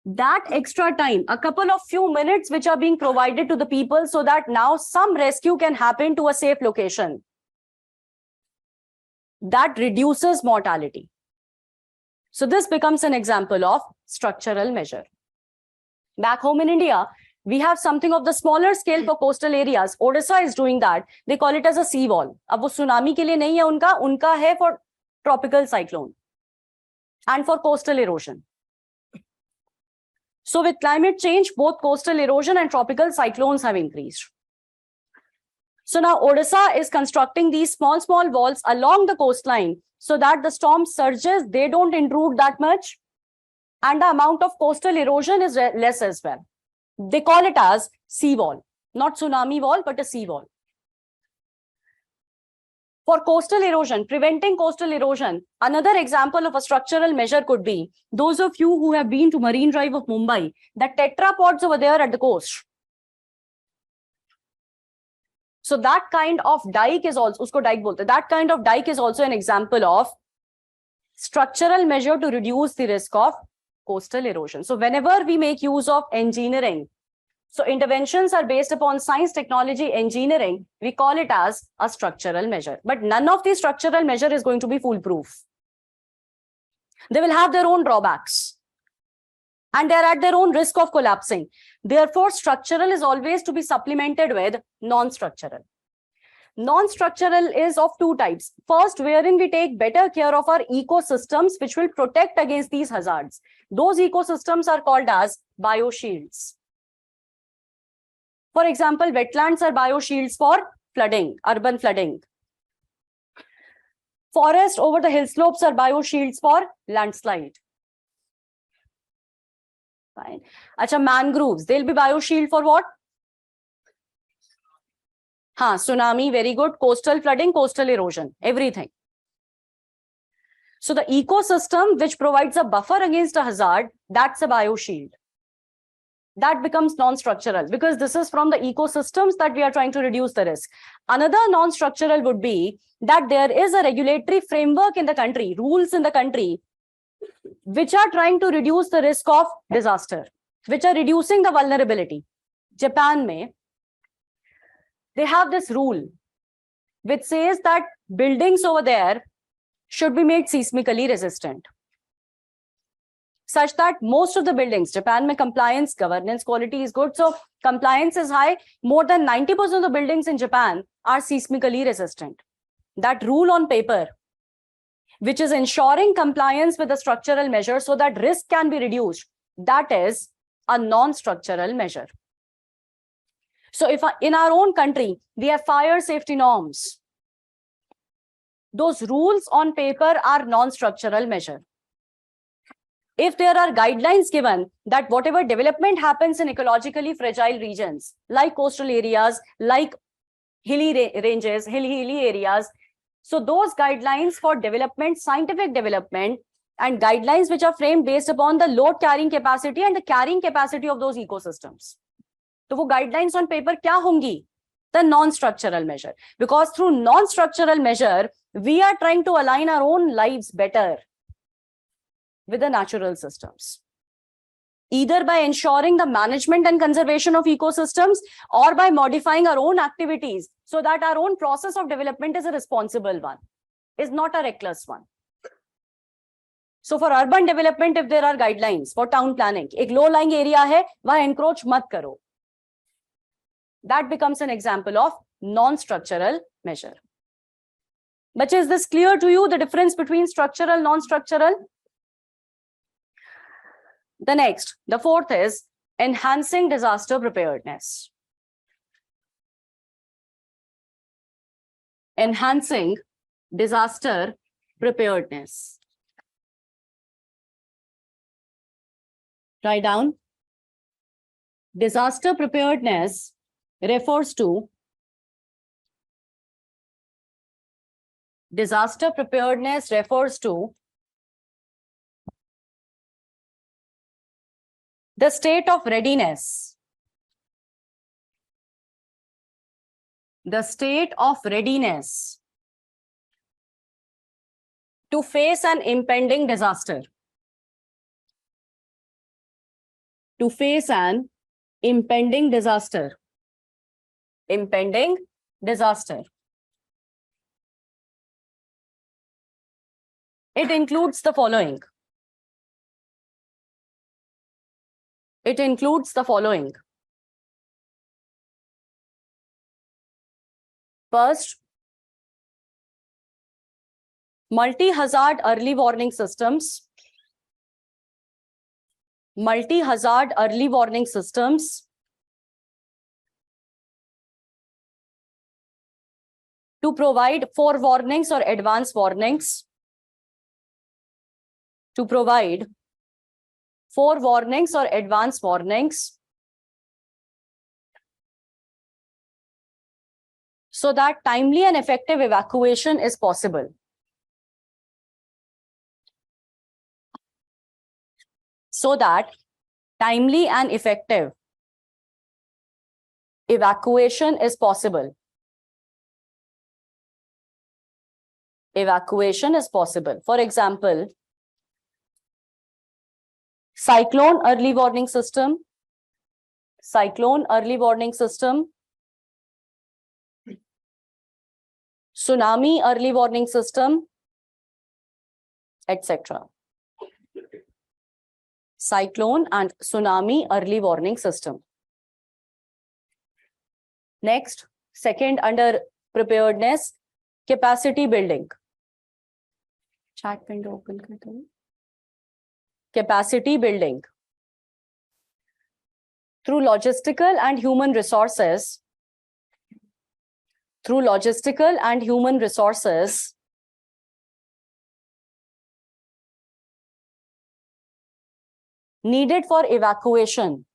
That extra time, a couple of few minutes which are being provided to the people so that now some rescue can happen to a safe location. That reduces mortality. So this becomes an example of structural measure. Back home in India, we have something of the smaller scale for coastal areas. Odisha is doing that. They call it as a sea wall. Ab wo tsunami ke liye nahi hai unka hai for tropical cyclone and for coastal erosion. So with climate change, both coastal erosion and tropical cyclones have increased. So now Odisha is constructing these small walls along the coastline so that the storm surges, they don't intrude that much. And the amount of coastal erosion is less as well. They call it as sea wall, not tsunami wall, but a sea wall. For coastal erosion, preventing coastal erosion, another example of a structural measure could be, those of you who have been to Marine Drive of Mumbai, the tetrapods over there at the coast. So that kind of dike is also, usko dike bolte, that kind of dike is also an example of structural measure to reduce the risk of coastal erosion. So whenever we make use of engineering, so interventions are based upon science, technology, engineering, we call it as a structural measure. But none of the structural measure is going to be foolproof. They will have their own drawbacks. And they're at their own risk of collapsing. Therefore, structural is always to be supplemented with non-structural. Non-structural is of two types. First, wherein we take better care of our ecosystems, which will protect against these hazards. Those ecosystems are called as bioshields. For example, wetlands are bioshields for flooding, urban flooding. Forest over the hill slopes are bioshields for landslide. Fine. Acha, mangroves, they'll be bioshield for what? Tsunami, very good. Coastal flooding, coastal erosion, everything. So the ecosystem which provides a buffer against a hazard, that's a bioshield. That becomes non-structural because this is from the ecosystems that we are trying to reduce the risk. Another non-structural would be that there is a regulatory framework in the country, rules in the country, which are trying to reduce the risk of disaster, which are reducing the vulnerability. Japan mein, they have this rule which says that buildings over there should be made seismically resistant. such that most of the buildings, Japan mein compliance, governance quality is good. So compliance is high. More than 90% of the buildings in Japan are seismically resistant. That rule on paper, which is ensuring compliance with the structural measure so that risk can be reduced, that is a non-structural measure. So if in our own country, we have fire safety norms, those rules on paper are non-structural measure. If there are guidelines given that whatever development happens in ecologically fragile regions, like coastal areas, like hilly ranges, hilly areas, so those guidelines for development, scientific development, and guidelines which are framed based upon the load carrying capacity and the carrying capacity of those ecosystems. So वो guidelines on paper क्या होंगी? The non-structural measure. Because through non-structural measure, we are trying to align our own lives better with the natural systems, either by ensuring the management and conservation of ecosystems or by modifying our own activities so that our own process of development is a responsible one, is not a reckless one. So for urban development, if there are guidelines for town planning, एक low-lying area है, वहाँ encroach मत करो. That becomes an example of non-structural measure. But is this clear to you, the difference between structural and non-structural? The next, the fourth is enhancing disaster preparedness. Enhancing disaster preparedness. Write down. Disaster preparedness refers to the state of readiness. The state of readiness to face an impending disaster. To face an impending disaster. Impending disaster. It includes the following. It includes the following. First, multi-hazard early warning systems. Multi-hazard early warning systems to provide forewarnings or advance warnings. To provide forewarnings or advance warnings so that timely and effective evacuation is possible. So that timely and effective evacuation is possible. Evacuation is possible. For example, cyclone early warning system, cyclone early warning system, tsunami early warning system, etc. Cyclone and tsunami early warning system. Next, second under preparedness, capacity building. Chat window open kar do. Capacity building. Through logistical and human resources, needed for evacuation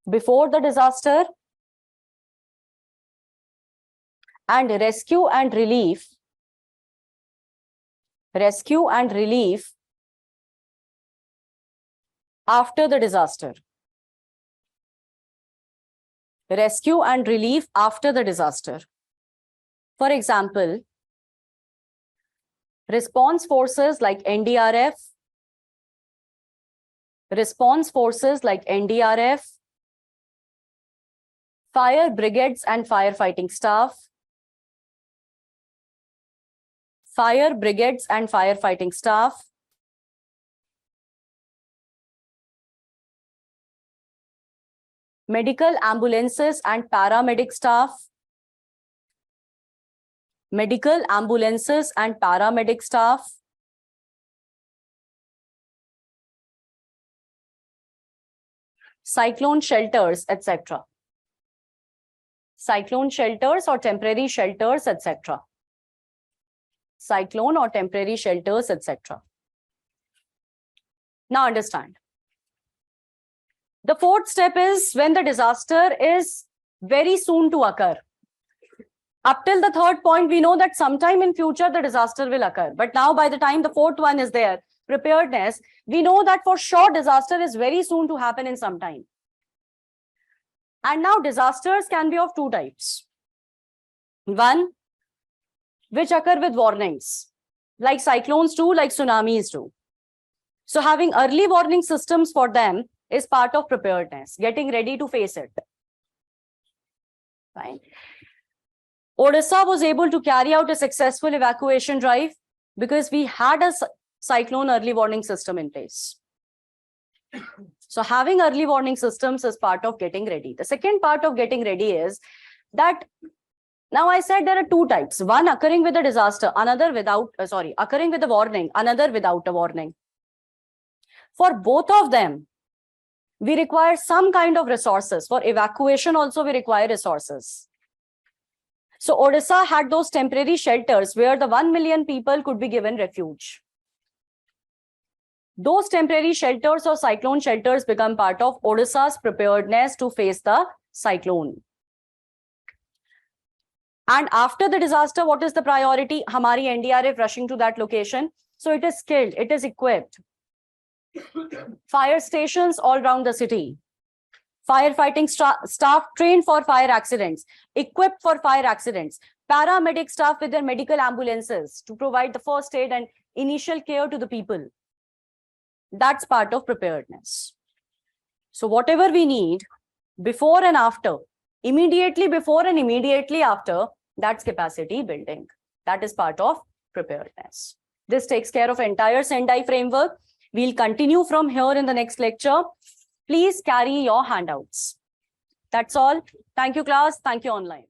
before the disaster, and rescue and relief after the disaster. Rescue and relief after the disaster. For example, response forces like NDRF, fire brigades and firefighting staff, fire brigades and firefighting staff, medical ambulances and paramedic staff, medical ambulances and paramedic staff, cyclone shelters, etc. Cyclone shelters or temporary shelters, etc. Cyclone or temporary shelters, etc. Now understand. The fourth step is when the disaster is very soon to occur. Up till the third point, we know that sometime in future the disaster will occur. But now by the time the fourth one is there, preparedness, we know that for sure disaster is very soon to happen in some time. And now disasters can be of two types. One, which occur with warnings, like cyclones do, like tsunamis do. So having early warning systems for them is part of preparedness, getting ready to face it. Right? Odisha was able to carry out a successful evacuation drive because we had a cyclone early warning system in place. So having early warning systems is part of getting ready. The second part of getting ready is that, now I said there are two types, one occurring with a disaster, another without, occurring with a warning, another without a warning. For both of them, we require some kind of resources. For evacuation also, we require resources. So Odisha had those temporary shelters where the 1 million people could be given refuge. Those temporary shelters or cyclone shelters become part of Odisha's preparedness to face the cyclone. And after the disaster, what is the priority? Hamari NDRF rushing to that location. So it is skilled, it is equipped. Fire stations all around the city. Firefighting staff trained for fire accidents, equipped for fire accidents. Paramedic staff with their medical ambulances to provide the first aid and initial care to the people. That's part of preparedness. So whatever we need before and after, immediately before and immediately after, that's capacity building. That is part of preparedness. This takes care of entire Sendai framework. We'll continue from here in the next lecture. Please carry your handouts. That's all. Thank you, class. Thank you, online.